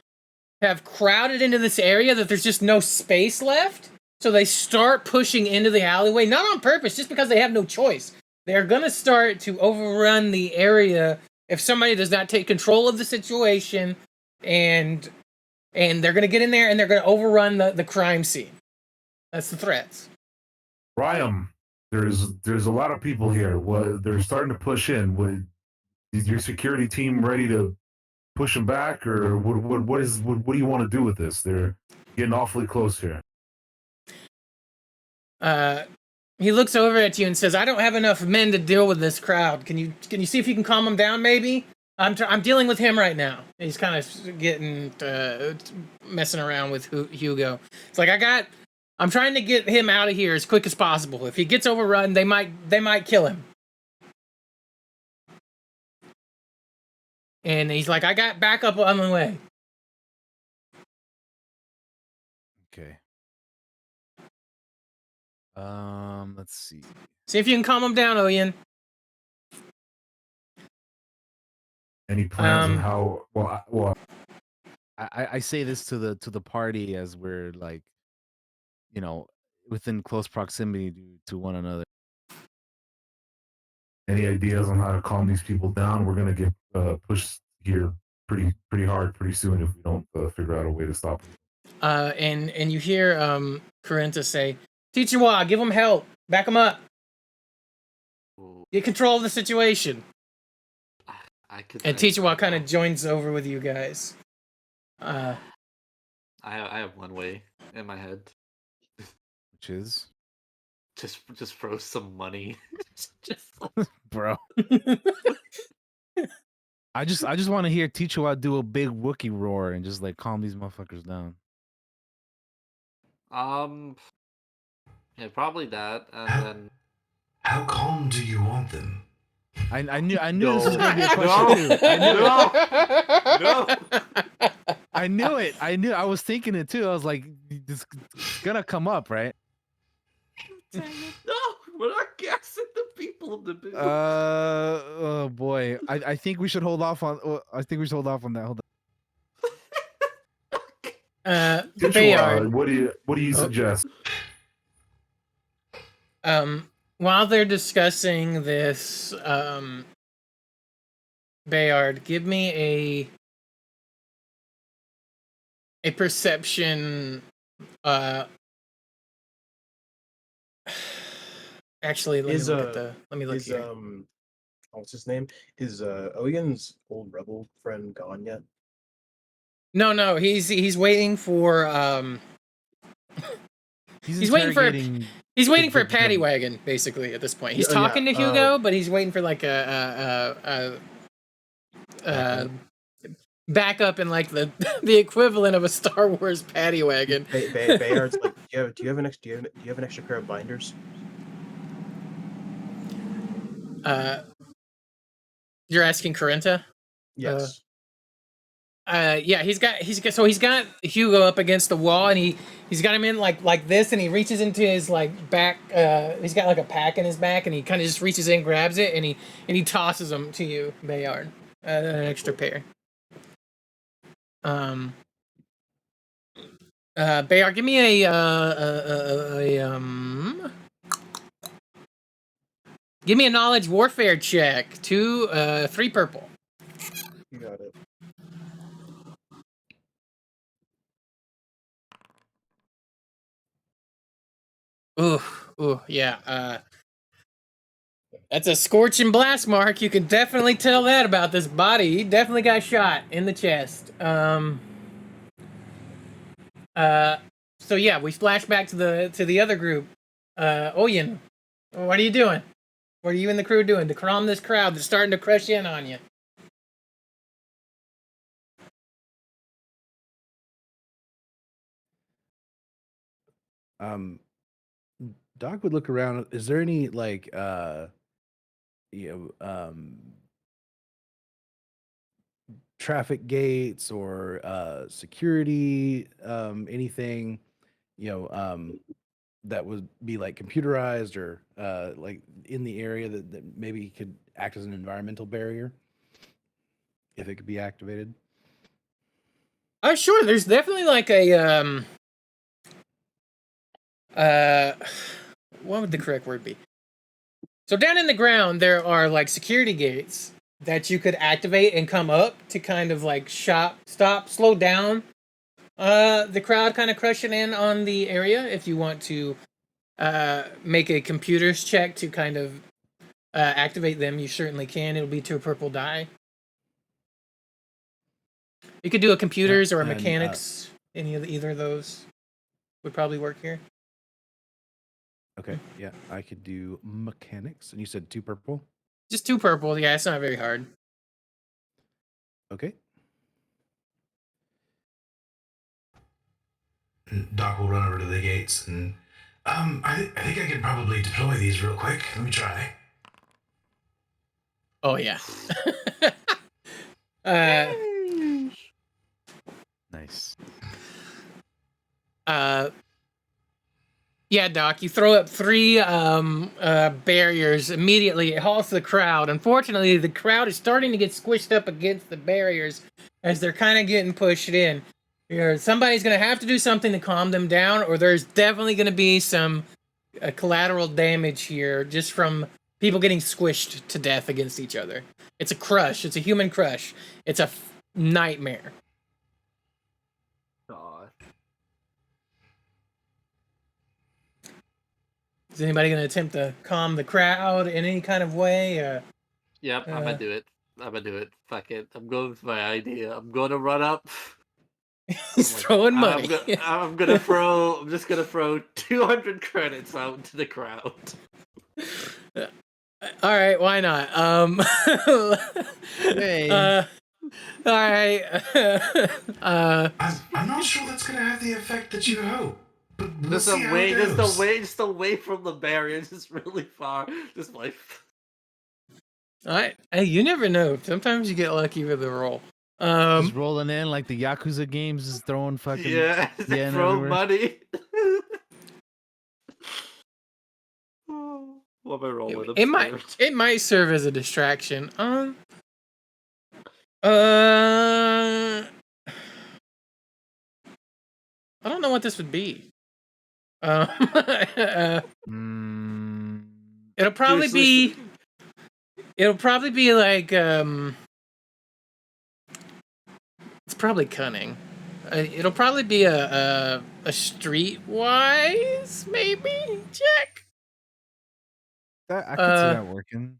have crowded into this area that there's just no space left. So they start pushing into the alleyway, not on purpose, just because they have no choice. They're going to start to overrun the area if somebody does not take control of the situation, and they're going to get in there and they're going to overrun the crime scene. That's the threats. Ryan, there's a lot of people here. They're starting to push in. Is your security team ready to push them back, or what do you want to do with this? They're getting awfully close here. He looks over at you and says, "I don't have enough men to deal with this crowd. Can you see if you can calm them down? Maybe I'm dealing with him right now." He's kind of getting messing around with Hugo. It's like I'm trying to get him out of here as quick as possible. If he gets overrun, they might kill him. And he's like, "I got backup on the way." Okay. Let's see. See if you can calm him down, Oyin. Any plans on how? Well, I say this to the party as we're like, within close proximity to one another. Any ideas on how to calm these people down? We're gonna get pushed here pretty hard pretty soon if we don't figure out a way to stop them. And you hear Carenta say, Teacher Wa, give him help. Back him up. Ooh, Get control of the situation. I could. And Teacher Wa kind of joins over with you guys. I have one way in my head. Which is, Just throw some money. just bro. I just want to hear Teacher do a big Wookiee roar and just like calm these motherfuckers down. yeah, probably that, and How- then How calm do you want them? I knew No. this was gonna be a question too. I knew it. I was thinking it too. I was like, this is gonna come up, right? no, we're not gassing the people in the booth. Oh boy. I think we should hold off on. I think we should hold off on that. Hold Bayard. What do you suggest? While they're discussing this, Bayard, give me a perception. Actually, let me look here. What's his name? Is Oyin's old rebel friend gone yet? No, he's waiting for He's waiting for interrogating he's waiting for a the- paddy wagon, basically, at this point. He's Yeah, talking to Hugo, but he's waiting for like a backup in like the the equivalent of a Star Wars paddy wagon. Bayard's like, do you have an extra pair of binders? You're asking Carenta? Yes. Yeah, he's got Hugo up against the wall, and he's got him in like this, and he reaches into his like back. He's got like a pack in his back, and he kind of just reaches in, grabs it, and he tosses them to you, Bayard. An extra pair. Bayard, give me give me a knowledge warfare check. 3 purple. You got it. Ooh, yeah. That's a scorching blast mark. You can definitely tell that about this body. He definitely got shot in the chest. So yeah, we flash back to the other group. Oyin, what are you doing? What are you and the crew doing to calm this crowd that's starting to crush in on you? Doc would look around. Is there any like traffic gates or security anything that would be like computerized or like in the area that maybe could act as an environmental barrier if it could be activated? Sure. There's definitely like a what would the correct word be? So down in the ground, there are like security gates that you could activate and come up to kind of like slow down the crowd kind of crushing in on the area. If you want to make a computers check to kind of activate them, you certainly can. It'll be 2 purple die. You could do a computers or a mechanics. Either of those would probably work here. Okay, yeah, I could do mechanics. And you said 2 purple? Just 2 purple. Yeah, it's not very hard. Okay. Doc will run over to the gates and I think I can probably deploy these real quick. Let me try. Oh yeah. Nice. Yeah, Doc, you throw up 3 barriers immediately. It halts the crowd. Unfortunately, the crowd is starting to get squished up against the barriers as they're kind of getting pushed in. Somebody's going to have to do something to calm them down, or there's definitely going to be some collateral damage here just from people getting squished to death against each other. It's a crush. It's a human crush. It's a nightmare. God. Is anybody going to attempt to calm the crowd in any kind of way? Yep, I'm gonna do it. Fuck it. I'm going with my idea. I'm gonna run up. He's throwing money. I'm gonna throw. I'm just gonna throw 200 credits out into the crowd. All right, why not? Hey. All right. I'm not sure that's gonna have the effect that you hope. But we'll Just see how it goes. away from the barrier, just really far. Just like. All right. Hey, you never know. Sometimes you get lucky with the roll. Just rolling in like the Yakuza games, just throwing fucking Yeah, yen throw everywhere. money. What am I rolling? It might serve as a distraction. I don't know what this would be. It'll probably be. It'll probably be like it's probably cunning. It'll probably be a streetwise maybe check. I could see that working.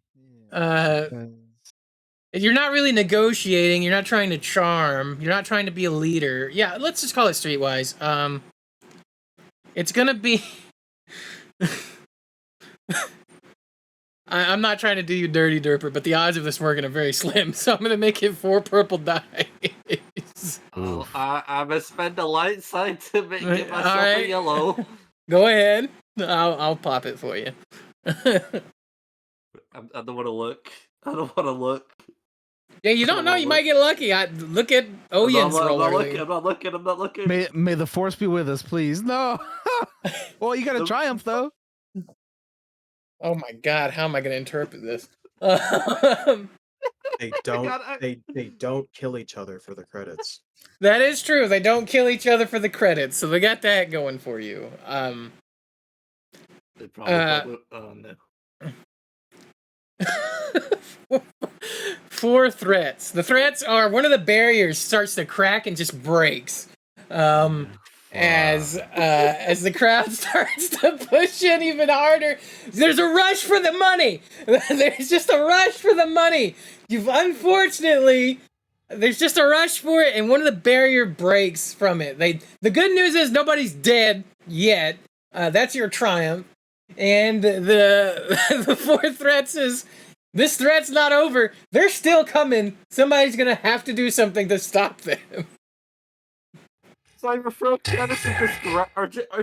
You're not really negotiating. You're not trying to charm. You're not trying to be a leader. Yeah, let's just call it streetwise. It's gonna be. I'm not trying to do you dirty, Derper, but the odds of this working are very slim, so I'm gonna make it 4 purple dice. I'm gonna spend a light side to make it myself a yellow. Go ahead. I'll pop it for you. I don't want to look. Yeah, you don't know. You might get lucky. Look at Oyin's roll. I'm not looking. May the force be with us, please. No. Well, you got a triumph though. Oh my God, how am I going to interpret this? They don't kill each other for the credits. That is true. They don't kill each other for the credits, so they got that going for you. They probably oh no. 4 threats. The threats are one of the barriers starts to crack and just breaks. As the crowd starts to push in even harder, there's a rush for the money. There's just a rush for the money. Unfortunately, there's just a rush for it, and one of the barrier breaks from it. The good news is nobody's dead yet. That's your triumph. And the 4 threats is this threat's not over. They're still coming. Somebody's gonna have to do something to stop them. Cyber throw tennis and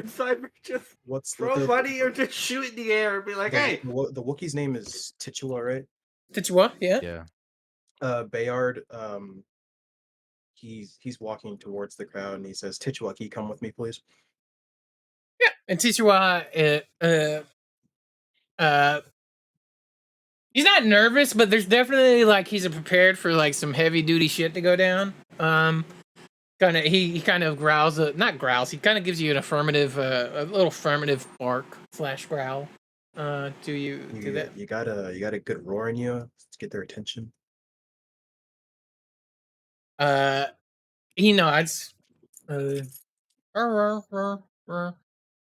Cyber just throw money or just shoot in the air and be like, hey. The Wookiee's name is Tichua, right? Tichua, yeah. Bayard, he's walking towards the crowd and he says, Tichua, can you come with me, please? Yeah, and Tichua, he's not nervous, but there's definitely like he's prepared for like some heavy duty shit to go down. He kind of growls, not growls. He kind of gives you an affirmative, a little affirmative bark / growl. Do that? You got a good roar in you to get their attention. He nods.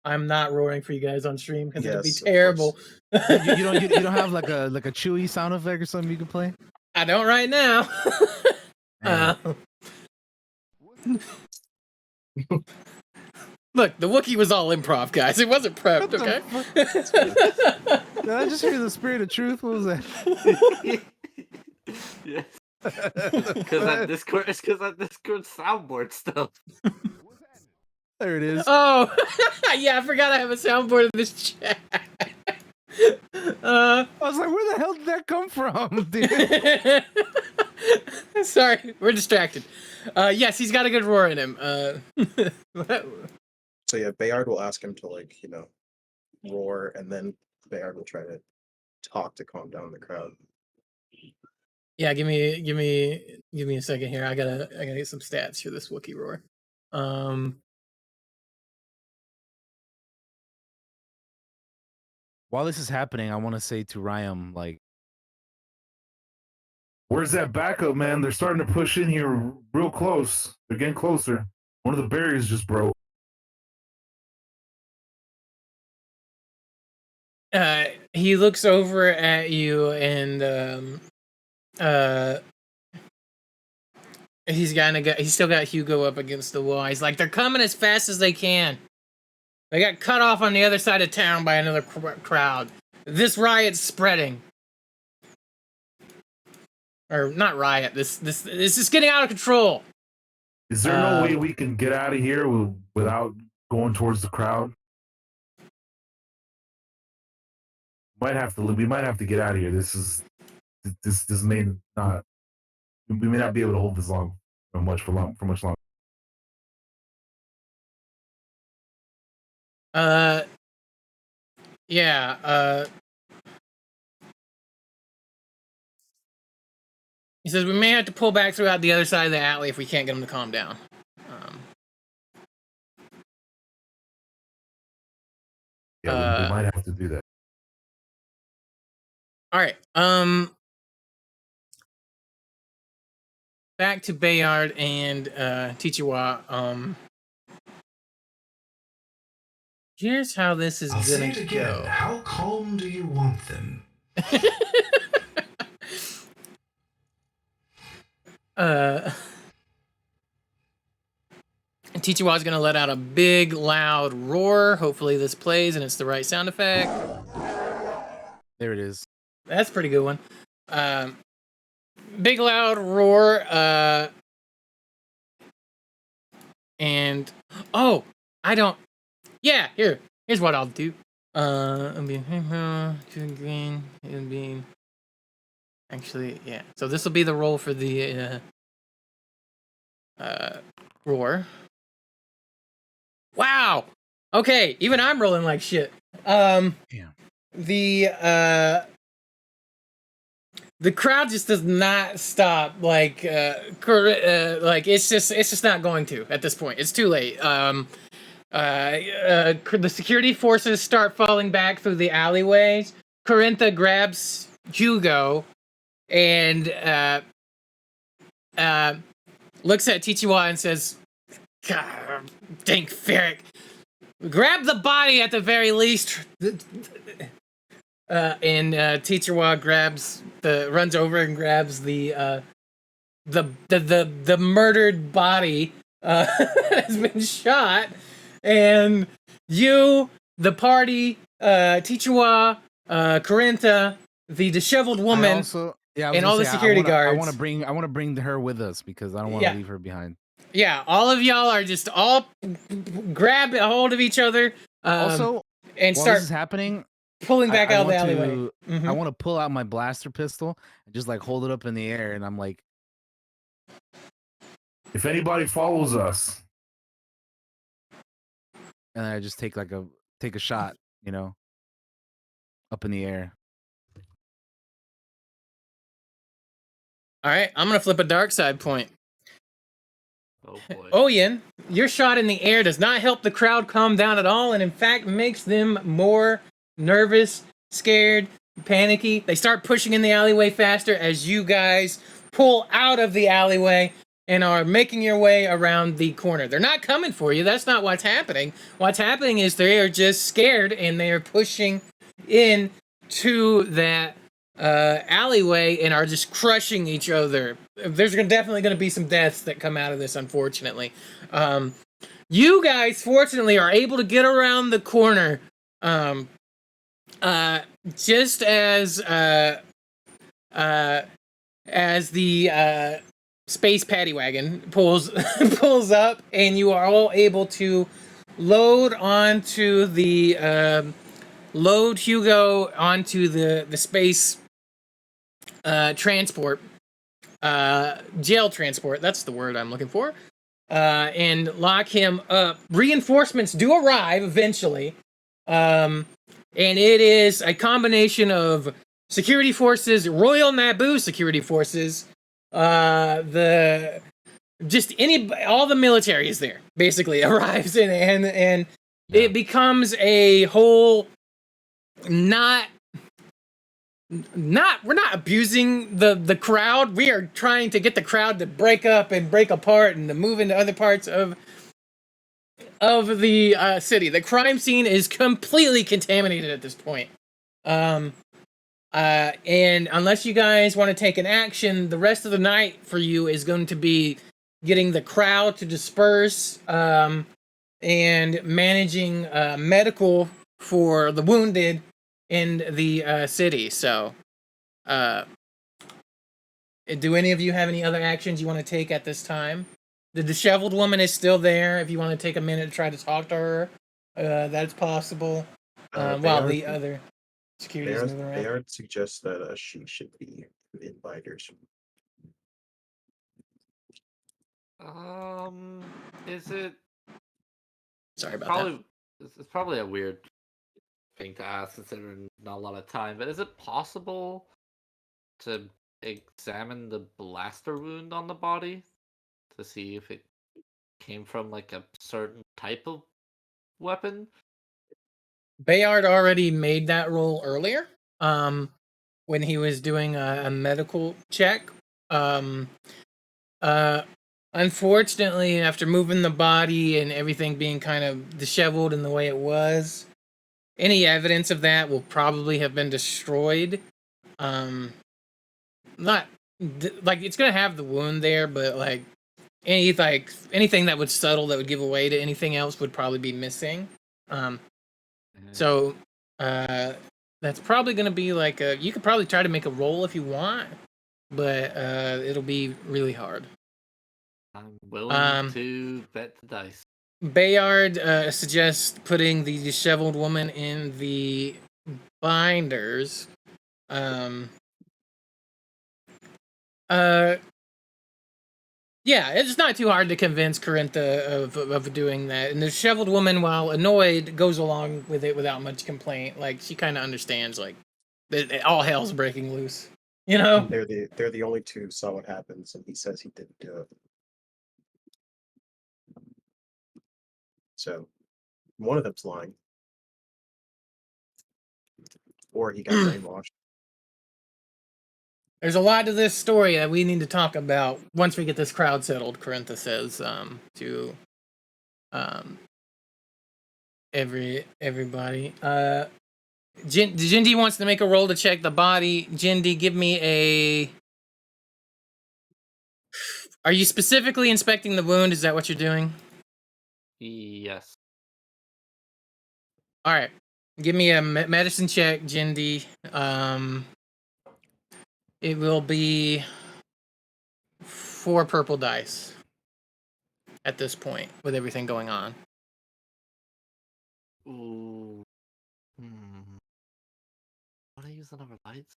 I'm not roaring for you guys on stream because it'd be terrible. you don't have like a Chewy sound effect or something you can play? I don't right now. Look, the Wookiee was all improv, guys. It wasn't prepped, okay? Did I just hear the spirit of truth? What was that? Yes. Because that Discord soundboard stuff. There it is. Oh, yeah, I forgot I have a soundboard in this chat. I was like, where the hell did that come from, dude? Sorry, we're distracted. Yes, he's got a good roar in him. So yeah, Bayard will ask him to roar, and then Bayard will try to talk to calm down the crowd. Yeah, give me a second here. I gotta get some stats for this Wookiee roar. while this is happening, I want to say to Ryam, like, Where's that backup, man? They're starting to push in here real close. They're getting closer. One of the barriers just broke. He looks over at you and he's still got Hugo up against the wall. He's like, they're coming as fast as they can. They got cut off on the other side of town by another crowd. This riot's spreading. Or not riot. This is getting out of control. Is there no way we can get out of here without going towards the crowd? We might have to get out of here. This may not. We may not be able to hold this long for much longer. Yeah. He says we may have to pull back throughout the other side of the alley if we can't get him to calm down. We might have to do that. All right. Back to Bayard and Tichiwa. Here's how this is I'll say gonna it again. go. How calm do you want them? Tichiwa's gonna let out a big, loud roar. Hopefully this plays and it's the right sound effect. there it is. That's a pretty good one. Big, loud roar. And oh, I don't. Yeah, here's what I'll do. It'll be green. It'll be actually, yeah. So this will be the roll for the roar. Wow. Okay, even I'm rolling like shit. Damn. The crowd just does not stop. Like it's just not going to at this point. It's too late. The security forces start falling back through the alleyways. Corintha grabs Hugo and looks at Tichiwa and says, God, dang ferret. Grab the body at the very least. And Tichiwa runs over and grabs the murdered body has been shot, and you, the party, Tichiwa, Corintha, the disheveled woman, and all the security guards. I want to bring her with us because I don't want to leave her behind. Yeah, all of y'all are just all grab a hold of each other. Also, and while start this is happening, pulling back out of the alleyway. Mm-hmm. I want to pull out my blaster pistol and just like hold it up in the air, and I'm like, if anybody follows us, and I just take a shot, up in the air. All right, I'm gonna flip a dark side point. Oh boy. OYIN, your shot in the air does not help the crowd calm down at all, and in fact makes them more nervous, scared, panicky. They start pushing in the alleyway faster as you guys pull out of the alleyway and are making your way around the corner. They're not coming for you. That's not what's happening. What's happening is they are just scared and they are pushing in to that alleyway and are just crushing each other. There's definitely going to be some deaths that come out of this, unfortunately. You guys, fortunately, are able to get around the corner just as the space paddy wagon pulls up, and you are all able to load Hugo onto the space transport, jail transport. That's the word I'm looking for. And lock him up. Reinforcements do arrive eventually. And it is a combination of security forces, Royal NABOO security forces, all the military is there, basically arrives and it becomes a whole not we're not abusing the crowd. We are trying to get the crowd to break up and break apart and to move into other parts of the city. The crime scene is completely contaminated at this point. And unless you guys want to take an action, the rest of the night for you is going to be getting the crowd to disperse, and managing medical for the wounded in the city. So, do any of you have any other actions you want to take at this time? The disheveled woman is still there. If you want to take a minute to try to talk to her, that's possible. While the other security is moving around. Bayard suggests that she should be inviters. Is it Sorry about probably it's probably a weird thing to ask considering not a lot of time, but is it possible to examine the blaster wound on the body to see if it came from like a certain type of weapon? Bayard already made that roll earlier, when he was doing a medical check. Unfortunately, after moving the body and everything being kind of disheveled in the way it was, any evidence of that will probably have been destroyed. Not like it's gonna have the wound there, but like anything that would subtle that would give away to anything else would probably be missing. So that's probably gonna be like you could probably try to make a roll if you want, but it'll be really hard. I'm willing to bet the dice. Bayard suggests putting the disheveled woman in the binders. Yeah, it's not too hard to convince Corintha of doing that. And the disheveled woman, while annoyed, goes along with it without much complaint. Like, she kind of understands, like, all hell's breaking loose. You know? They're the only two who saw what happens, and he says he didn't do it. So, one of them's lying. Or he got brainwashed. There's a lot to this story that we need to talk about once we get this crowd settled, Corintha says to everybody. Jindy wants to make a roll to check the body. Jindy, give me a... Are you specifically inspecting the wound? Is that what you're doing? Yes. All right. Give me a medicine check, Jindy. It will be 4 purple dice at this point with everything going on. Ooh. Want to use the number of lights?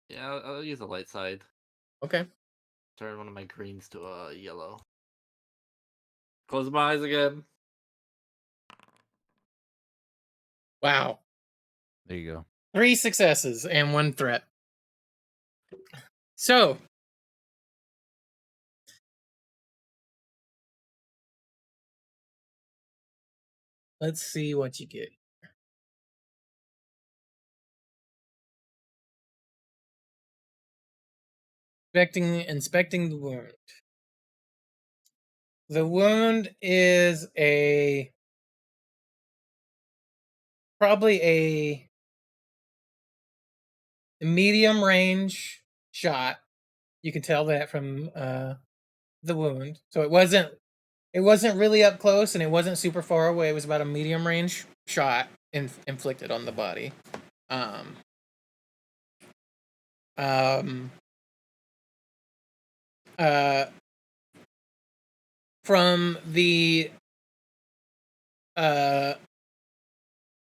Yeah, I'll use the light side. Okay. Turn one of my greens to a yellow. Close my eyes again. Wow. There you go. 3 successes and 1 threat. So, let's see what you get. Inspecting the wound. The wound is probably a medium range shot. You can tell that from the wound. So it wasn't really up close and it wasn't super far away. It was about a medium range shot inflicted on the body. From the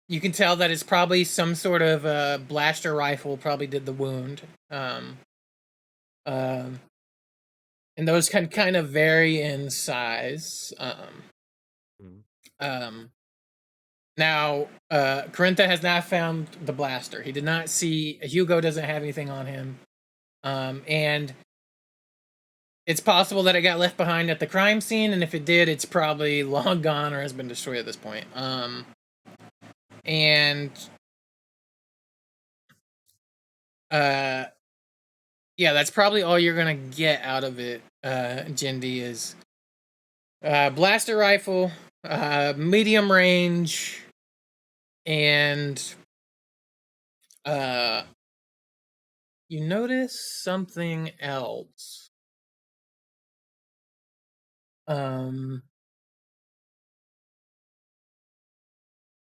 you can tell that it's probably some sort of blaster rifle probably did the wound. And those can kind of vary in size. Now, Corintha has not found the blaster. He did not see... Hugo doesn't have anything on him. And It's possible that it got left behind at the crime scene, and if it did, it's probably long gone or has been destroyed at this point. And yeah, that's probably all you're gonna get out of it, Jindy, is blaster rifle, medium range, and you notice something else.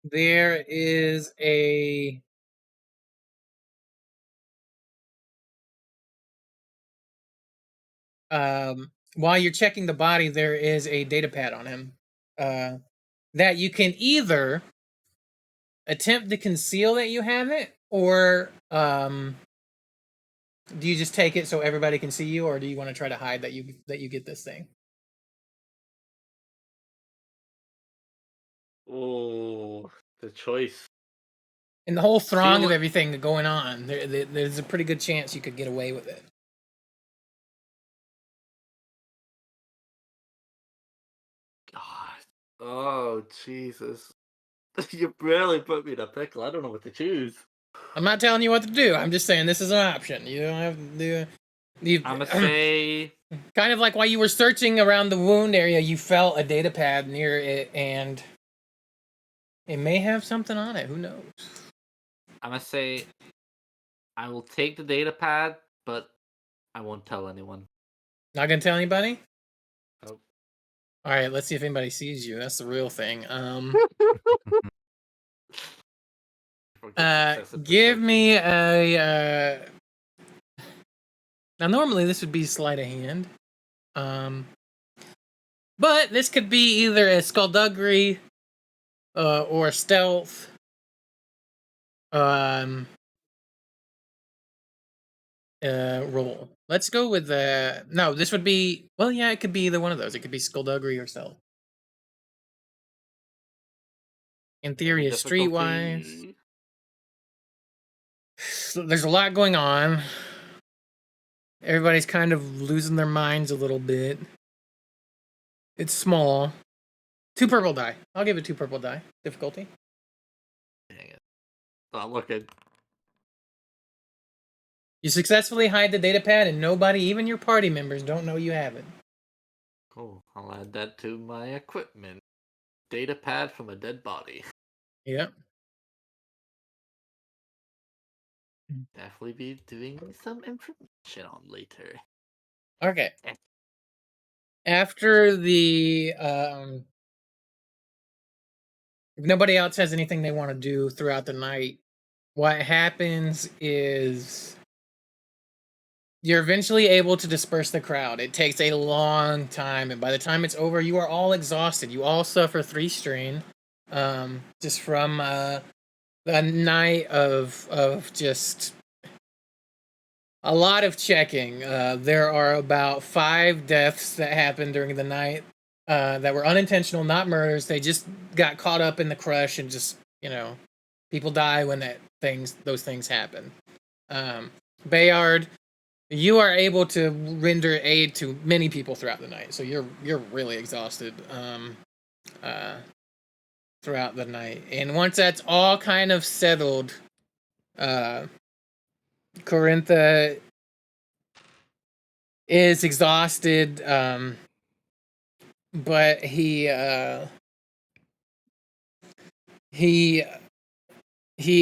There is a while you're checking the body, there is a data pad on him that you can either attempt to conceal that you have it, or do you just take it so everybody can see you, or do you want to try to hide that you get this thing? Oh, the choice. In the whole throng of what- everything going on, there's a pretty good chance you could get away with it. God. Oh, Jesus. You barely put me in a pickle. I don't know what to choose. I'm not telling you what to do. I'm just saying this is an option. You don't have to do. I'm gonna say Kind of like while you were searching around the wound area, you felt a data pad near it, and it may have something on it. Who knows? I'm gonna say I will take the data pad, but I won't tell anyone. Not gonna tell anybody? Nope. All right, let's see if anybody sees you. That's the real thing. Give me a. Now, normally this would be sleight of hand, but this could be either a skullduggery, or stealth. Roll. Let's go with the. No, this would be. Well, yeah, it could be either one of those. It could be skullduggery or stealth. In theory, it's streetwise. So there's a lot going on. Everybody's kind of losing their minds a little bit. It's small. 2 purple die. I'll give it 2 purple die. Difficulty. Dang it. Not looking. You successfully hide the data pad, and nobody, even your party members, don't know you have it. Cool. I'll add that to my equipment. Data pad from a dead body. Yep. Definitely be doing some information on later. Okay. After the if nobody else has anything they want to do throughout the night, what happens is you're eventually able to disperse the crowd. It takes a long time, and by the time it's over, you are all exhausted. You all suffer 3 strain, just from a night of just a lot of checking. There are about 5 deaths that happened during the night that were unintentional, not murders. They just got caught up in the crush, and just, people die when those things happen. Bayard, you are able to render aid to many people throughout the night, so you're really exhausted throughout the night. And once that's all kind of settled, Corintha is exhausted, but he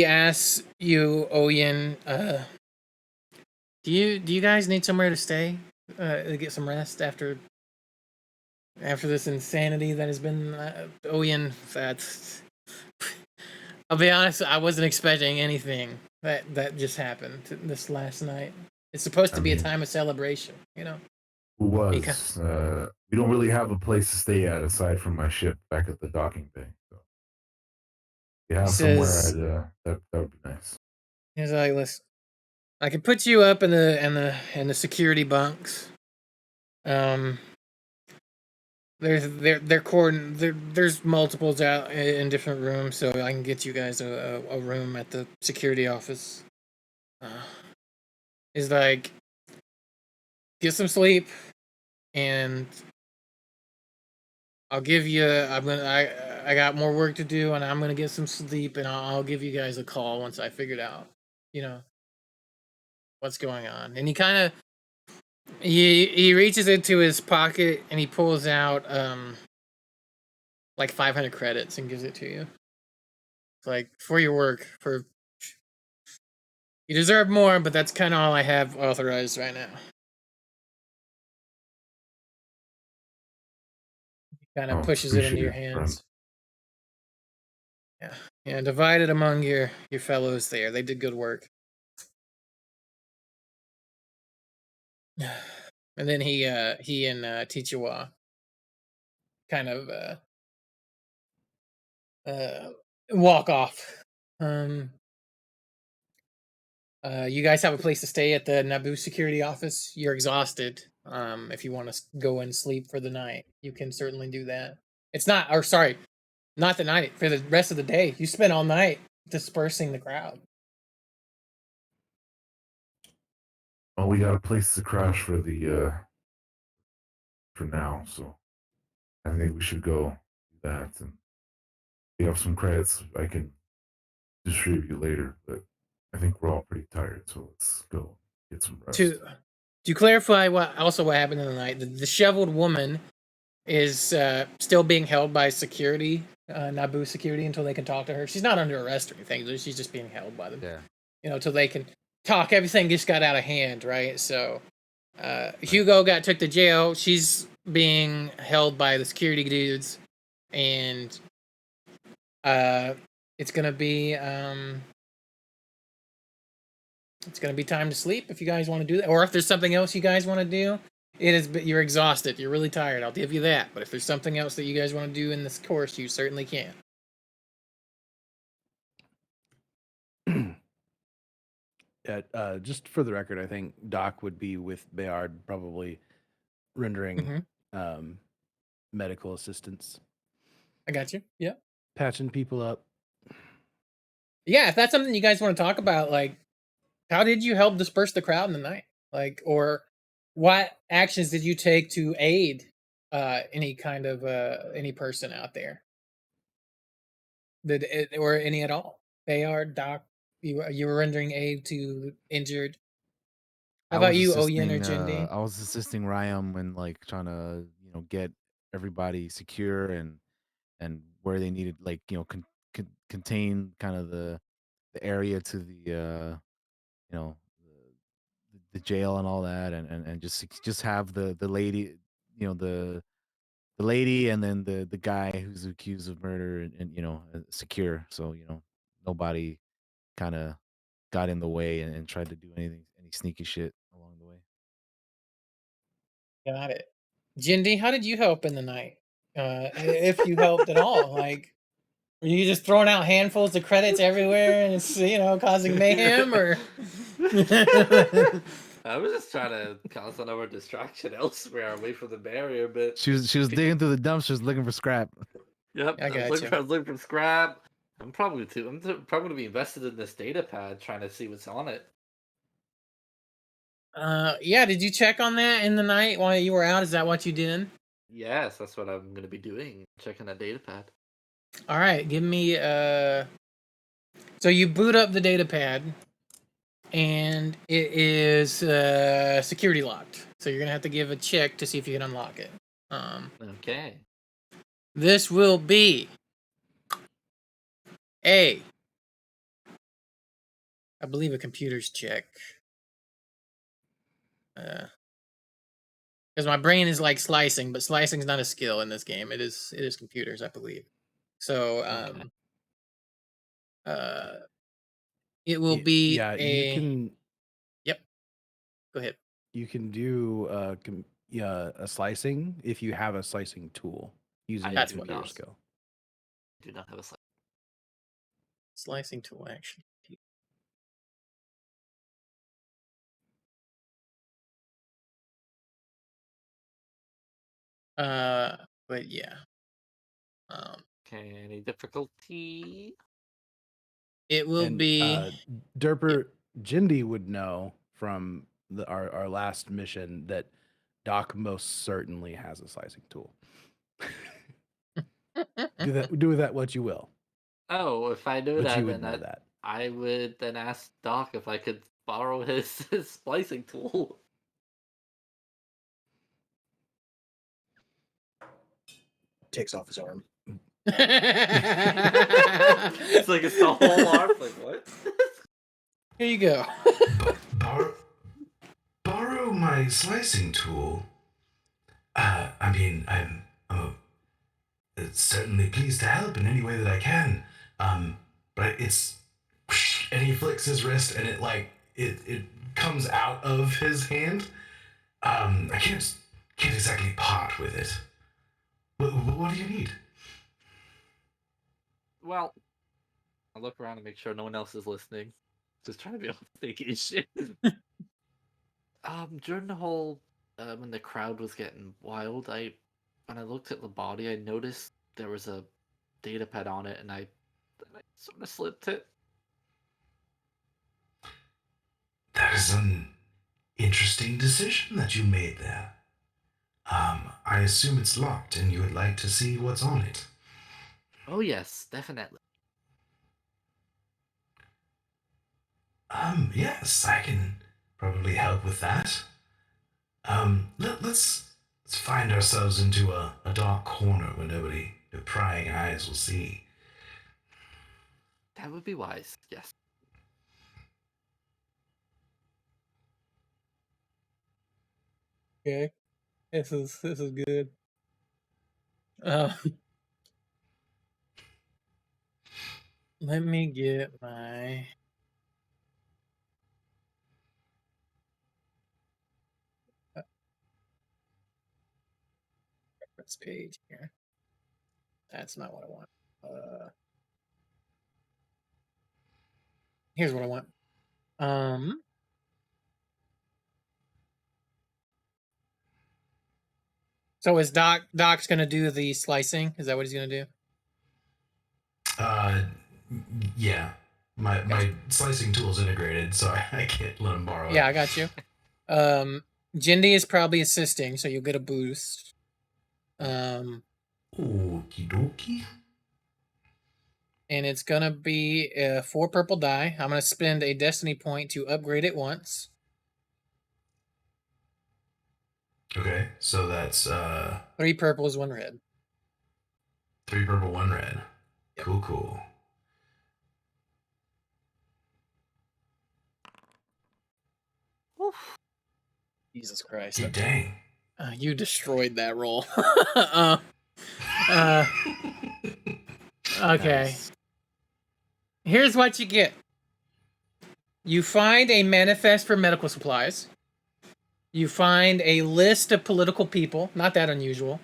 asks you, Oyin, do you guys need somewhere to stay, to get some rest after this insanity that has been, Oyin? I'll be honest, I wasn't expecting anything that just happened this last night. It's supposed to be a time of celebration, Who was? We don't really have a place to stay at aside from my ship back at the docking bay. So if you have somewhere, that would be nice. He's like, listen, I can put you up in the security bunks. There's multiples out in different rooms, so I can get you guys a room at the security office. He's like, get some sleep. and I'll give you. I got more work to do, and I'm gonna get some sleep, and I'll give you guys a call once I figured out, you know, what's going on. And he kind of he reaches into his pocket and he pulls out like 500 credits and gives it to you. It's like, for your work. For you deserve more, but that's kind of all I have authorized right now. Kind of pushes it into your hands. Yeah, yeah. Divide it among your fellows there. They did good work. And then he and Tichiwa kind of walk off. You guys have a place to stay at the NABOO security office. You're exhausted. If you want to go and sleep for the night, you can certainly do that. It's not, or sorry, not the night, for the rest of the day. You spent all night dispersing the crowd. Well, we got a place to crash for the for now, so I think we should go do that. And we have some credits I can distribute later, but I think we're all pretty tired, so let's go get some rest. To clarify what happened in the night, the disheveled woman is still being held by security, NABOO security, until they can talk to her. She's not under arrest or anything. She's just being held by them. Yeah. You know, till they can talk. Everything just got out of hand, right? So Hugo got took to jail. She's being held by the security dudes, and it's gonna be time to sleep if you guys want to do that, or if there's something else you guys want to do. You're exhausted. You're really tired. I'll give you that. But if there's something else that you guys want to do in this course, you certainly can. Just for the record, I think Doc would be with Bayard, probably rendering medical assistance. I got you. Yeah. Patching people up. Yeah, if that's something you guys want to talk about, like, how did you help disperse the crowd in the night? Like, or what actions did you take to aid any kind of any person out there? Or any at all? Bayard, Doc, you were rendering aid to injured. How about you, OYIN or Jeudy? I was assisting Ryam when like trying to get everybody secure and where they needed, like, contain kind of the area to the you know the jail and all that, and just have the lady, the lady, and then the guy who's accused of murder, and secure, so nobody kind of got in the way and tried to do any sneaky shit along the way. Got it. Jindy, how did you help in the night? If you helped at all, like, were you just throwing out handfuls of credits everywhere and it's causing mayhem, or? I was just trying to cause another distraction elsewhere, away from the barrier. But She was digging through the dumpsters looking for scrap. Yep, I I was looking for scrap. I'm probably going to be invested in this data pad, trying to see what's on it. Yeah. Did you check on that in the night while you were out? Is that what you did? Yes, that's what I'm going to be doing. Checking that data pad. All right. Give me So you boot up the data pad, and it is security locked. So you're gonna have to give a check to see if you can unlock it. Okay. This will be I believe a computer's check. Because my brain is like slicing, but slicing is not a skill in this game. It is computers, I believe. So it will be you can. Yep. Go ahead. You can do a slicing if you have a slicing tool using your computer skill. I do not have a slicing tool action. But yeah. Okay, any difficulty? It will be Derper. Jindy would know from our last mission that Doc most certainly has a slicing tool. Do with that what you will. Oh, if I knew But that, you would then know that. I would then ask Doc if I could borrow his splicing tool. Takes off his arm. It's like it's the whole arm. Like what? Here you go. Borrow my slicing tool. I mean, I'm certainly pleased to help in any way that I can. But it's, and he flicks his wrist, and it comes out of his hand. I can't exactly part with it. What do you need? Well, I look around and make sure no one else is listening. Just trying to be able to think of shit. During the whole when the crowd was getting wild, when I looked at the body, I noticed there was a data pad on it, and I sort of slipped it. That is an interesting decision that you made there. I assume it's locked, and you would like to see what's on it. Oh yes, definitely. Yes, I can probably help with that. Let's find ourselves into a dark corner where nobody, no prying eyes will see. That would be wise. Yes. Okay, this is good. Uh, let me get my reference page here. That's not what I want. Here's what I want. So is Doc's gonna do the slicing? Is that what he's gonna do? Yeah. My slicing tool's integrated, so I can't let him borrow it. Yeah, I got you. Jindy is probably assisting, so you'll get a boost. Okie dokie. And it's gonna be 4 purple die. I'm gonna spend a destiny point to upgrade it once. Okay, so that's 3 purples, 1 red. 3 purple, 1 red. Yep. Cool. Oof. Jesus Christ. Gee, dang. You destroyed that roll. Okay. Nice. Here's what you get. You find a manifest for medical supplies. You find a list of political people. Not that unusual.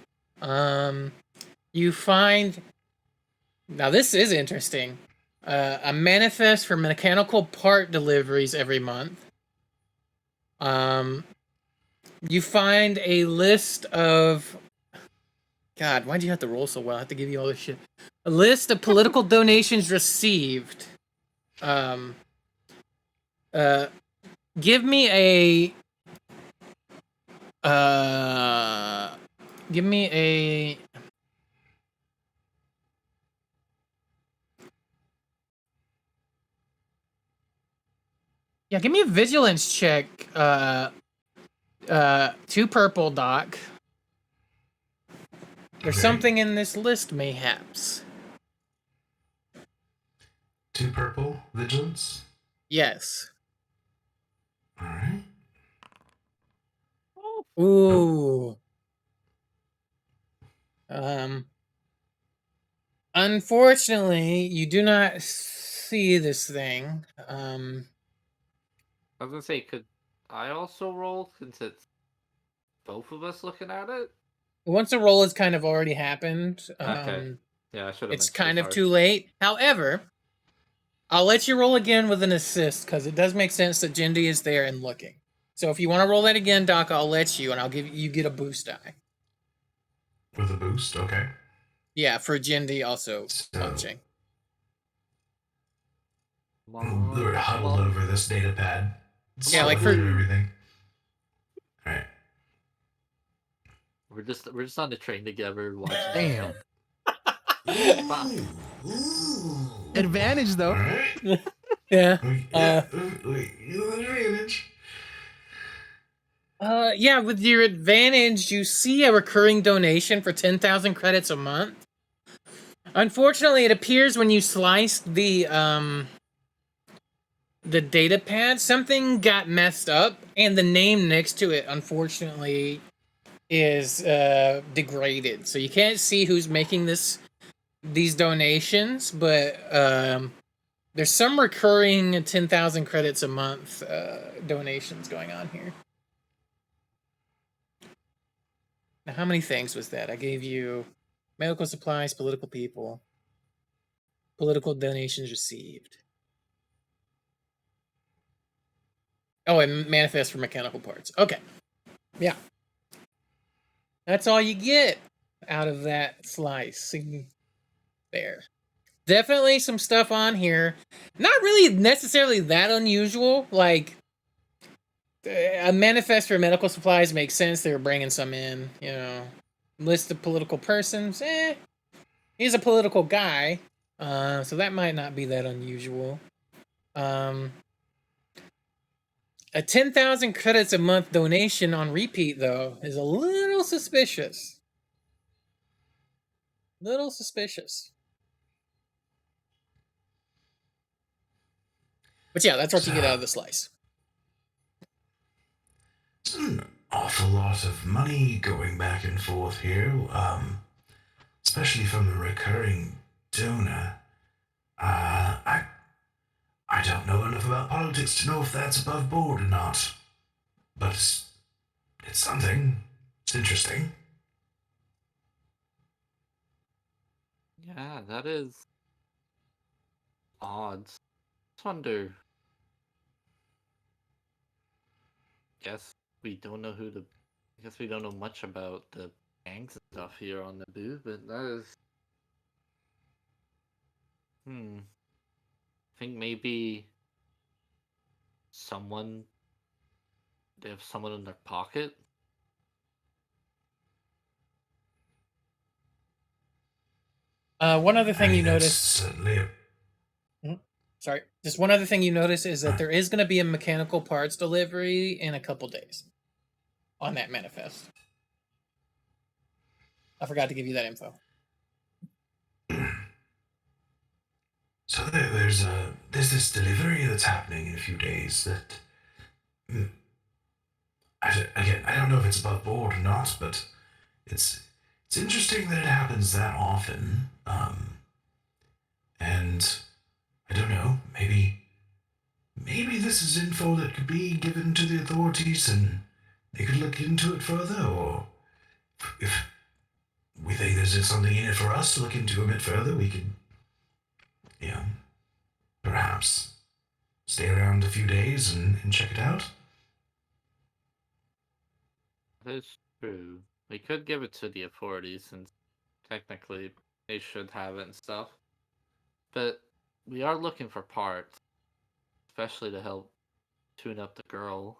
You find... Now this is interesting. A manifest for mechanical part deliveries every month. You find a list of... God, why'd you have to roll so well? I have to give you all this shit. A list of political donations received. Give me a... Give me a... Yeah, give me a vigilance check. 2 purple, Doc. There's Okay. something in this list, mayhaps. 2 purple, vigilance. Yes. Alright. Ooh. Unfortunately, you do not see this thing. I was gonna say, could I also roll since it's both of us looking at it? Once a roll has kind of already happened, Okay. Yeah, I should have. it's kind of too late. However, I'll let you roll again with an assist because it does make sense that Jindy is there and looking. So if you want to roll that again, Doc, I'll let you, and I'll give you get a boost die. With a boost, okay. Yeah, for Jindy also So- punching. We're huddled over this data pad. Yeah, like sorting for- through everything. Alright. We're just on the train together watching. Damn. Fuck. Advantage though. All right. Yeah. Wait, advantage. Yeah, with your advantage, you see a recurring donation for 10,000 credits a month. Unfortunately, it appears when you sliced the data pad, something got messed up, and the name next to it, unfortunately, is degraded. So you can't see who's making these donations, but there's some recurring 10,000 credits a month donations going on here. Now, how many things was that? I gave you medical supplies, political people, political donations received. Oh, and manifest for mechanical parts. Okay. Yeah. That's all you get out of that slice. There. Definitely some stuff on here. Not really necessarily that unusual. Like, a manifest for medical supplies makes sense. They were bringing some in, you know. List of political persons. He's a political guy. So that might not be that unusual. A 10,000 credits a month donation on repeat, though, is a little suspicious. Little suspicious. But yeah, that's what you get out of the slice. It's an awful lot of money going back and forth here, especially from a recurring donor. I don't know enough about politics to know if that's above board or not, but it's something. It's interesting. Yeah, that is odd. Just wonder. Guess we don't know I guess we don't know much about the gangs and stuff here on NABOO, but that is. I think maybe they have someone in their pocket. One other thing you that's notice. certainly Sorry, just one other thing you notice is that there is going to be a mechanical parts delivery in a couple days on that manifest. I forgot to give you that info. So there's this delivery that's happening in a few days that I don't know if it's above board or not, but it's interesting that it happens that often. And I don't know, maybe this is info that could be given to the authorities and they could look into it further, or if we think there's something in it for us to look into a bit further, we could, perhaps stay around a few days and check it out. That is true. We could give it to the authorities since technically they should have it and stuff. But we are looking for parts, especially to help tune up the girl.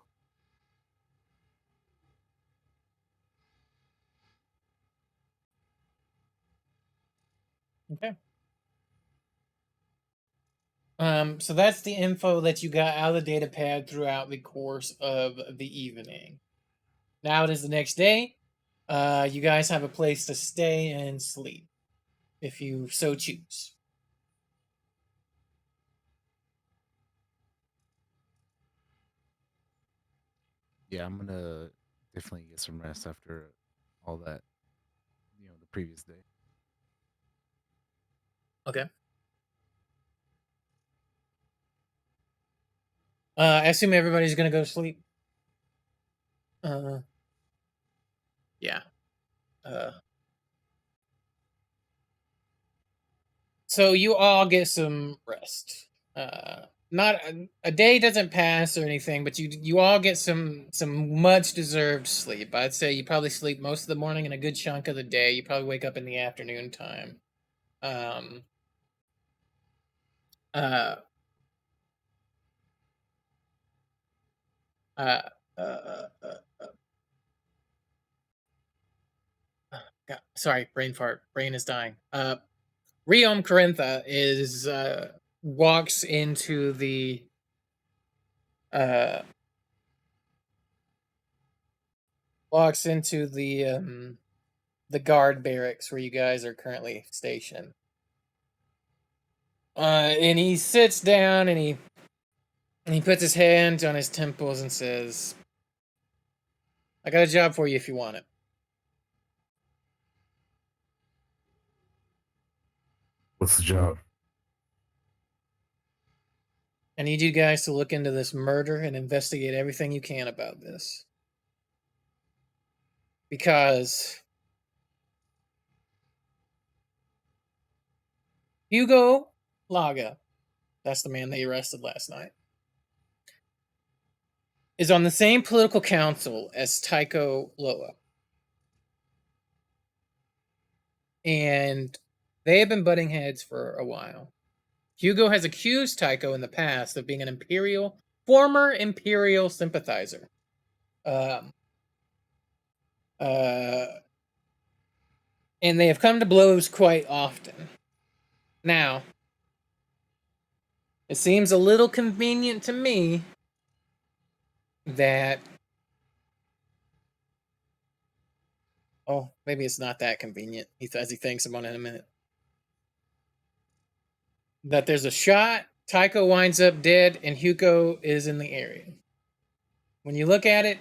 Okay. So that's the info that you got out of the data pad throughout the course of the evening. Now it is the next day. You guys have a place to stay and sleep, if you so choose. Yeah, I'm gonna definitely get some rest after all that, the previous day. Okay. I assume everybody's gonna go to sleep. Yeah. So you all get some rest. Not a day doesn't pass or anything, but you all get some much deserved sleep. I'd say you probably sleep most of the morning and a good chunk of the day. You probably wake up in the afternoon time. Um. Uh. Uh. Uh. uh, uh sorry, brain fart. Brain is dying. Riom Corintha is walks into the uh the guard barracks where you guys are currently stationed. And he sits down and he puts his hands on his temples and says, "I got a job for you if you want it." What's the job? I need you guys to look into this murder and investigate everything you can about this. Because Hugo Laga, that's the man they arrested last night, is on the same political council as Tycho Loa. And they have been butting heads for a while. Hugo has accused Tycho in the past of being an former Imperial sympathizer. And they have come to blows quite often. Now, it seems a little convenient to me that... Oh, maybe it's not that convenient, as he thinks about it in a minute. That there's a shot, Tycho winds up dead, and Hugo is in the area. When you look at it,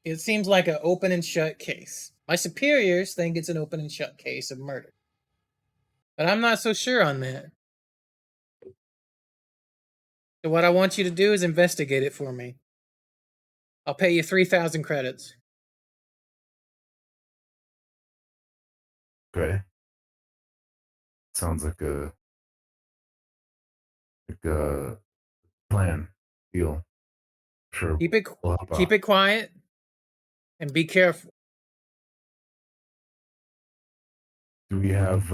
it seems like an open and shut case. My superiors think it's an open and shut case of murder. But I'm not so sure on that. So what I want you to do is investigate it for me. I'll pay you 3,000 credits. Okay. Sounds like a plan. Deal. Sure. Keep it we'll help keep out. it quiet and be careful. Do we have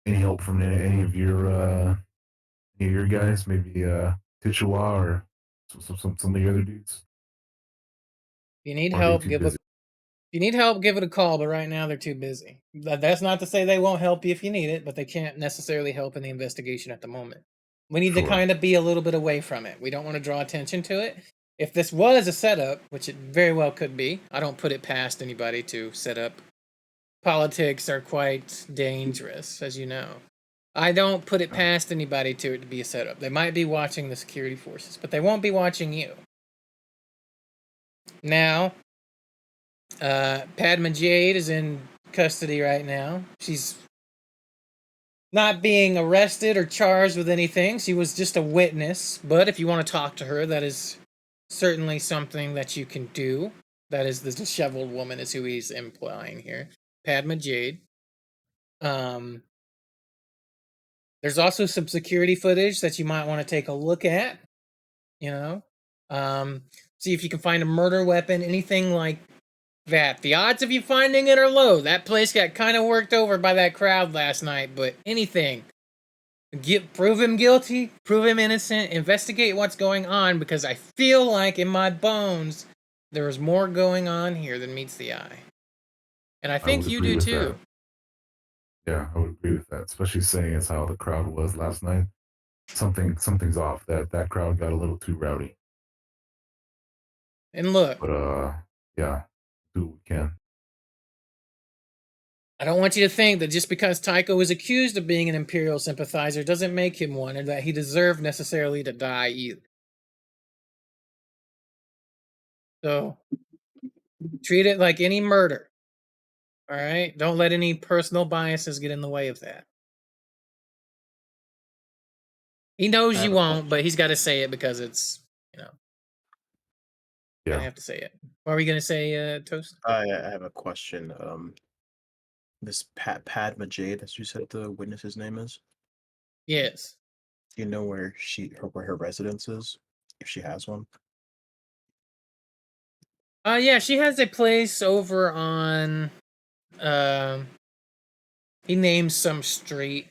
any help from any of your guys? Maybe Tichua or some of the other dudes? If you need Or are they help, too busy? give it a call, but right now they're too busy. That's not to say they won't help you if you need it, but they can't necessarily help in the investigation at the moment. We need to Sure. kind of be a little bit away from it. We don't want to draw attention to it. If this was a setup, which it very well could be, I don't put it past anybody to set up. Politics are quite dangerous, as you know. I don't put it past anybody to it to be a setup. They might be watching the security forces, but they won't be watching you. Now, Padma Jade is in custody right now. She's not being arrested or charged with anything. She was just a witness. But if you want to talk to her, that is certainly something that you can do. That is the disheveled woman is who he's implying here. Padma Jade. There's also some security footage that you might want to take a look at. You know? See if you can find a murder weapon, anything like that. The odds of you finding it are low. That place got kind of worked over by that crowd last night, but anything. Prove him guilty, prove him innocent, investigate what's going on, because I feel like in my bones there is more going on here than meets the eye. And I think would you agree do with too. that. Yeah, I would agree with that, especially saying as how the crowd was last night. Something's off. That crowd got a little too rowdy. And look, But yeah, do what we can. I don't want you to think that just because Tycho is accused of being an Imperial sympathizer doesn't make him one, or that he deserved necessarily to die either. So, treat it like any murder. All right? Don't let any personal biases get in the way of that. He knows I you have a won't, but he's got to say it because it's, I Yeah. have to say it. What are we going to say, Toast? I have a question. This Padma Jade, as you said, the witness's name is. Yes. Do you know where where her residence is, if she has one? Yeah, she has a place over on, he names some street.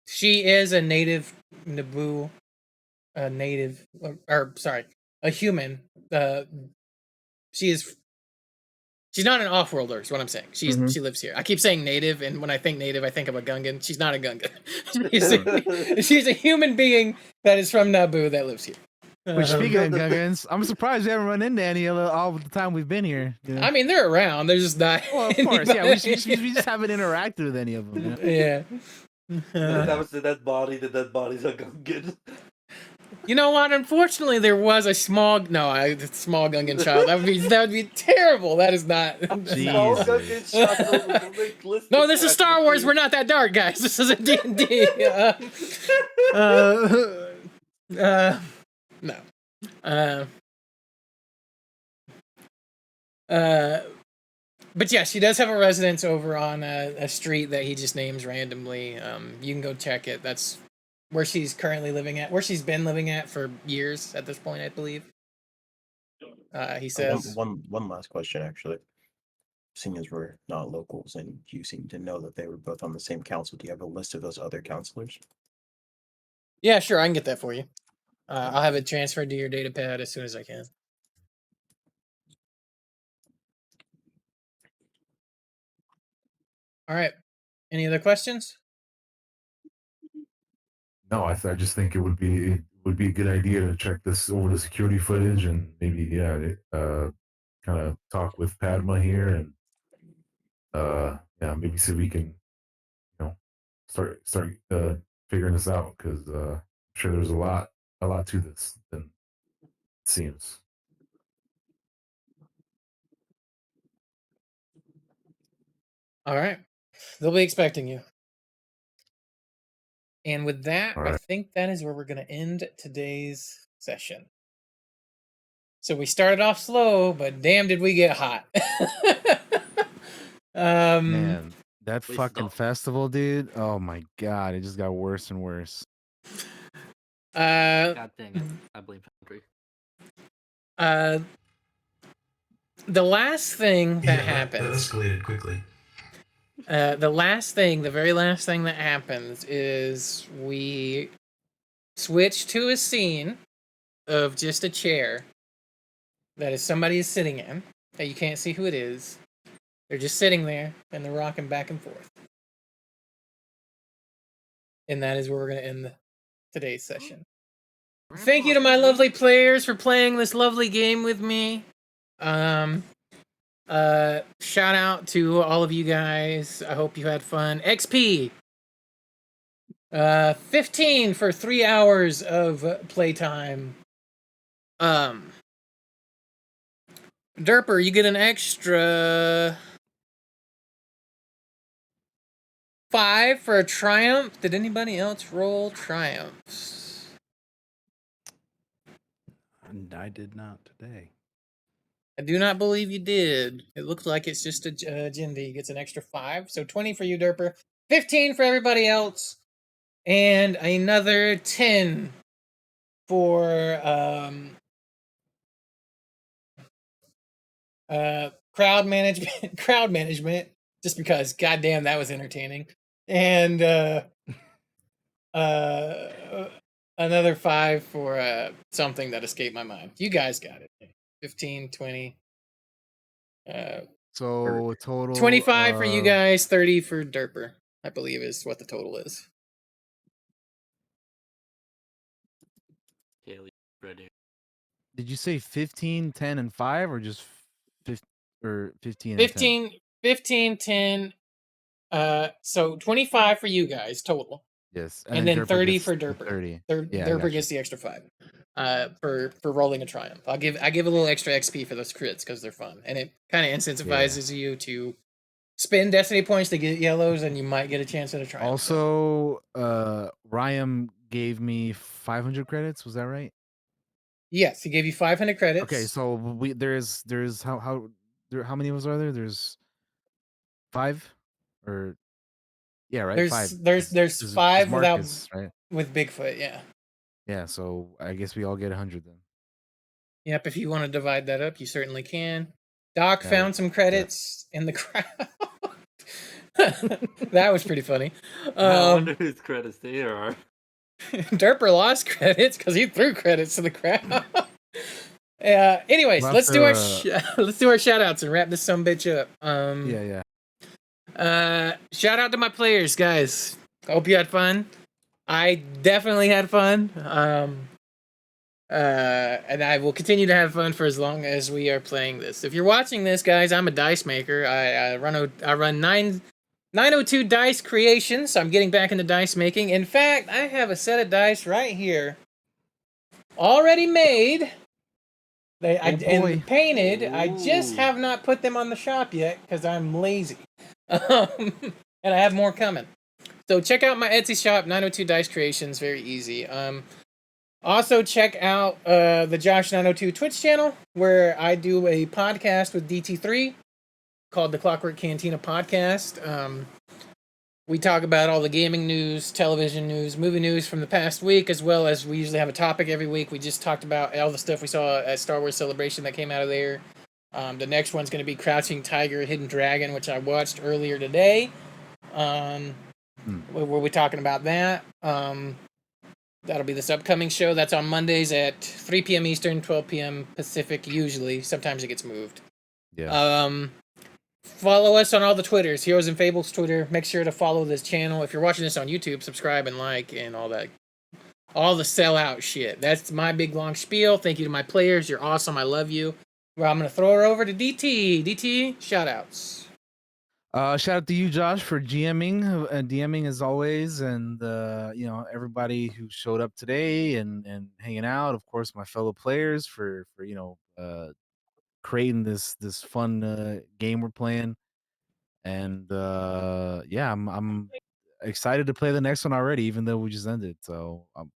She is a native NABOO, a human. She She's not an off-worlder, is what I'm saying. She lives here. I keep saying native, and when I think native, I think of a Gungan. She's not a Gungan. she's a human being that is from Naboo that lives here. Which, speaking of Gungans, I'm surprised we haven't run into any all the time we've been here. You know? I mean, they're around. They're just not. Well, of course, yeah. We just haven't interacted with any of them. You know? Yeah. That was the dead body. The dead body's a Gungan. You know what? Unfortunately, there was a small Gungan child. That would be terrible. That is not. Small Gungan child. No, this is Star Wars. We're not that dark, guys. This is a D&D. No. But yeah, she does have a residence over on a street that he just names randomly. You can go check it. That's where she's currently living at, where she's been living at for years at this point, I believe. He says. One last question, actually. Seeing as we're not locals and you seem to know that they were both on the same council, do you have a list of those other counselors? Yeah, sure, I can get that for you. I'll have it transferred to your data pad as soon as I can. All right. Any other questions? No, I just think it would be a good idea to check this over the security footage and maybe kind of talk with Padma here and maybe see if we can start figuring this out, because I'm sure there's a lot to this than it seems. All right. They'll be expecting you. And with that, I think that is where we're going to end today's session. So we started off slow, but damn did we get hot. Man, that fucking festival, dude. Oh my god, it just got worse and worse. God dang it. I blame Foundry. The last thing that happens. That escalated quickly. The very last thing that happens is we switch to a scene of just a chair that is somebody is sitting in, that you can't see who it is. They're just sitting there and they're rocking back and forth. And that is where we're going to end today's session. Thank you to my lovely players for playing this lovely game with me. Shout out to all of you guys. I hope you had fun. XP 15 for 3 hours of playtime. Derper, you get an extra 5 for a triumph. Did anybody else roll triumphs? I did not today. I do not believe you did. It looks like it's just a Jindy gets an extra 5. So 20 for you, Derper. 15 for everybody else. And another 10 for crowd management. Just because, goddamn, that was entertaining. And another 5 for something that escaped my mind. You guys got it. 15, 20. So total 25 for you guys, 30 for Derper, I believe is what the total is. Did you say 15, 10, and 5, or just 15 15, 15, 10. So 25 for you guys total. Yes. And then 30 for Derper. 30. Derper gets the extra 5. For rolling a triumph. I give a little extra XP for those crits because they're fun. And it kind of incentivizes you to spend destiny points to get yellows, and you might get a chance at a triumph. Also, Ryam gave me 500 credits, was that right? Yes, he gave you 500 credits. Okay, so there's how many of us are there? There's 5, or yeah, right? There's 5. 5 Markus, without right? with Bigfoot, yeah. Yeah, so I guess we all get 100 then. Yep, if you want to divide that up, you certainly can. Doc found some credits in the crowd. That was pretty funny. I wonder whose credits they are. Derper lost credits because he threw credits to the crowd. Anyways, We'll have let's do our to, let's do our shout outs and wrap this some bitch up. yeah. Shout out to my players, guys. Hope you had fun. I definitely had fun. And I will continue to have fun for as long as we are playing this. If you're watching this, guys, I'm a dice maker. I run 902 Dice Creations. So I'm getting back into dice making. In fact, I have a set of dice right here, already made. And painted. I just Ooh. have not put them on the shop yet because I'm lazy. And I have more coming. So check out my Etsy shop, 902 Dice Creations. Very easy. Also check out the Josh 902 Twitch channel where I do a podcast with DT3 called the Clockwork Cantina Podcast. We talk about all the gaming news, television news, movie news from the past week, as well as we usually have a topic every week. We just talked about all the stuff we saw at Star Wars Celebration that came out of there. The next one's going to be Crouching Tiger, Hidden Dragon, which I watched earlier today. We'll be talking about that. That'll be this upcoming show. That's on Mondays at 3 p.m. Eastern, 12 p.m. Pacific, usually. Sometimes it gets moved. Yeah. Follow us on all the Twitters, Heroes and Fables Twitter. Make sure to follow this channel. If you're watching this on YouTube, subscribe and like and all that. All the sellout shit. That's my big long spiel. Thank you to my players. You're awesome. I love you. Well, I'm going to throw her over to DT. DT, shout outs. Shout out to you, Josh, for GMing and DMing as always, and everybody who showed up today and hanging out. Of course, my fellow players for creating this fun game we're playing, and I'm excited to play the next one already, even though we just ended. So I'm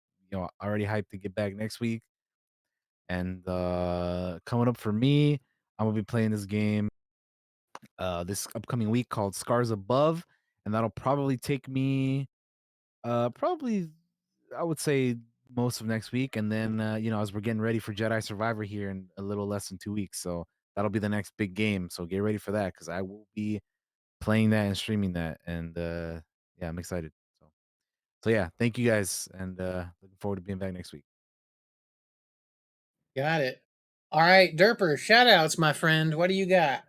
already hyped to get back next week. And coming up for me, I'm gonna be playing this game this upcoming week called Scars Above, and that'll probably take me probably I would say most of next week, and then as we're getting ready for Jedi Survivor here in a little less than 2 weeks, so that'll be the next big game. So get ready for that because I will be playing that and streaming that, and I'm excited. So yeah, thank you guys, and looking forward to being back next week. Got it. All right, Derper, shout outs, my friend. What do you got?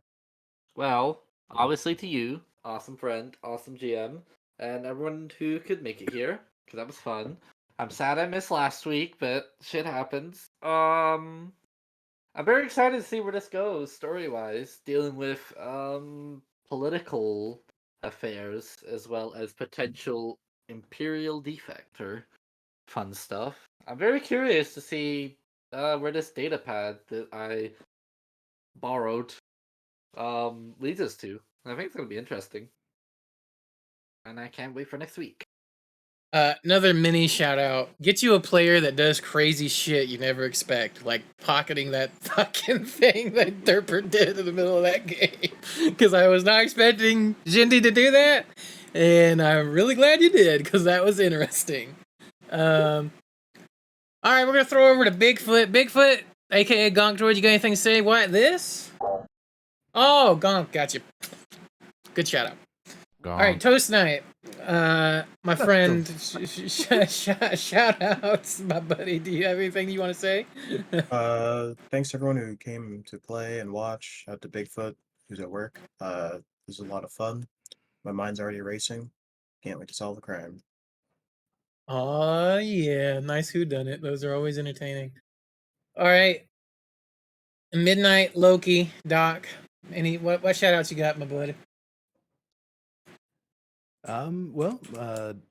Well, obviously to you, awesome friend, awesome GM, and everyone who could make it here, because that was fun. I'm sad I missed last week, but shit happens. I'm very excited to see where this goes story-wise, dealing with political affairs as well as potential imperial defect or fun stuff. I'm very curious to see where this data pad that I borrowed leads us to. I think it's gonna be interesting, and I can't wait for next week. Another mini shout out. Get you a player that does crazy shit you never expect, like pocketing that fucking thing that Derper did in the middle of that game. Because I was not expecting Jindy to do that, and I'm really glad you did because that was interesting. All right, we're gonna throw over to Bigfoot. Bigfoot, aka Gonk Droid, you got anything to say? What this? Oh, Gonk, got you. Good shout out. All right, ToastKnight, my friend, shout outs, my buddy. Do you have anything you want to say? Thanks to everyone who came to play and watch. Out to Bigfoot, who's at work. This was a lot of fun. My mind's already racing. Can't wait to solve the crime. Oh yeah, nice whodunit. Those are always entertaining. All right, Midnight Loki, Doc. What shout outs you got, my buddy?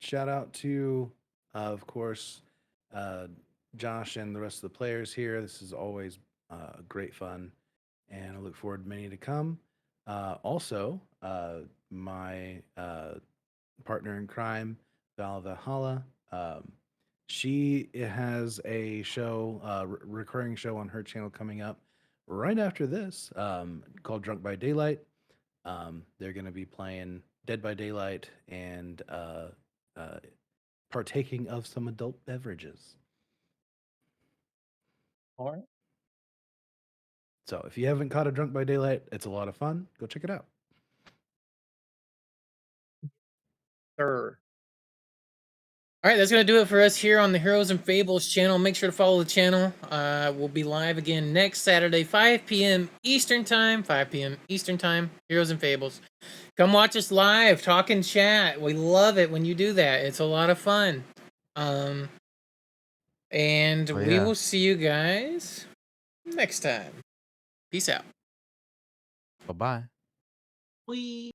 Shout out to, of course, Josh and the rest of the players here. This is always great fun, and I look forward to many to come. Also, my partner in crime, Val Valhalla, she has a show, recurring show on her channel coming up right after this, called Drunk by Daylight. They're going to be playing Dead by Daylight and partaking of some adult beverages. All right. So if you haven't caught a Drunk by Daylight, it's a lot of fun. Go check it out. Sure. All right, that's going to do it for us here on the Heroes and Fables channel. Make sure to follow the channel. We'll be live again next Saturday, 5 p.m. Eastern Time. 5 p.m. Eastern Time, Heroes and Fables. Come watch us live, talk and chat. We love it when you do that. It's a lot of fun. And we will see you guys next time. Peace out. Bye-bye. We